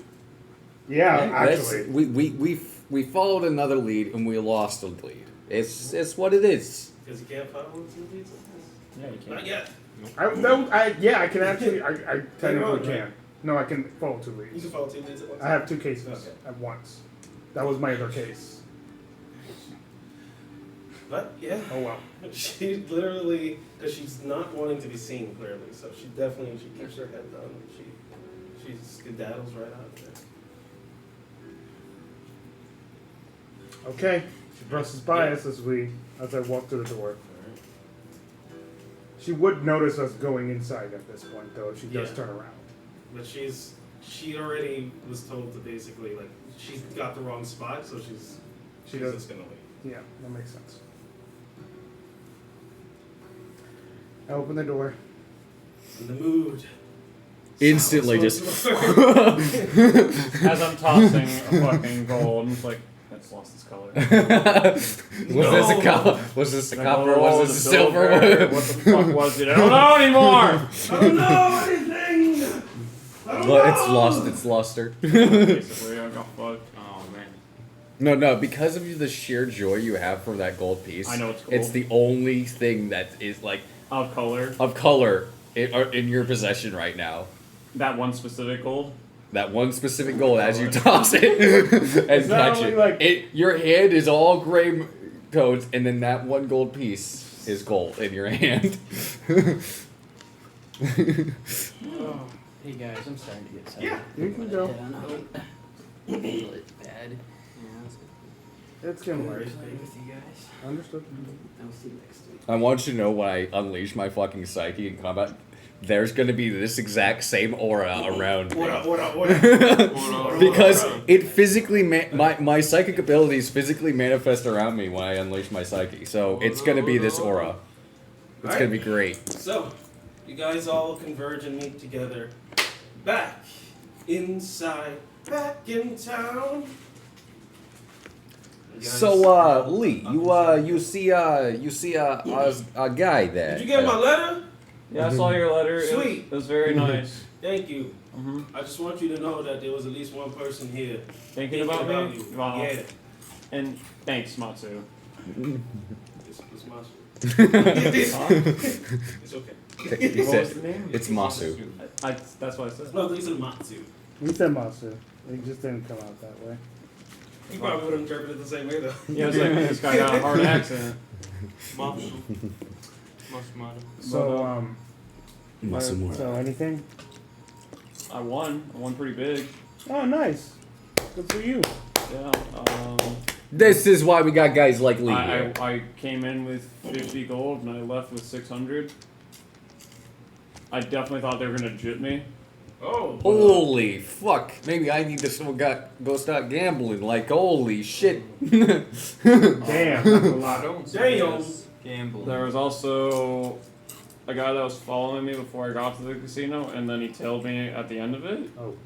Yeah, That's- actually. we followed another lead and we lost a lead. It's what it is. Because you can't follow two leads? Yeah, you can. Not yet. I can actually. I technically wrong, can. right? No, I can follow two You leads. can follow two leads at once. I have two cases Okay. at once. That was my other case. But yeah, Oh well. she literally, because she's not wanting to be seen clearly, so she keeps her head down and she skedaddles right out of there. Okay. She brushes by us as I walk to the door. She would notice us going inside at this point, though, if she does Yeah. turn around. But she already was told to basically like she's got the wrong spot, so she's does. just gonna leave. Yeah, that makes sense. I open the door. In the mood. Instantly Sounds just. As I'm tossing a fucking gold, I'm just like, that's lost its color. Was this a copper? Was this a silver? What the fuck was it? I don't know anymore! I don't know anything. I don't Well, know. it's lost its luster. Basically, I got fucked. Oh man. No, because of the sheer joy you have for that gold piece. I know it's cool. It's the only thing that is like Of color. of color in your possession right now. That one specific gold. That one specific gold as you toss it and that catch only, it. like- Your hand is all gray codes, and then that one gold piece is gold in your hand. Hey guys, I'm starting to get tired. Yeah, you can go. I feel it bad. It's getting I'll late. play with you guys. Understood. I'll see you next week. I want you to know when I unleash my fucking psyche in combat, there's gonna be this exact same aura around me. Because it physically, my psychic abilities physically manifest around me when I unleash my psyche. So it's gonna be this aura. It's gonna be great. So, you guys all converge and meet together. Back inside, back in town. So, Lee, you see a guy there. Did you get my letter? Yeah, I saw your letter. Sweet. It was very nice. Thank you. Mm-hmm. I just want you to know that there was at least one person here Thinking about me? you. Wow. Yeah. And thanks, Matsu. It's my shit. Huh? It's okay. He What was said, the name? it's Masu. That's what I said. No, these are Matsu. We said Masu. It just didn't come out that way. You probably would have interpreted it the same way though. Yeah, it's like this guy got a hard accent. Matsu. So, Masumura. so anything? I won pretty big. Oh, nice. Good for you. Yeah. This is why we got guys like Lee here. I came in with 50 gold and I left with 600. I definitely thought they were gonna jit me. Oh. Holy fuck. Maybe I need to go start gambling. Like, holy shit. Damn, that's a lot. Don't Damn. gamble. There was also a guy that was following me before I got to the casino, and then he tailed me at the end of it. Oh,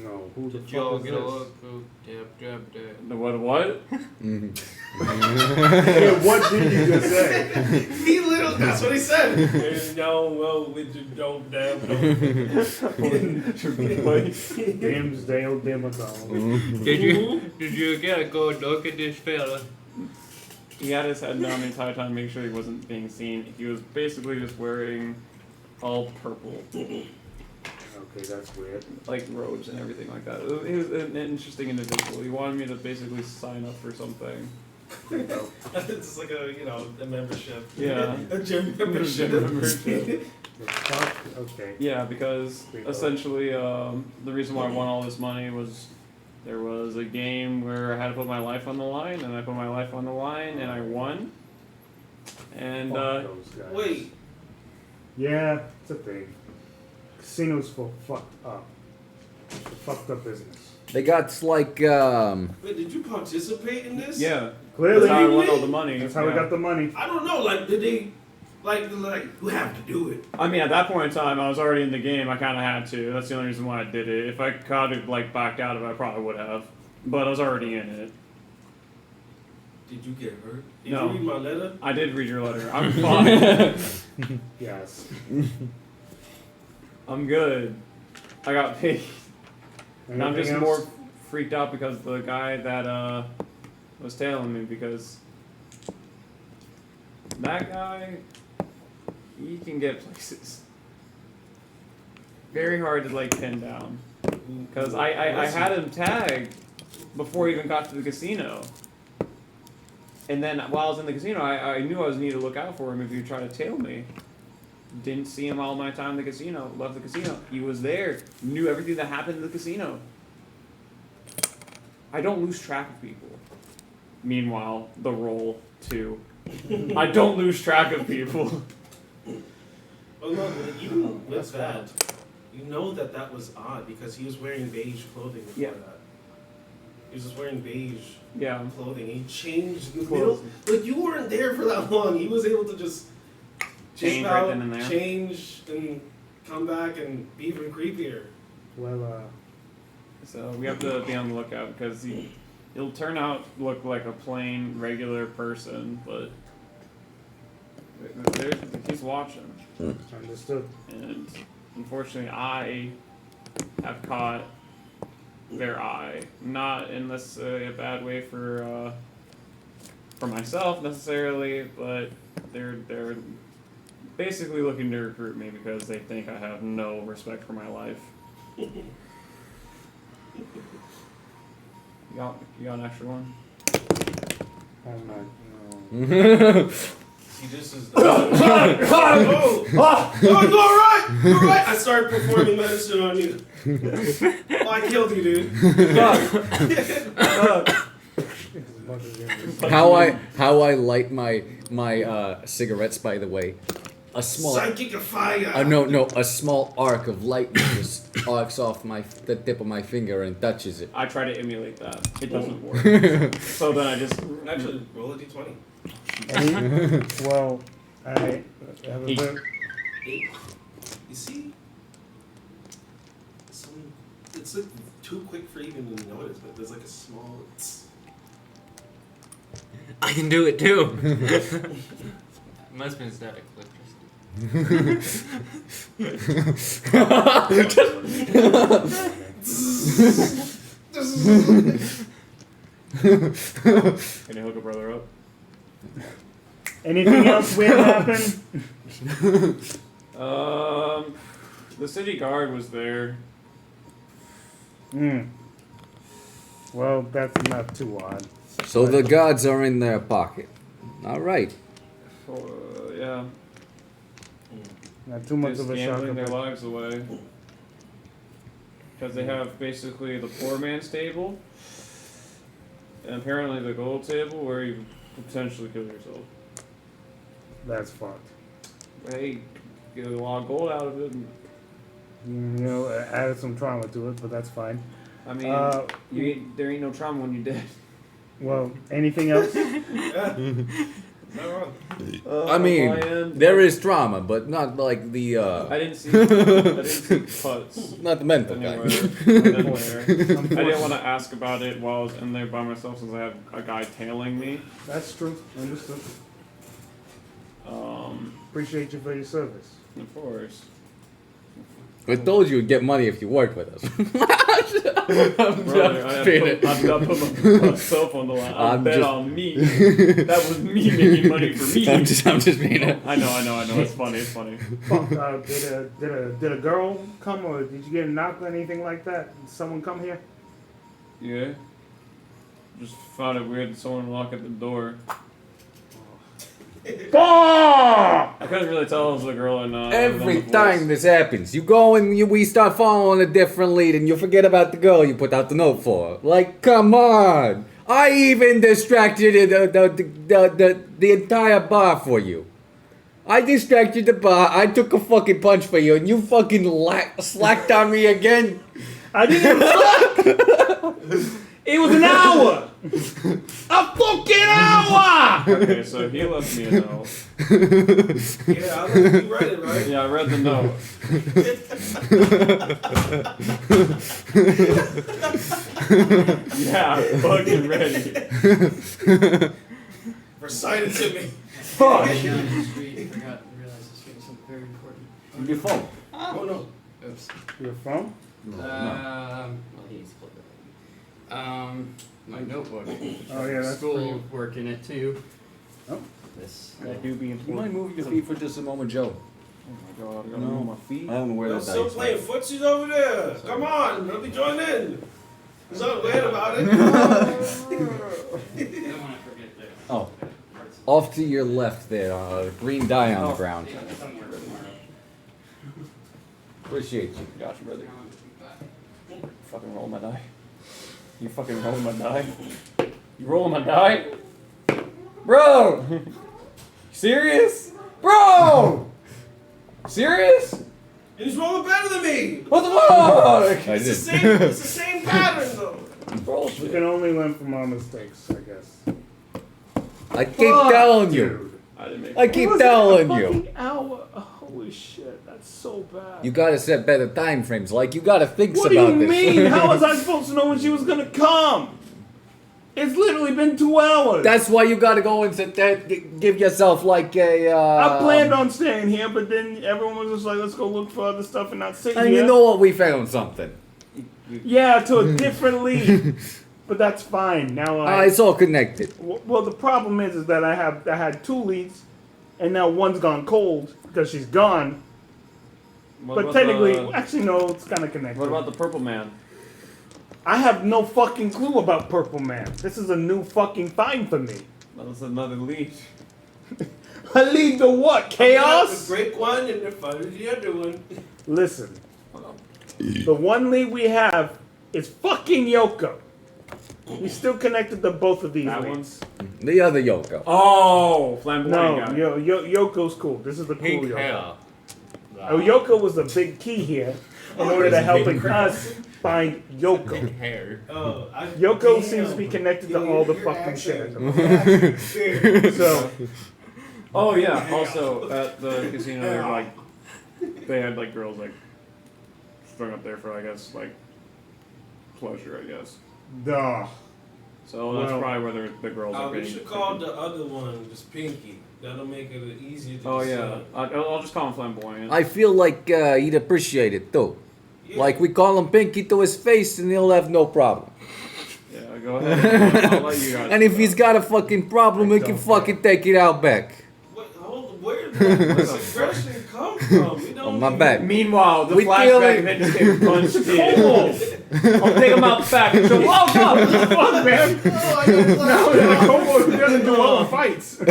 no. Who the fuck Yo, is get this? dab. The what? Yeah, what did you just say? He literally, that's what he said. No, well, with your dope damn Dimsdale Dimmadome. Did you get a good look at this fella? He had his head down the entire time to make sure he wasn't being seen. He was basically just wearing all purple, Okay, that's weird. like robes and everything like that. He was an interesting individual. He wanted me to basically sign up for something. It's like a, a membership. Yeah. A gym membership. Membership. The fuck? Okay. Yeah, because essentially the reason why I won all this money was there was a game where I had to put my life on the line, and I put my life on the line, and I won. And Fuck those guys. Wait, Yeah, it's a thing. Casinos for fucked up. Fucked up business. They got like, wait, did you participate in this? yeah, Clearly, that's how I won all the money. that's how we yeah. got the money. I don't know, like, did they, like, you have to do it. I mean, at that point in time, I was already in the game. I kind of had to. That's the only reason why I did it. If I could have backed out of it, I probably would have. But I was already in it. Did you get hurt? Did No. you read my letter? I did read your letter. I'm fine. Yes. I'm good. I got paid. And I'm just Anything more else? freaked out because the guy that was tailing me, because that guy, he can get places. Very hard to pin down. Because I had him tagged before he even got to the casino. And then while I was in the casino, I knew I was needed to look out for him if he would try to tail me. Didn't see him all my time in the casino. Left the casino. He was there. Knew everything that happened in the casino. I don't lose track of people. Meanwhile, the roll too. I don't lose track of people. Oh no, but even with that, you know that was odd because he was wearing beige clothing before Yeah. that. He was just wearing beige Yeah. clothing. He changed in the middle. Like, you weren't there for that long. He was able to just Change dip right out, then and there. change, and come back and be even creepier. Well, So we have to be on the lookout because he'll turn out look like a plain regular person, but he's watching. understood. And unfortunately, I have caught their eye. Not in necessarily a bad way for myself necessarily, but they're basically looking to recruit me because they think I have no respect for my life. You got an extra one? I'm not. No. See, this is. Oh, you're right. You're right. I started performing medicine on you. Oh, I killed you, dude. how I light my cigarettes, by the way. A small Psychic fire. no, a small arc of lightning just arcs off the tip of my finger and touches it. I try to emulate that. It doesn't work. So then I just Actually, roll a d20. Well, I have a bit. 8. You see? It's like too quick for even to notice, but there's like a small. I can do it too. Must have been static Can you hook a brother up? Anything else weird happen? The city guard was there. Well, that's not too odd. So the gods are in their pocket. All right. Yeah. Not too much Just of a shock. gambling their lives away. Because they have basically the poor man's table, and apparently the gold table where you could potentially kill yourself. That's fucked. Hey, get a lot of gold out of it. And, You know, added some trauma to it, but that's fine. I mean, there ain't no trauma when you're dead. Well, anything else? Not wrong. I mean, there is trauma, but not like the I didn't see cuts not the mental anywhere. kind. I didn't want to ask about it while I was in there by myself since I have a guy tailing me. That's true. Understood. Appreciate you for your service. Of course. I told you you'd get money if you worked with us. Brother, I put myself on the line. I bet on me. That was me making money for me. I'm just being it. I know. It's funny. Fuck, did a girl come, or did you get a knock or anything like that? Did someone come here? Yeah. Just found it weird that someone knocked at the door. I couldn't really tell if it was a girl or not. Every time this happens, you go and we start following a different lead, and you forget about the girl you put out the note for. Like, come on! I even distracted the entire bar for you. I distracted the bar. I took a fucking punch for you, and you fucking slacked on me again. I didn't slack. It was an hour. A fucking hour. Okay, so he left me a note. Yeah, I think you read it, right? Yeah, I read the note. Yeah, I'm fucking ready. Recite it to me. Fuck! Down the street, I forgot to realize this was something very important. Your phone. Oh no. Oops. Your phone? Well, he's split it. My notebook. Oh yeah, that's for School you. work in it too. Oh. This. I do be You mind important. moving your feet for just a moment, Joe? Oh my god, I gotta No. move my feet. I don't know where They're that still dice playing is. footsies over there. Come on, let me join in. There's nothing weird about it. I don't want to forget this. Oh. Off to your left there, green dye on the ground. Yeah, somewhere tomorrow. Appreciate you. Gotcha, brother. Fucking roll my die. You fucking rolling my die? You rolling my die? Bro! Serious? Bro! Serious? And he's rolling better than me. What the fuck? I It's the did. same. It's the same pattern though. We Bullshit. can only learn from our mistakes, I guess. I keep telling you. Dude. I didn't make I keep telling you. Hour. Holy shit, that's so bad. You gotta set better time frames. Like, you gotta think What do about you this. mean? How was I supposed to know when she was gonna come? It's literally been 2 hours. That's why you gotta go and sit there, give yourself like a. I planned on staying here, but then everyone was just like, let's go look for other stuff and not sit And here. you know what? We found something. Yeah, to a different lead. But that's fine. Now It's all connected. well, the problem is that I had 2 leads, and now one's gone cold because she's gone. What But about technically, the- actually, no, it's kind of connected. What about the purple man? I have no fucking clue about Purple Man. This is a new fucking find for me. That's another lead. A lead to what? Chaos? Break one and then fire the other one. Listen, the one lead we have is fucking Yuko. He's still connected to both of these That leads. The other Yoko. Oh, flamboyant No, guy. Yoko's cool. This is the cool Pink Yoko. hair. Oh, Yoko was the big key here in order to helping us find Yoko. Pink hair. Oh, Yoko seems to be connected to all the fucking shit. So, Oh yeah. Also at the casino, they had like girls like strung up there for I guess like pleasure. I guess. duh. So that's Well, probably where the girls are We getting. should call the other one just Pinky. That'll make it easier to Oh decide. yeah, I'll just call him Flamboyant. I feel like he'd appreciate it too. Yeah. Like we call him Pinky to his face and he'll have no problem. Yeah, go ahead. I'll let you guys. And if he's got a fucking problem, we can fucking take it out back. Where did this aggression come from? We don't Oh, my even- bad. Meanwhile, the We flashback kill it. event just getting punched in. I'll take him out the back and show him, oh no, what the fuck, man? No, the Kobold doesn't do well in fights.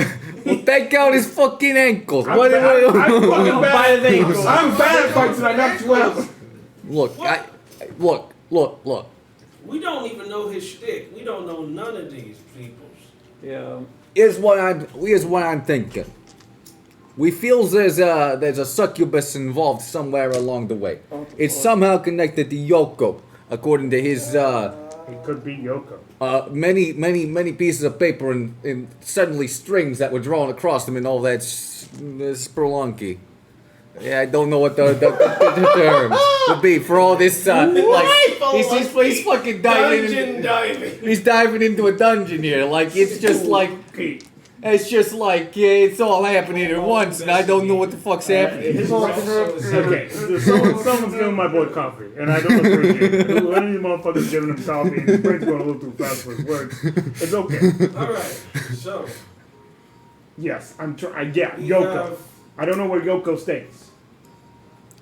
Well, take out his fucking ankles. I'm What? bad. I'm fucking By the bad. ankles. I'm bad at fights and I knocked you out. Look, look. We don't even know his shtick. We don't know none of these people. Yeah. Here's what I'm thinking. We feel there's a succubus involved somewhere along the way. It's somehow connected to Yuko, according to his It could be Yoko. many pieces of paper and suddenly strings that were drawn across them and all that spelunky. Yeah, I don't know what the term would be for all this. He's fucking Dungeon diving. He's diving into a dungeon here. Like it's just like. It's just like, yeah, it's all happening at once, and I don't know what the fuck's happening. Okay, someone's giving my boy coffee, and I don't appreciate it. One of these motherfuckers giving him coffee, and his brain's going a little too fast for his words. It's okay. Alright, so. Yes, Yoko. I don't know where Yoko stays.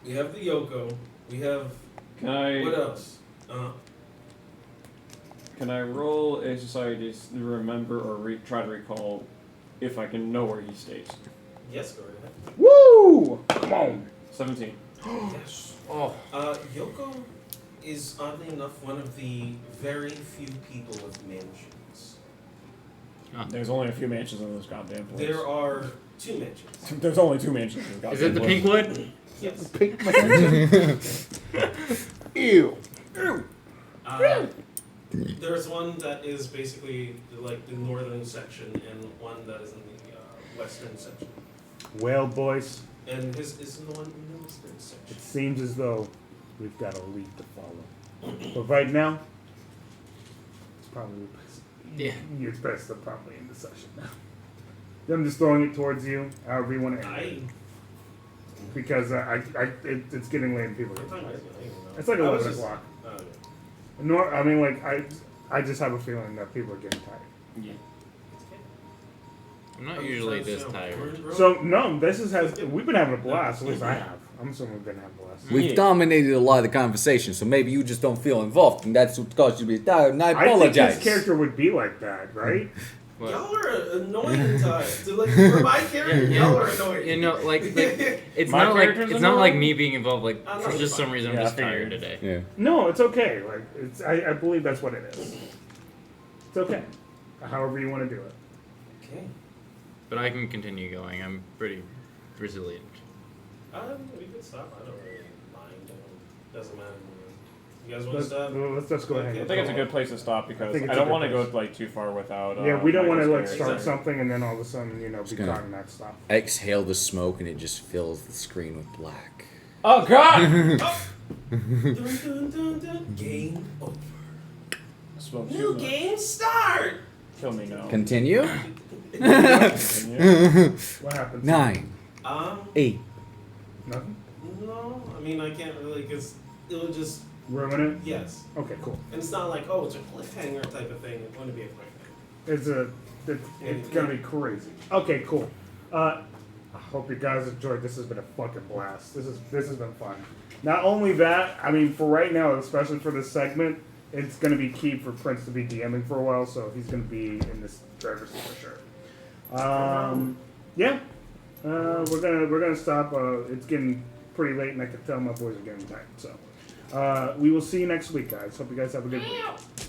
We have the Yoko. We have. Can I? What else? Can I roll a society to remember or try to recall if I can know where he stays? Yes, go ahead. Woo! Come on. 17. Yes. Oh. Yoko is oddly enough one of the very few people with mansions. There's only a few mansions in this goddamn place. There are 2 mansions. There's only 2 mansions in this goddamn Is it the place. Pinkwood? Yes. Pink man. Ew. There's one that is basically like the northern section and one that is in the western section. Well, boys, And his is the one in the western section. it seems as though we've got a lead to follow. But right now, it's probably it's best to probably end the session now. I'm just throwing it towards you, however you want to end it. Because it's getting late and people are tired. It's like 11 o'clock. I just have a feeling that people are getting tired. Yeah. I'm not usually this tired. So no, we've been having a blast. At least I have. I'm assuming we've been having a blast. We've dominated a lot of the conversation, so maybe you just don't feel involved, and that's what caused you to be tired, and I I think apologize. his character would be like that, right? Y'all are annoying times. For my character, y'all are annoying. You know, it's My not like character's it's not like annoying? me being involved. Like I know for it's just some fine. reason, I'm Yeah, just I'm tired tired. today. Yeah. No, it's okay. Like I believe that's what it is. It's okay. However you want to do it. Okay. But I can continue going. I'm pretty resilient. We can stop. I don't really mind. Doesn't matter. You guys want to stop? Let's just go ahead. I think it's a good place to stop because think it's I a don't good want to go place. like too far without. Yeah, we don't want to like Michael's start character. something and then all of a sudden be gonna- caught in that stuff. Exhale the smoke, and it just fills the screen with black. Oh God! Dun, dun, dun, dun. Game over. Smoke New shoot. game start. Kill me now. Continue. Continue. What happens? 9, 8. Nothing. No, I mean I can't really because it'll just Ruin it. yes, Okay, cool. and it's not like it's a cliffhanger type of thing. It's going to be a cliffhanger. It's gonna be crazy. Okay, cool. I hope you guys enjoyed. This has been a fucking blast. This has been fun. Not only that, I mean, for right now, especially for this segment, it's gonna be key for Prince to be DMing for a while, so he's gonna be in this driver's seat for sure. Yeah. We're gonna stop. It's getting pretty late, and I can tell my boys are getting tired. So, we will see you next week, guys. Hope you guys have a good week.